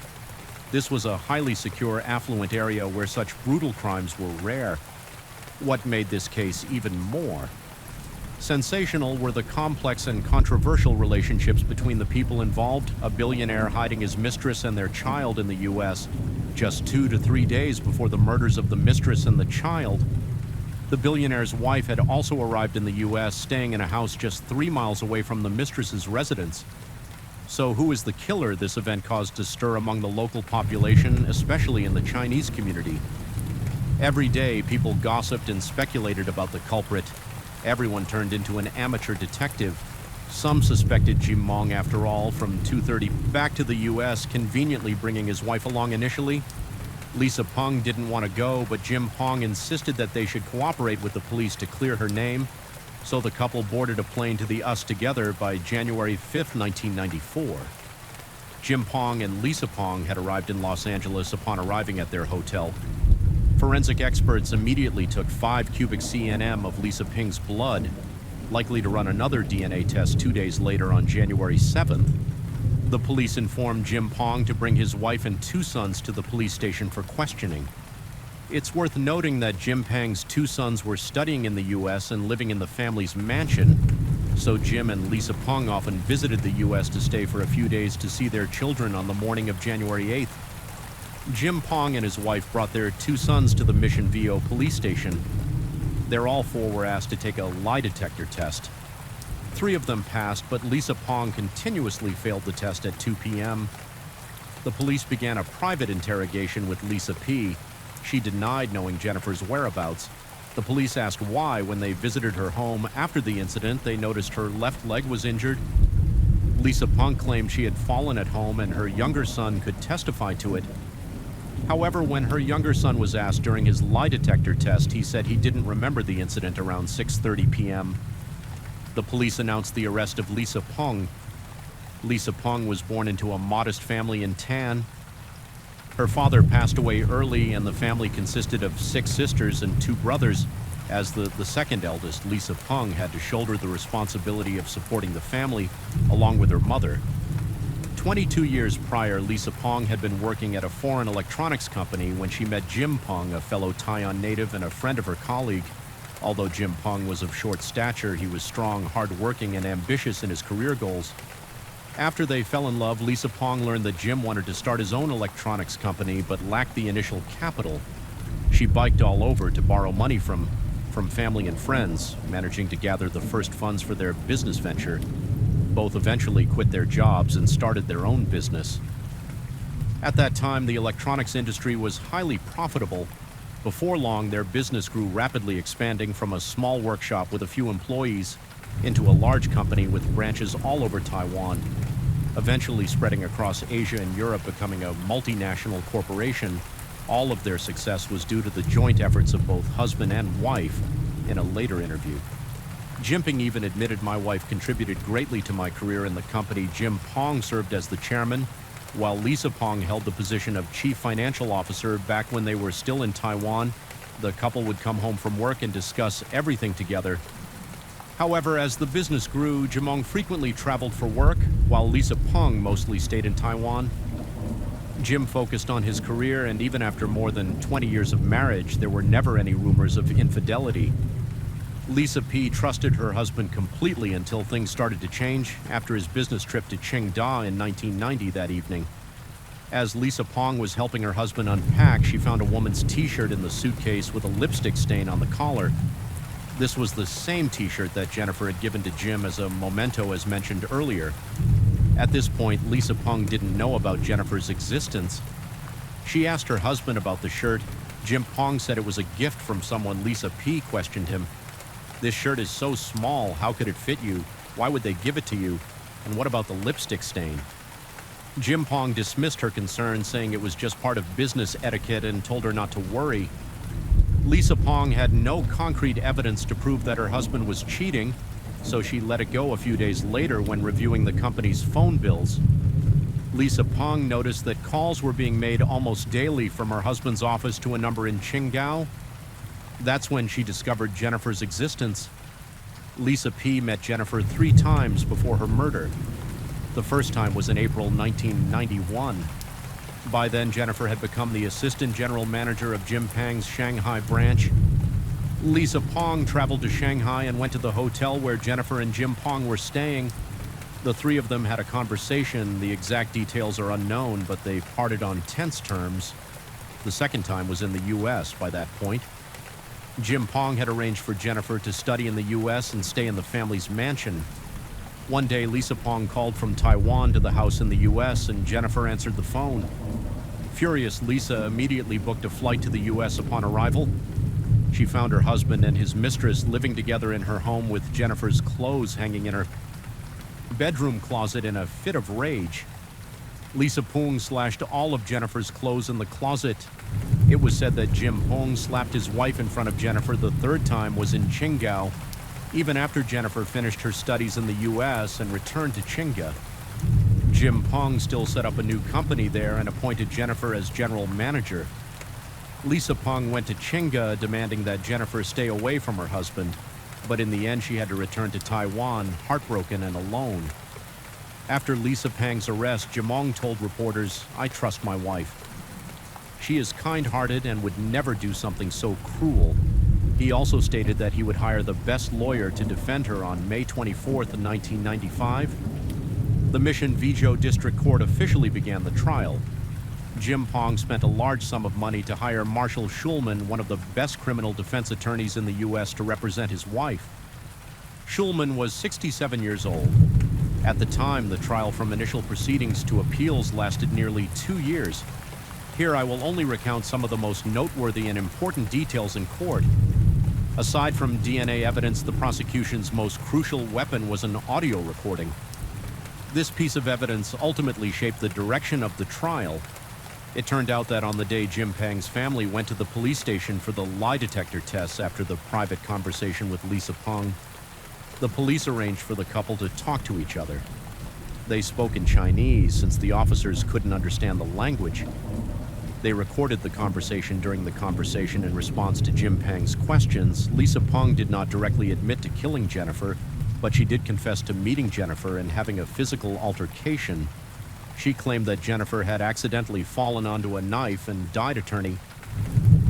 This was a highly secure, affluent area where such brutal crimes were rare. What made this case even more sensational were the complex and controversial relationships between the people involved, a billionaire hiding his mistress and their child in the U.S. just 2 to 3 days before the murders of the mistress and the child. The billionaire's wife had also arrived in the U.S., staying in a house just 3 miles away from the mistress's residence. So who is the killer? This event caused a stir among the local population, especially in the Chinese community. Every day, people gossiped and speculated about the culprit. Everyone turned into an amateur detective. Some suspected Jimong, after all, from 2:30 back to the U.S., conveniently bringing his wife along initially. Lisa Peng didn't want to go, but Jim Pong insisted that they should cooperate with the police to clear her name, so the couple boarded a plane to the US together by January 5, 1994. Jim Pong and Lisa Pong had arrived in Los Angeles upon arriving at their hotel. Forensic experts immediately took 5 cubic cm of Lisa Ping's blood, likely to run another DNA test 2 days later on January 7th. The police informed Jim Pong to bring his wife and 2 sons to the police station for questioning. It's worth noting that Jim Pang's 2 sons were studying in the U.S. and living in the family's mansion, so Jim and Lisa Pong often visited the U.S. to stay for a few days to see their children on the morning of January 8th. Jim Pong and his wife brought their 2 sons to the Mission Viejo police station. All 4 were asked to take a lie detector test. 3 of them passed, but Lisa Pong continuously failed the test at 2 p.m. The police began a private interrogation with Lisa P. She denied knowing Jennifer's whereabouts. The police asked why when they visited her home after the incident. They noticed her left leg was injured. Lisa Pong claimed she had fallen at home and her younger son could testify to it. However, when her younger son was asked during his lie detector test, he said he didn't remember the incident around 6:30 p.m. The police announced the arrest of Lisa Pong. Lisa Pong was born into a modest family in Tan. Her father passed away early, and the family consisted of 6 sisters and 2 brothers. As the second eldest, Lisa Pong had to shoulder the responsibility of supporting the family, along with her mother. 22 years prior, Lisa Pong had been working at a foreign electronics company when she met Jim Pong, a fellow Taiwan native and a friend of her colleague. Although Jim Pong was of short stature, he was strong, hardworking, and ambitious in his career goals. After they fell in love, Lisa Pong learned that Jim wanted to start his own electronics company but lacked the initial capital. She biked all over to borrow money from family and friends, managing to gather the first funds for their business venture. Both eventually quit their jobs and started their own business. At that time, the electronics industry was highly profitable. Before long, their business grew rapidly, expanding from a small workshop with a few employees into a large company with branches all over Taiwan, eventually spreading across Asia and Europe, becoming a multinational corporation. All of their success was due to the joint efforts of both husband and wife. In a later interview, Jim Pong even admitted, "My wife contributed greatly to my career in the company." Jim Pong served as the chairman, while Lisa Pong held the position of chief financial officer. Back when they were still in Taiwan, the couple would come home from work and discuss everything together. However, as the business grew, Jim Pong frequently traveled for work, while Lisa Pong mostly stayed in Taiwan. Jim focused on his career, and even after more than 20 years of marriage, there were never any rumors of infidelity. Lisa P. trusted her husband completely until things started to change after his business trip to Qingda in 1990 that evening. As Lisa Pong was helping her husband unpack, she found a woman's t-shirt in the suitcase with a lipstick stain on the collar. This was the same t-shirt that Jennifer had given to Jim as a memento, as mentioned earlier. At this point, Lisa Pong didn't know about Jennifer's existence. She asked her husband about the shirt. Jim Pong said it was a gift from someone. Lisa P. questioned him. "This shirt is so small, how could it fit you? Why would they give it to you? And what about the lipstick stain?" Jim Pong dismissed her concern, saying it was just part of business etiquette, and told her not to worry. Lisa Pong had no concrete evidence to prove that her husband was cheating, so she let it go a few days later when reviewing the company's phone bills. Lisa Pong noticed that calls were being made almost daily from her husband's office to a number in Qingdao. That's when she discovered Jennifer's existence. Lisa P. met Jennifer 3 times before her murder. The first time was in April 1991. By then, Jennifer had become the assistant general manager of Jim Pang's Shanghai branch. Lisa Pong traveled to Shanghai and went to the hotel where Jennifer and Jim Pong were staying. The 3 of them had a conversation. The exact details are unknown, but they parted on tense terms. The second time was in the U.S. by that point. Jim Pong had arranged for Jennifer to study in the U.S. and stay in the family's mansion. One day, Lisa Pong called from Taiwan to the house in the U.S., and Jennifer answered the phone. Furious, Lisa immediately booked a flight to the U.S. upon arrival. She found her husband and his mistress living together in her home, with Jennifer's clothes hanging in her bedroom closet. In a fit of rage, Lisa Pong slashed all of Jennifer's clothes in the closet. It was said that Jim Pong slapped his wife in front of Jennifer. The third time was in Qingdao, even after Jennifer finished her studies in the U.S. and returned to Qingdao. Jim Pong still set up a new company there and appointed Jennifer as general manager. Lisa Pong went to Qingdao demanding that Jennifer stay away from her husband, but in the end she had to return to Taiwan, heartbroken and alone. After Lisa Pang's arrest, Jim Pong told reporters, "I trust my wife. She is kind-hearted and would never do something so cruel." He also stated that he would hire the best lawyer to defend her. On May 24, 1995, the Mission Vizhou District Court officially began the trial. Jim Pong spent a large sum of money to hire Marshall Schulman, one of the best criminal defense attorneys in the U.S., to represent his wife. Schulman was 67 years old. At the time, the trial from initial proceedings to appeals lasted nearly 2 years. Here I will only recount some of the most noteworthy and important details in court. Aside from DNA evidence, the prosecution's most crucial weapon was an audio recording. This piece of evidence ultimately shaped the direction of the trial. It turned out that on the day Jim Pang's family went to the police station for the lie detector tests after the private conversation with Lisa Peng, the police arranged for the couple to talk to each other. They spoke in Chinese since the officers couldn't understand the language. They recorded the conversation. During the conversation, in response to Jim Pang's questions, Lisa Peng did not directly admit to killing Jennifer, but she did confess to meeting Jennifer and having a physical altercation. She claimed that Jennifer had accidentally fallen onto a knife and died. Attorney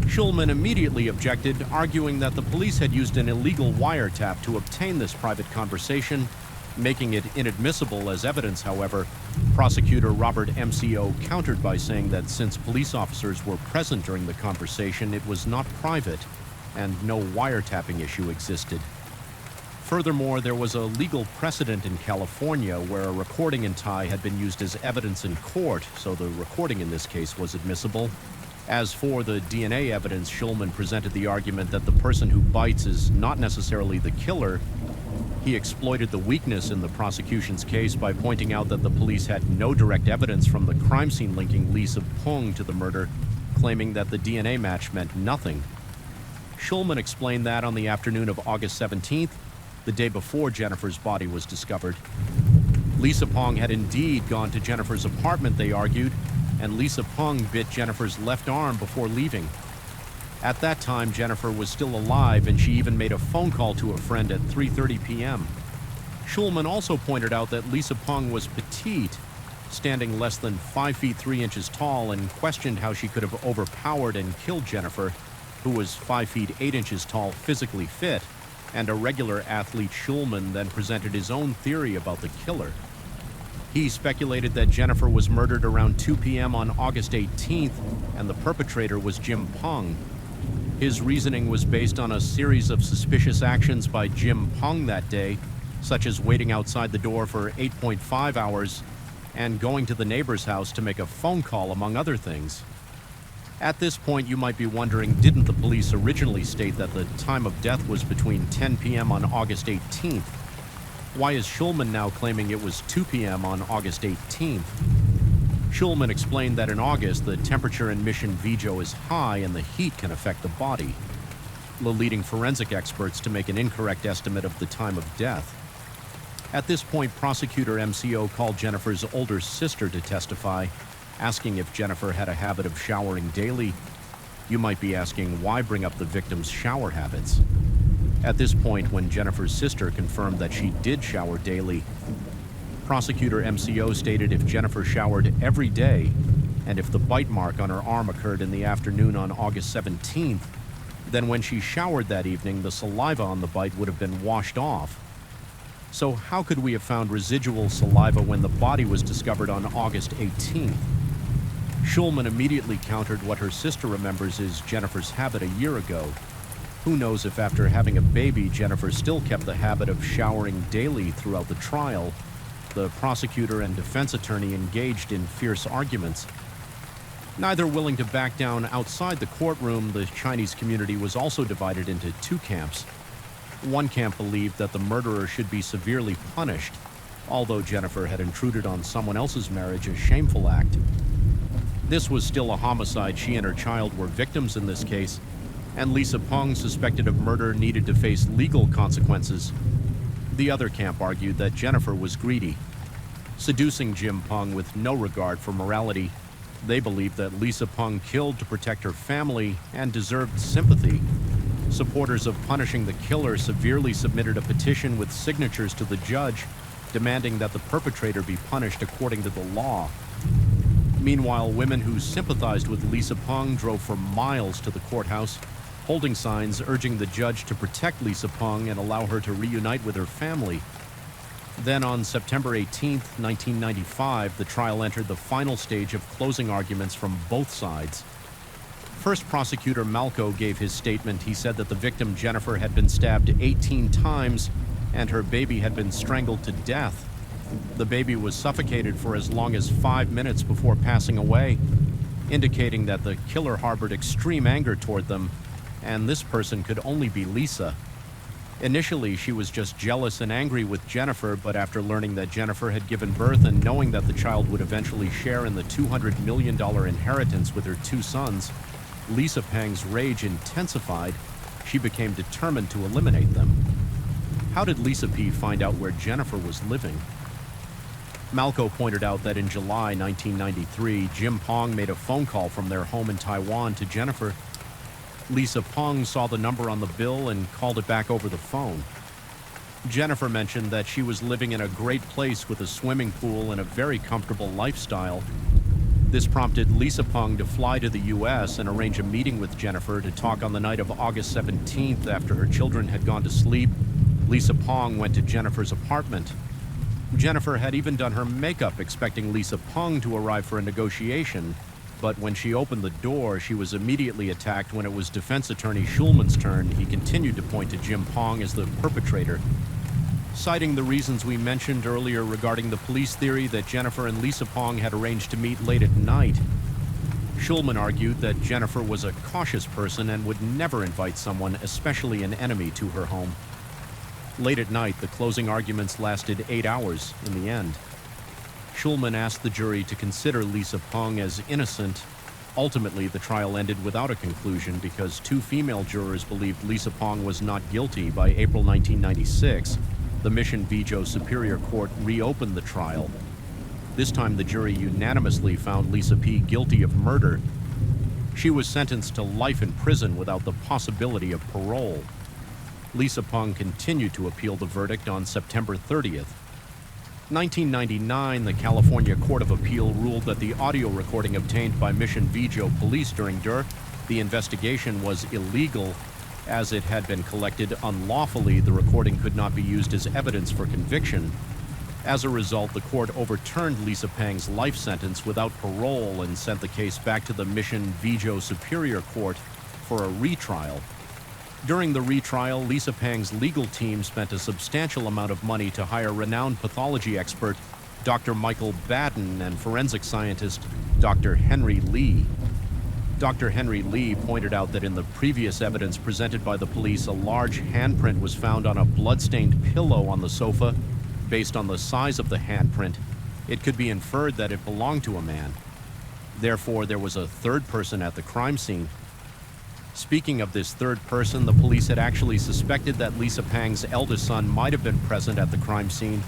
Schulman immediately objected, arguing that the police had used an illegal wiretap to obtain this private conversation, making it inadmissible as evidence. However, prosecutor Robert MCO countered by saying that since police officers were present during the conversation, it was not private and no wiretapping issue existed. Furthermore, there was a legal precedent in California where a recording in Thai had been used as evidence in court, so the recording in this case was admissible. As for the DNA evidence, Schulman presented the argument that the person who bites is not necessarily the killer. He exploited the weakness in the prosecution's case by pointing out that the police had no direct evidence from the crime scene linking Lisa Peng to the murder, claiming that the DNA match meant nothing. Schulman explained that on the afternoon of August 17th, the day before Jennifer's body was discovered, Lisa Peng had indeed gone to Jennifer's apartment, they argued, and Lisa Peng bit Jennifer's left arm before leaving. At that time, Jennifer was still alive, and she even made a phone call to a friend at 3:30 p.m. Schulman also pointed out that Lisa Peng was petite, standing less than 5 feet 3 inches tall, and questioned how she could have overpowered and killed Jennifer, who was 5 feet 8 inches tall, physically fit, and a regular athlete. Schulman then presented his own theory about the killer. He speculated that Jennifer was murdered around 2 p.m. on August 18th, and the perpetrator was Jim Peng. His reasoning was based on a series of suspicious actions by Jim Peng that day, such as waiting outside the door for 8.5 hours and going to the neighbor's house to make a phone call, among other things. At this point, you might be wondering, didn't the police originally state that the time of death was between 10 p.m. on August 18th? Why is Schulman now claiming it was 2 p.m. on August 18th? Schulman explained that in August, the temperature in Mission Vijay is high and the heat can affect the body, leading forensic experts to make an incorrect estimate of the time of death. At this point, prosecutor MCO called Jennifer's older sister to testify, asking if Jennifer had a habit of showering daily. You might be asking, why bring up the victim's shower habits? At this point, when Jennifer's sister confirmed that she did shower daily, prosecutor MCO stated if Jennifer showered every day, and if the bite mark on her arm occurred in the afternoon on August 17th, then when she showered that evening, the saliva on the bite would have been washed off. So how could we have found residual saliva when the body was discovered on August 18th? Schulman immediately countered what her sister remembers is Jennifer's habit a year ago. Who knows if after having a baby, Jennifer still kept the habit of showering daily throughout the trial. The prosecutor and defense attorney engaged in fierce arguments. Neither willing to back down. Outside the courtroom, the Chinese community was also divided into two camps. One camp believed that the murderer should be severely punished, although Jennifer had intruded on someone else's marriage, a shameful act. This was still a homicide. She and her child were victims in this case, and Lisa Peng, suspected of murder, needed to face legal consequences. The other camp argued that Jennifer was greedy, seducing Jim Peng with no regard for morality. They believed that Lisa Peng killed to protect her family and deserved sympathy. Supporters of punishing the killer severely submitted a petition with signatures to the judge, demanding that the perpetrator be punished according to the law. Meanwhile, women who sympathized with Lisa Peng drove for miles to the courthouse, holding signs urging the judge to protect Lisa Peng and allow her to reunite with her family. Then on September 18, 1995, the trial entered the final stage of closing arguments from both sides. First, prosecutor Malco gave his statement. He said that the victim, Jennifer, had been stabbed 18 times and her baby had been strangled to death. The baby was suffocated for as long as 5 minutes before passing away, indicating that the killer harbored extreme anger toward them, and this person could only be Lisa. Initially, she was just jealous and angry with Jennifer, but after learning that Jennifer had given birth and knowing that the child would eventually share in the $200 million inheritance with her 2 sons, Lisa Pang's rage intensified. She became determined to eliminate them. How did Lisa P. find out where Jennifer was living? Malco pointed out that in July 1993, Jim Pong made a phone call from their home in Taiwan to Jennifer. Lisa Pong saw the number on the bill and called it back over the phone. Jennifer mentioned that she was living in a great place with a swimming pool and a very comfortable lifestyle. This prompted Lisa Pong to fly to the U.S. and arrange a meeting with Jennifer to talk on the night of August 17th after her children had gone to sleep. Lisa Pong went to Jennifer's apartment. Jennifer had even done her makeup expecting Lisa Pong to arrive for a negotiation, but when she opened the door, she was immediately attacked. When it was defense attorney Schulman's turn, he continued to point to Jim Pong as the perpetrator. Citing the reasons we mentioned earlier regarding the police theory that Jennifer and Lisa Pong had arranged to meet late at night, Schulman argued that Jennifer was a cautious person and would never invite someone, especially an enemy, to her home. Late at night, the closing arguments lasted 8 hours in the end. Schulman asked the jury to consider Lisa Pong as innocent. Ultimately, the trial ended without a conclusion because 2 female jurors believed Lisa Pong was not guilty. By April 1996, the Mission Vizhou Superior Court reopened the trial. This time, the jury unanimously found Lisa P. guilty of murder. She was sentenced to life in prison without the possibility of parole. Lisa Pong continued to appeal the verdict on September 30th. 1999, the California Court of Appeal ruled that the audio recording obtained by Mission Vizhou police during the investigation was illegal. As it had been collected unlawfully, the recording could not be used as evidence for conviction. As a result, the court overturned Lisa Pang's life sentence without parole and sent the case back to the Mission Vizhou Superior Court for a retrial. During the retrial, Lisa Pang's legal team spent a substantial amount of money to hire renowned pathology expert Dr. Michael Baden and forensic scientist Dr. Henry Lee. Dr. Henry Lee pointed out that in the previous evidence presented by the police, a large handprint was found on a blood-stained pillow on the sofa. Based on the size of the handprint, it could be inferred that it belonged to a man. Therefore, there was a third person at the crime scene. Speaking of this third person, the police had actually suspected that Lisa Pang's eldest son might have been present at the crime scene.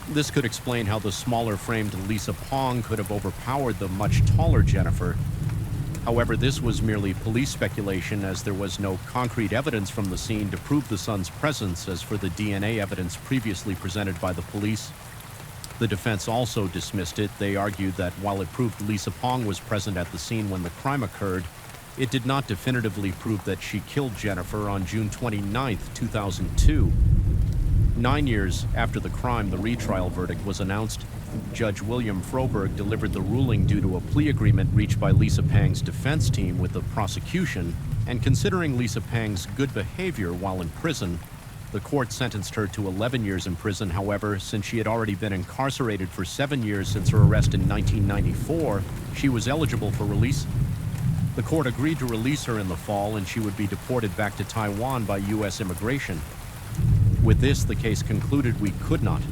This could explain how the smaller-framed Lisa Pong could have overpowered the much taller Jennifer. However, this was merely police speculation, as there was no concrete evidence from the scene to prove the son's presence, as for the DNA evidence previously presented by the police. The defense also dismissed it. They argued that while it proved Lisa Pong was present at the scene when the crime occurred, it did not definitively prove that she killed Jennifer on June 29, 2002. 9 years after the crime, the retrial verdict was announced. Judge William Froberg delivered the ruling due to a plea agreement reached by Lisa Pang's defense team with the prosecution, and considering Lisa Pang's good behavior while in prison, the court sentenced her to 11 years in prison. However, since she had already been incarcerated for 7 years since her arrest in 1994, she was eligible for release. The court agreed to release her in the fall, and she would be deported back to Taiwan by U.S. immigration. With this, the case concluded we could not